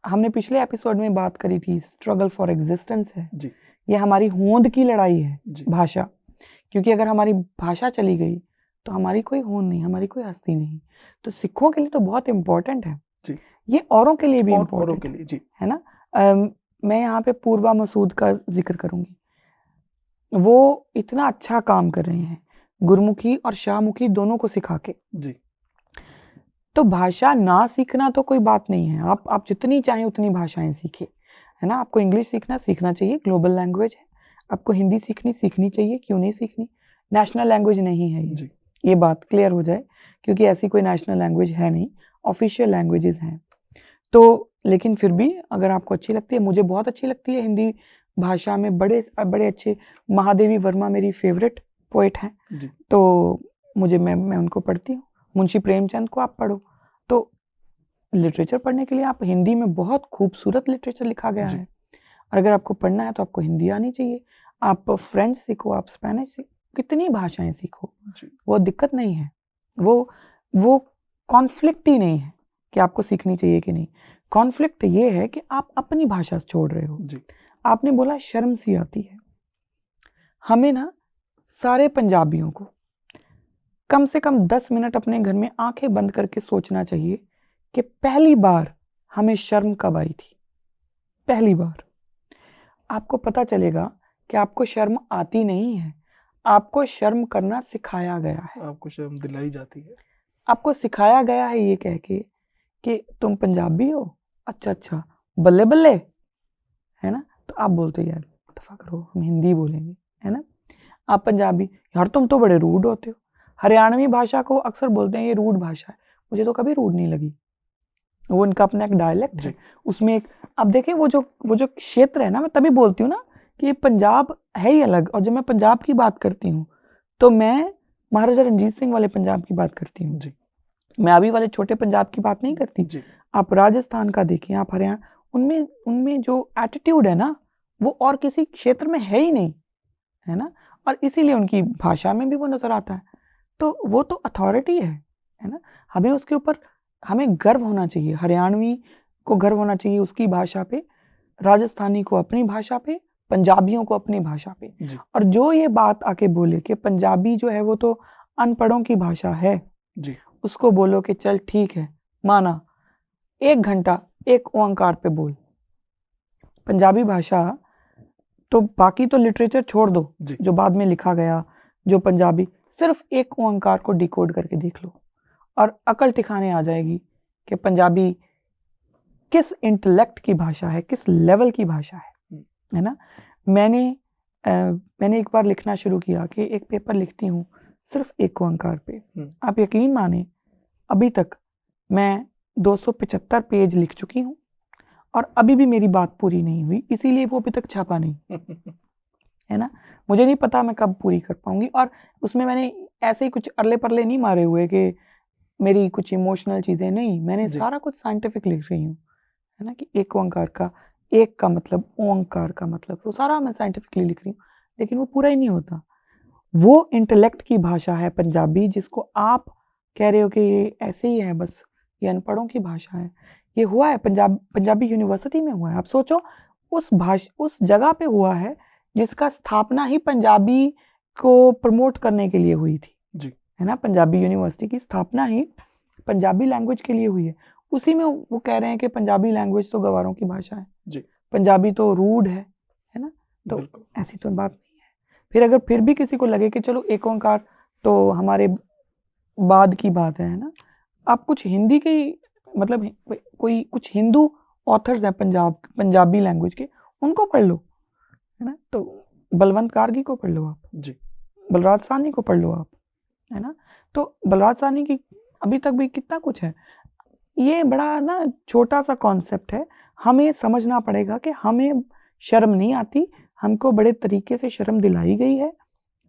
Speaker 2: हमने पिछले एपिसोड में बात करी थी, स्ट्रगल फॉर एग्जिस्टेंस है जी। ये हमारी होंद की लड़ाई है भाषा, क्योंकि अगर हमारी भाषा चली गई तो हमारी कोई होंद नहीं, हमारी कोई हस्ती नहीं। तो सिखों के लिए तो बहुत इम्पोर्टेंट है जी। ये औरों के लिए भी इम्पोर्टेंट है जी, है ना। मैं यहाँ पे पूर्वा मसूद का जिक्र करूंगी। वो इतना अच्छा काम कर रहे हैं, गुरुमुखी और शाहमुखी दोनों को सिखा के जी। तो भाषा ना सीखना तो कोई बात नहीं है, आप जितनी चाहें उतनी भाषाएं सीखिए, है ना। आपको इंग्लिश सीखना चाहिए, ग्लोबल लैंग्वेज है। आपको हिंदी सीखनी चाहिए, क्यों नहीं सीखनी। नेशनल लैंग्वेज नहीं है ये बात क्लियर हो जाए, क्योंकि ऐसी कोई नेशनल लैंग्वेज है नहीं, ऑफिशियल लैंग्वेजेस हैं। तो लेकिन फिर भी अगर आपको अच्छी लगती है, मुझे बहुत अच्छी लगती है हिंदी भाषा में, बड़े अच्छे महादेवी वर्मा मेरी फेवरेट पोएट हैं, तो मैं उनको पढ़ती हूँ। मुंशी प्रेमचंद को आप पढ़ो, तो लिटरेचर पढ़ने के लिए आप हिंदी में बहुत खूबसूरत लिटरेचर लिखा गया है। और अगर आपको पढ़ना है तो आपको हिंदी आनी चाहिए। आप फ्रेंच सीखो, आप स्पेनिश सीखो, कितनी भाषाएं सीखो, वो दिक्कत नहीं है, वो कॉन्फ्लिक्ट ही नहीं है कि आपको सीखनी चाहिए कि नहीं। कॉन्फ्लिक्ट ये है कि आप अपनी भाषा छोड़ रहे हो।
Speaker 1: जी
Speaker 2: आपने बोला शर्म सी आती है। हमें ना सारे पंजाबियों को कम से कम 10 मिनट अपने घर में आंखें बंद करके सोचना चाहिए कि पहली बार हमें शर्म कब आई थी। पहली बार आपको पता चलेगा कि आपको शर्म आती नहीं है, आपको शर्म करना सिखाया गया है।
Speaker 1: आपको शर्म दिलाई जाती है।
Speaker 2: आपको सिखाया गया है ये कह के कि तुम पंजाबी हो, अच्छा अच्छा, बल्ले बल्ले, है ना। तो आप बोलते यार दफा करो, हम हिंदी बोलेंगे, है ना। आप पंजाबी, यार तुम तो बड़े रूड होते हो। हरियाणवी भाषा को अक्सर बोलते हैं ये रूड भाषा है, मुझे तो कभी रूड नहीं लगी। वो इनका अपना एक डायलेक्ट है, उसमें एक, अब देखें वो जो क्षेत्र है ना, मैं तभी बोलती हूँ ना कि पंजाब है ही अलग। और जब मैं पंजाब की बात करती हूँ तो मैं महाराजा रणजीत सिंह वाले पंजाब की बात करती हूँ, मैं अभी वाले छोटे पंजाब की बात नहीं करती। आप राजस्थान का देखिए, आप हरियाणा, उनमें जो एटीट्यूड है ना वो और किसी क्षेत्र में है ही नहीं, है ना। और इसीलिए उनकी भाषा में भी वो नजर आता है। तो वो तो अथॉरिटी है ना। हमें उसके ऊपर हमें गर्व होना चाहिए। हरियाणवी को गर्व होना चाहिए उसकी भाषा पे, राजस्थानी को अपनी भाषा पे, पंजाबियों को अपनी भाषा पे। और जो ये बात आके बोले कि पंजाबी जो है वो तो अनपढ़ों की भाषा है, उसको बोलो कि चल ठीक है, माना 1 घंटा एक ओंकार पे बोल। पंजाबी भाषा तो बाकी तो लिटरेचर छोड़ दो, जो बाद में लिखा गया, जो पंजाबी, सिर्फ एक ओंकार को डिकोड करके देख लो और अकल ठिकाने आ जाएगी कि पंजाबी किस इंटेलेक्ट की भाषा है, किस लेवल की भाषा है ना। मैंने एक बार लिखना शुरू किया कि एक पेपर लिखती हूँ सिर्फ एक ओंकार पे। आप यकीन माने अभी तक मैं 275 पेज लिख चुकी हूँ और अभी भी मेरी बात पूरी नहीं हुई, इसीलिए वो अभी तक छापा नहीं है ना। मुझे नहीं पता मैं कब पूरी कर पाऊंगी। और उसमें मैंने ऐसे ही कुछ अरले परले नहीं मारे हुए कि मेरी कुछ इमोशनल चीजें नहीं, मैंने सारा कुछ साइंटिफिक लिख रही हूँ, है ना। कि एक ओंकार का, एक का मतलब, ओंकार का मतलब, वो सारा मैं साइंटिफिकली लिख रही हूँ, लेकिन वो पूरा ही नहीं होता। वो इंटेलेक्ट की भाषा है पंजाबी, जिसको आप कह रहे हो कि ये ऐसे ही है, बस ये अनपढ़ों की भाषा है। ये हुआ है पंजाबी यूनिवर्सिटी में हुआ है। आप सोचो उस जगह पे हुआ है जिसका स्थापना ही पंजाबी को प्रमोट करने के लिए हुई थी, है ना। पंजाबी यूनिवर्सिटी की स्थापना ही पंजाबी लैंग्वेज के लिए हुई है। उसी में वो कह रहे हैं कि पंजाबी लैंग्वेज तो गवारों की भाषा है, पंजाबी तो रूड है ना। तो ऐसी तो बात नहीं है। फिर अगर फिर भी किसी को लगे कि चलो एक ओंकार तो हमारे बाद की बात है ना, आप कुछ हिंदी की, मतलब कोई कुछ हिंदू ऑथर्स हैं पंजाबी लैंग्वेज के, उनको पढ़ लो, है ना। तो बलवंत गार्गी को पढ़ लो आप, बलराज साहनी को पढ़ लो आप, है ना। तो बलराज साहनी की अभी तक भी कितना कुछ है। ये बड़ा ना छोटा सा कॉन्सेप्ट है, हमें समझना पड़ेगा कि हमें शर्म नहीं आती, हमको बड़े तरीके से शर्म दिलाई गई है।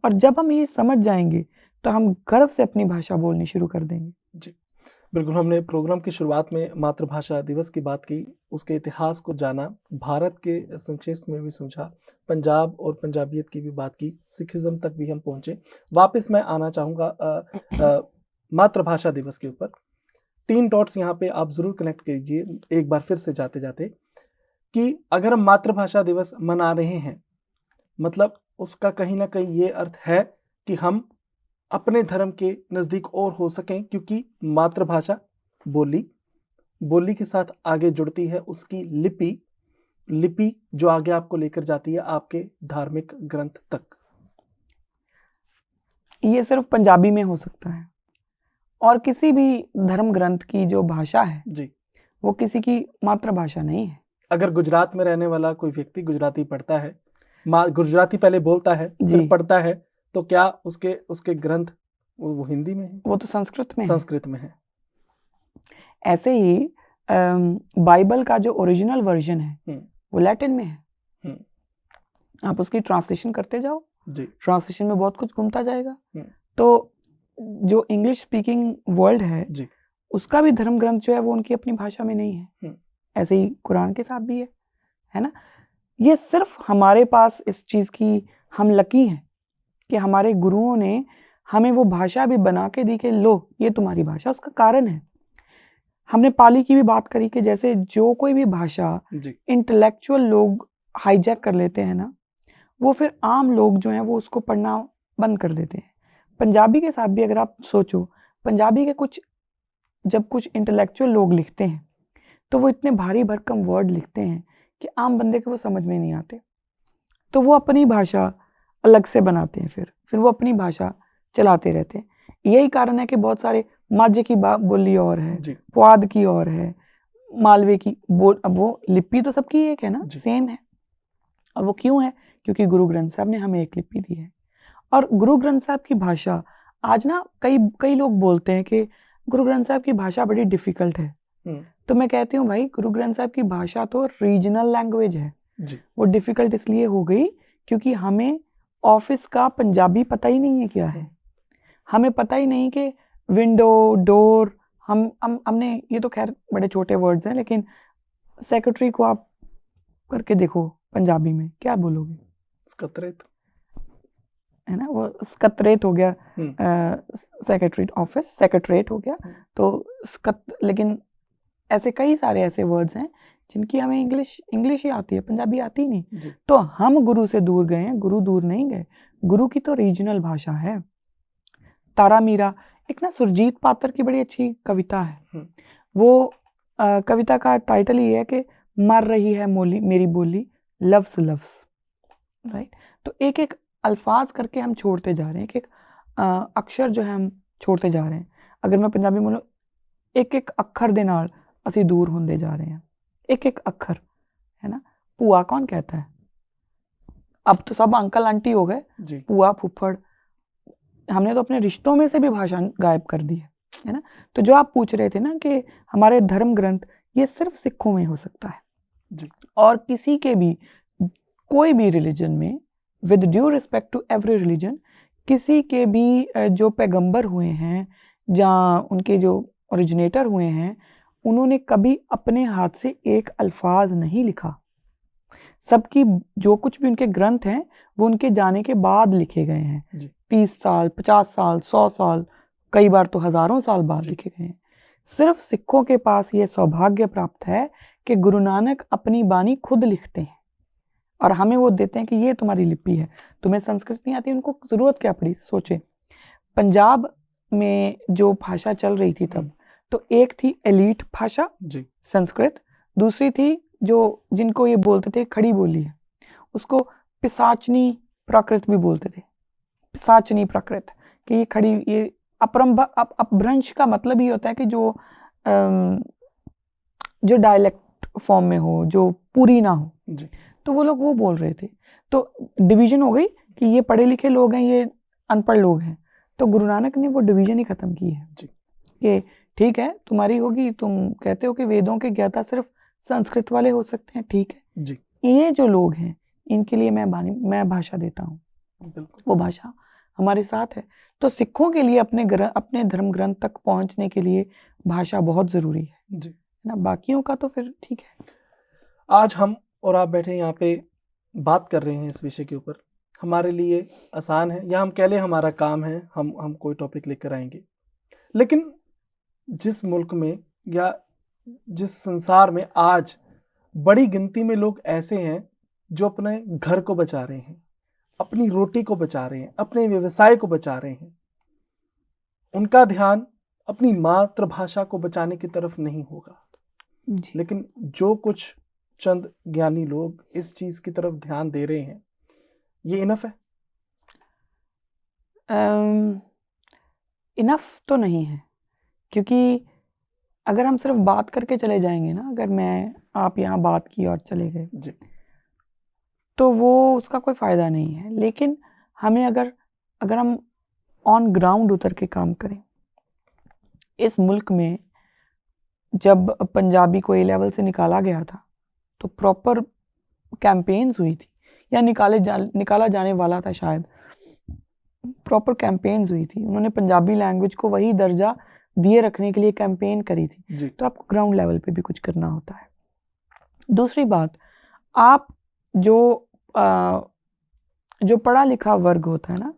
Speaker 2: और जब हम ये समझ जाएंगे तो हम गर्व से अपनी भाषा बोलनी शुरू कर देंगे।
Speaker 1: जी बिल्कुल। हमने प्रोग्राम की शुरुआत में मातृभाषा दिवस की बात की, उसके इतिहास को जाना, भारत के संक्षेप में भी समझा, पंजाब और पंजाबियत की भी बात की, सिखिज्म तक भी हम पहुंचे। वापस मैं आना चाहूँगा मातृभाषा दिवस के ऊपर। 3 डॉट्स यहाँ पे आप जरूर कनेक्ट कीजिए एक बार फिर से जाते जाते, कि अगर हम मातृभाषा दिवस मना रहे हैं, मतलब उसका कहीं ना कहीं ये अर्थ है कि हम अपने धर्म के नजदीक और हो सकें, क्योंकि मातृभाषा बोली के साथ आगे जुड़ती है उसकी लिपि जो आगे आपको लेकर जाती है आपके धार्मिक ग्रंथ तक।
Speaker 2: ये सिर्फ पंजाबी में हो सकता है, और किसी भी धर्म ग्रंथ की जो भाषा है वो किसी की मातृभाषा नहीं है।
Speaker 1: अगर गुजरात में रहने वाला कोई व्यक्ति गुजराती पढ़ता है, गुजराती पहले बोलता है फिर पढ़ता है, तो क्या उसके ग्रंथ वो हिंदी में है?
Speaker 2: वो तो
Speaker 1: संस्कृत में है।
Speaker 2: ऐसे ही बाइबल का जो ओरिजिनल वर्जन है वो लैटिन में है। आप उसकी ट्रांसलेशन करते जाओ, ट्रांसलेशन में बहुत कुछ घूमता जाएगा। तो जो इंग्लिश स्पीकिंग वर्ल्ड है उसका भी धर्म ग्रंथ जो है वो उनकी अपनी भाषा में नहीं है। ऐसे ही कुरान के साथ भी है ना। ये सिर्फ हमारे पास इस चीज की हम लकी हैं कि हमारे गुरुओं ने हमें वो भाषा भी बना के दी कि लो ये तुम्हारी भाषा। उसका कारण है हमने पाली की भी बात करी कि जैसे जो कोई भी भाषा
Speaker 1: जी
Speaker 2: इंटेलेक्चुअल लोग हाईजैक कर लेते हैं ना, वो फिर आम लोग जो हैं वो उसको पढ़ना बंद कर देते हैं। पंजाबी के साथ भी अगर आप सोचो, पंजाबी के जब कुछ इंटेलेक्चुअल लोग लिखते हैं तो वो इतने भारी भरकम वर्ड लिखते हैं कि आम बंदे को वो समझ में नहीं आते, तो वो अपनी भाषा अलग से बनाते हैं, फिर वो अपनी भाषा चलाते रहते हैं। यही कारण है कि बहुत सारे माझे की बोली और है,
Speaker 1: जी
Speaker 2: पुआध की और है, मालवे की अब वो लिपि तो सबकी एक है ना,
Speaker 1: जी।
Speaker 2: सेम है। और वो क्यों है? क्योंकि गुरु ग्रंथ साहब ने हमें एक लिपि दी है। और गुरु ग्रंथ साहब की भाषा आज ना कई कई लोग बोलते हैं कि गुरु ग्रंथ साहब की भाषा बड़ी डिफिकल्ट है। तो मैं कहती हूँ भाई, गुरु ग्रंथ साहब की भाषा तो रीजनल लैंग्वेज है
Speaker 1: जी
Speaker 2: वो डिफिकल्ट इसलिए हो गई क्योंकि हमें ऑफिस का पंजाबी पता ही नहीं है क्या है। हमें पता ही नहीं कि विंडो, डोर, हमने ये तो खैर बड़े छोटे वर्ड्स हैं, लेकिन सेक्रेटरी को आप करके देखो पंजाबी में क्या बोलोगे?
Speaker 1: स्कत्रेत
Speaker 2: है ना, वो स्कत्रेत हो गया, सेक्रेटरी ऑफिस सेक्रेटरेट हो गया। तो लेकिन ऐसे कई सारे ऐसे वर्ड्स हैं जिनकी हमें इंग्लिश ही आती है, पंजाबी आती नहीं। तो हम गुरु से दूर गए हैं, गुरु दूर नहीं गए। गुरु की तो रीजनल भाषा है। तारा मीरा, एक ना सुरजीत पात्र की बड़ी अच्छी कविता है। वो कविता का टाइटल ही है कि मर रही है मोली मेरी बोली, लफ्स लफ्स, राइट। तो एक एक अल्फाज करके हम छोड़ते जा रहे हैं, एक एक अक्षर जो है हम छोड़ते जा रहे हैं। अगर मैं पंजाबी बोलूं, एक एक अक्षर दे नाल ਅਸੀਂ दूर होंदे जा रहे हैं। एक एक अक्षर, है ना। पुआ कौन कहता है? अब तो सब अंकल आंटी हो गए, पुआ फुफड़, हमने तो अपने रिश्तों में से भी भाषा गायब कर दी है ना। तो जो आप पूछ रहे थे ना कि हमारे धर्म ग्रंथ, ये सिर्फ सिखों में हो सकता है
Speaker 1: जी।
Speaker 2: और किसी के भी कोई भी रिलीजन में, with due respect to every religion, किसी के भी जो पैगंबर हुए हैं या उनके जो ओरिजिनेटर हुए हैं, उन्होंने कभी अपने हाथ से एक अल्फाज नहीं लिखा। सबकी जो कुछ भी उनके ग्रंथ हैं वो उनके जाने के बाद लिखे गए हैं। 30 साल, 50 साल, 100 साल, कई बार तो हजारों साल बाद लिखे गए हैं। सिर्फ सिखों के पास ये सौभाग्य प्राप्त है कि गुरु नानक अपनी बानी खुद लिखते हैं और हमें वो देते हैं कि ये तुम्हारी लिपि है। तुम्हें संस्कृत नहीं आती, उनको जरूरत क्या पड़ी? सोचे, पंजाब में जो भाषा चल रही थी तब, तो एक थी एलीट भाषा संस्कृत, दूसरी थी जो जिनको ये बोलते थे खड़ी बोली है, उसको पिसाचनी प्राकृत भी बोलते थे। पिसाचनी प्राकृत कि ये खड़ी, ये अपभ्रंश का मतलब ही होता है कि जो डायलेक्ट फॉर्म में हो, जो पूरी ना हो जी। तो वो लोग वो बोल रहे थे, तो डिवीजन हो गई कि ये पढ़े लिखे लोग हैं, ये अनपढ़ लोग हैं। तो गुरु नानक ने वो डिवीजन ही खत्म की है कि ठीक है तुम्हारी होगी, तुम कहते हो कि वेदों के ज्ञाता सिर्फ संस्कृत वाले हो सकते हैं, ठीक है जी। ये जो लोग हैं इनके लिए मैं भाषा देता हूँ, वो भाषा हमारे साथ है। तो सिखों के लिए अपने धर्म ग्रंथ तक पहुंचने के लिए भाषा बहुत जरूरी है जी, ना। बाकियों का तो फिर ठीक है।
Speaker 1: आज हम और आप बैठे यहाँ पे बात कर रहे हैं इस विषय के ऊपर, हमारे लिए आसान है, या हम कह लें हमारा काम है, हम कोई टॉपिक लेकर आएंगे। लेकिन जिस मुल्क में या जिस संसार में आज बड़ी गिनती में लोग ऐसे हैं जो अपने घर को बचा रहे हैं, अपनी रोटी को बचा रहे हैं, अपने व्यवसाय को बचा रहे हैं, उनका ध्यान अपनी मातृभाषा को बचाने की तरफ नहीं होगा
Speaker 2: जी।
Speaker 1: लेकिन जो कुछ चंद ज्ञानी लोग इस चीज की तरफ ध्यान दे रहे हैं, ये इनफ है?
Speaker 2: इनफ तो नहीं है, क्योंकि अगर हम सिर्फ बात करके चले जाएंगे ना, अगर आप यहाँ बात की और चले गए जी, तो वो उसका कोई फायदा नहीं है। लेकिन हमें अगर हम ऑन ग्राउंड उतर के काम करें, इस मुल्क में जब पंजाबी को ए लेवल से निकाला गया था तो प्रॉपर कैंपेन्स हुई थी, या निकाला जाने वाला था शायद, प्रॉपर कैंपेन्स हुई थी। उन्होंने पंजाबी लैंग्वेज को वही दर्जा दिए रखने के लिए कैंपेन करी थी जी। तो आपको ग्राउंड लेवल पे भी कुछ करना होता है। दूसरी बात, आप जो पढ़ा लिखा वर्ग होता है ना,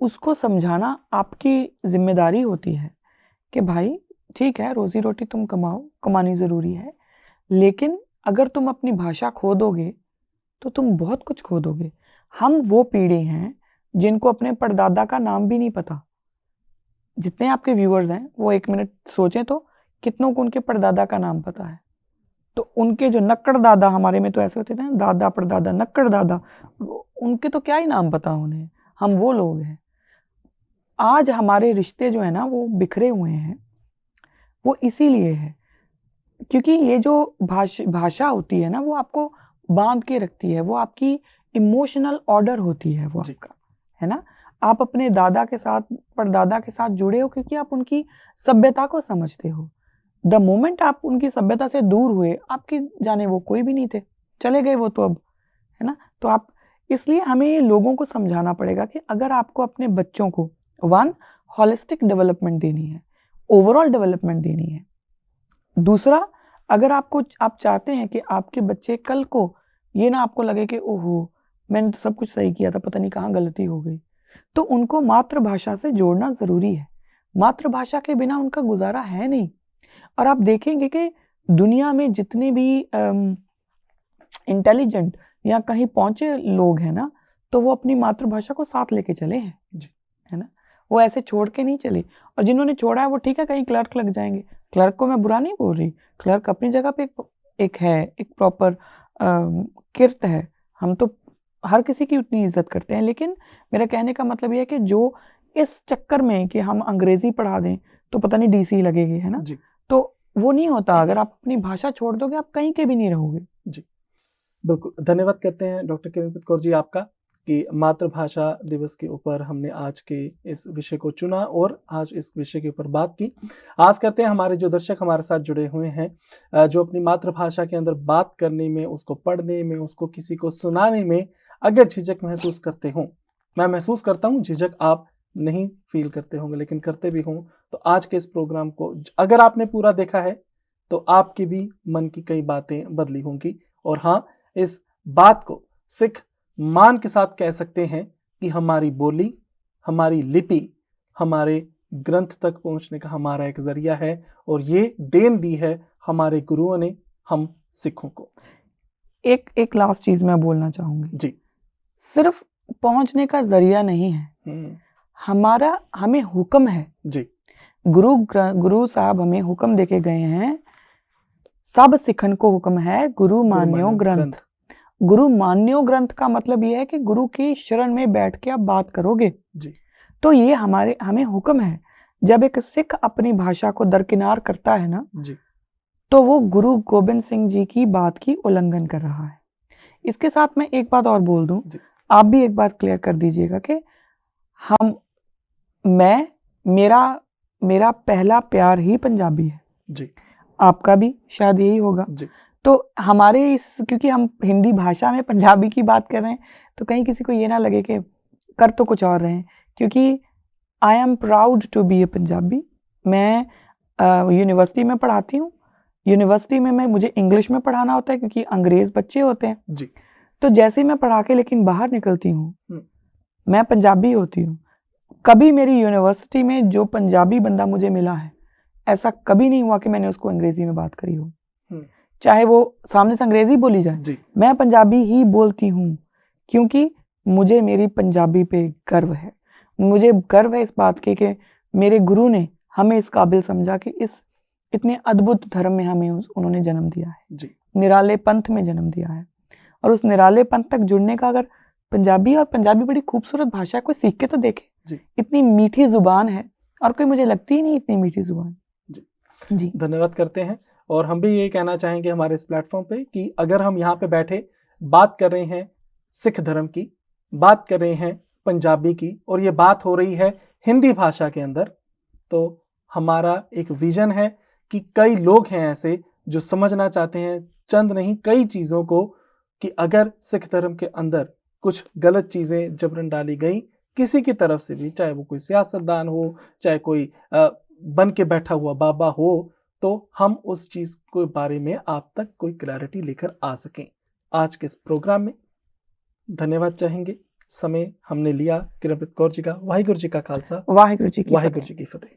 Speaker 2: उसको समझाना आपकी जिम्मेदारी होती है कि भाई ठीक है, रोजी रोटी तुम कमाओ, कमानी ज़रूरी है, लेकिन अगर तुम अपनी भाषा खो दोगे तो तुम बहुत कुछ खो दोगे। हम वो पीढ़ी हैं जिनको अपने परदादा का नाम भी नहीं पता। जितने आपके व्यूअर्स हैं वो 1 मिनट सोचें तो कितनों को उनके परदादा का नाम पता है। तो उनके जो नक्कड़ दादा, हमारे में तो ऐसे होते थे ना, दादा परदादा नक्कड़ दादा, उनके तो क्या ही नाम पता उन्हें। हम वो लोग हैं। आज हमारे रिश्ते जो है ना वो बिखरे हुए हैं, वो इसीलिए है क्योंकि ये जो भाषा होती है ना वो आपको बांध के रखती है, वो आपकी इमोशनल ऑर्डर होती है, वो आपका, है ना। आप अपने दादा के साथ, परदादा के साथ जुड़े हो क्योंकि आप उनकी सभ्यता को समझते हो। द मोमेंट आप उनकी सभ्यता से दूर हुए, आपके जाने वो कोई भी नहीं थे, चले गए वो तो अब, है ना। तो आप, इसलिए हमें लोगों को समझाना पड़ेगा कि अगर आपको अपने बच्चों को होलिस्टिक डेवलपमेंट देनी है, ओवरऑल डेवलपमेंट देनी है। दूसरा, अगर आप चाहते हैं कि आपके बच्चे कल को ये ना आपको लगे कि ओहो मैंने तो सब कुछ सही किया था, पता नहीं कहाँ गलती हो गई, तो उनको मातृभाषा से जोड़ना ज़रूरी है। मातृभाषा के बिना उनका गुजारा है नहीं। और आप देखेंगे कि दुनिया में जितने भी इंटेलिजेंट या कहीं पहुंचे लोग हैं ना, तो वो अपनी मातृभाषा को साथ लेके चले हैं जी, है ना। वो ऐसे छोड़ के नहीं चले। और जिन्होंने छोड़ा है वो ठीक है, कहीं क्लर्क लग जाएंगे। क्लर्क को मैं बुरा नहीं बोल रही, क्लर्क अपनी जगह पे एक प्रॉपर किर्त है। हम तो हर किसी की उतनी इज्जत करते हैं, लेकिन मेरा कहने का मतलब ये है कि जो इस चक्कर में कि हम अंग्रेजी पढ़ा दें तो पता नहीं डीसी लगेगी, है ना जी। तो वो नहीं होता। अगर आप अपनी भाषा छोड़ दोगे आप कहीं के भी नहीं रहोगे जी।
Speaker 1: बिल्कुल, धन्यवाद करते हैं डॉक्टर किरणप्रीत कौर जी आपका कि मातृभाषा दिवस के ऊपर हमने आज के इस विषय को चुना और आज इस विषय के ऊपर बात की। आज करते हैं हमारे जो दर्शक हमारे साथ जुड़े हुए हैं, जो अपनी मातृभाषा के अंदर बात करने में, उसको पढ़ने में, उसको किसी को सुनाने में अगर झिझक महसूस करते हों, मैं महसूस करता हूँ झिझक आप नहीं फील करते होंगे, लेकिन करते भी हों, तो आज के इस प्रोग्राम को अगर आपने पूरा देखा है तो आपकी भी मन की कई बातें बदली होंगी। और हाँ, इस बात को सिख मान के साथ कह सकते हैं कि हमारी बोली, हमारी लिपि, हमारे ग्रंथ तक पहुंचने का हमारा एक जरिया है और ये देन दी है हमारे गुरुओं ने हम सिखों को।
Speaker 2: एक लास्ट चीज मैं बोलना चाहूंगी
Speaker 1: जी।
Speaker 2: सिर्फ पहुंचने का जरिया नहीं है, हमें हुक्म है
Speaker 1: जी।
Speaker 2: गुरु साहब हमें हुक्म देके गए हैं, सब सिखन को हुक्म है गुरु मान्यो ग्रंथ। गुरु मान्यो ग्रंथ का मतलब यह है कि गुरु की शरण में बैठ के आप बात करोगे जी। तो ये हमें हुक्म है। जब एक सिख अपनी भाषा को दरकिनार करता है ना जी, तो वो गुरु गोबिंद सिंह जी की बात की उल्लंघन कर रहा है। इसके साथ मैं एक बात और बोल दूं, आप भी एक बात क्लियर कर दीजिएगा कि मेरा पहला प्यार ही पंजाबी है जी, आपका भी शायद यही होगा जी। तो हमारे क्योंकि हम हिंदी भाषा में पंजाबी की बात कर रहे हैं तो कहीं किसी को ये ना लगे कि कर तो कुछ और रहे हैं, क्योंकि I am proud to be a Punjabi. मैं यूनिवर्सिटी में पढ़ाती हूँ। यूनिवर्सिटी में मुझे इंग्लिश में पढ़ाना होता है क्योंकि अंग्रेज बच्चे होते हैं जी। तो जैसे ही मैं पढ़ा के लेकिन बाहर निकलती हूँ मैं पंजाबी होती हूँ। कभी मेरी यूनिवर्सिटी में जो पंजाबी बंदा मुझे मिला है ऐसा कभी नहीं हुआ कि मैंने उसको अंग्रेजी में बात करी हो, चाहे वो सामने से अंग्रेजी बोली जाए जी। मैं पंजाबी ही बोलती हूँ क्योंकि मुझे मेरी पंजाबी पे गर्व है। मुझे गर्व है इस बात के कि मेरे गुरु ने हमें इस काबिल समझा कि इस इतने अद्भुत धर्म में हमें उन्होंने जन्म दिया है जी। निराले पंथ में जन्म दिया है और उस निराले पंथ तक जुड़ने का अगर पंजाबी, और पंजाबी बड़ी खूबसूरत भाषा है, कोई सीख के तो देखे जी। इतनी मीठी जुबान है और कोई मुझे लगती ही नहीं इतनी मीठी जुबान जी।
Speaker 1: जी धन्यवाद करते हैं। और हम भी ये कहना चाहेंगे हमारे इस प्लेटफॉर्म पे कि अगर हम यहाँ पे बैठे बात कर रहे हैं सिख धर्म की, बात कर रहे हैं पंजाबी की, और ये बात हो रही है हिंदी भाषा के अंदर, तो हमारा एक विजन है कि कई लोग हैं ऐसे जो समझना चाहते हैं चंद नहीं कई चीज़ों को, कि अगर सिख धर्म के अंदर कुछ गलत चीज़ें जबरन डाली गई किसी की तरफ से भी, चाहे वो कोई सियासतदान हो, चाहे कोई बन के बैठा हुआ बाबा हो, तो हम उस चीज़ के बारे में आप तक कोई क्लैरिटी लेकर आ सकें। आज के इस प्रोग्राम में धन्यवाद चाहेंगे, समय हमने लिया किरणप्रीत कौर जी का। वाहिगुरू जी का खालसा,
Speaker 2: वाहिगुरू जी की
Speaker 1: फतेह।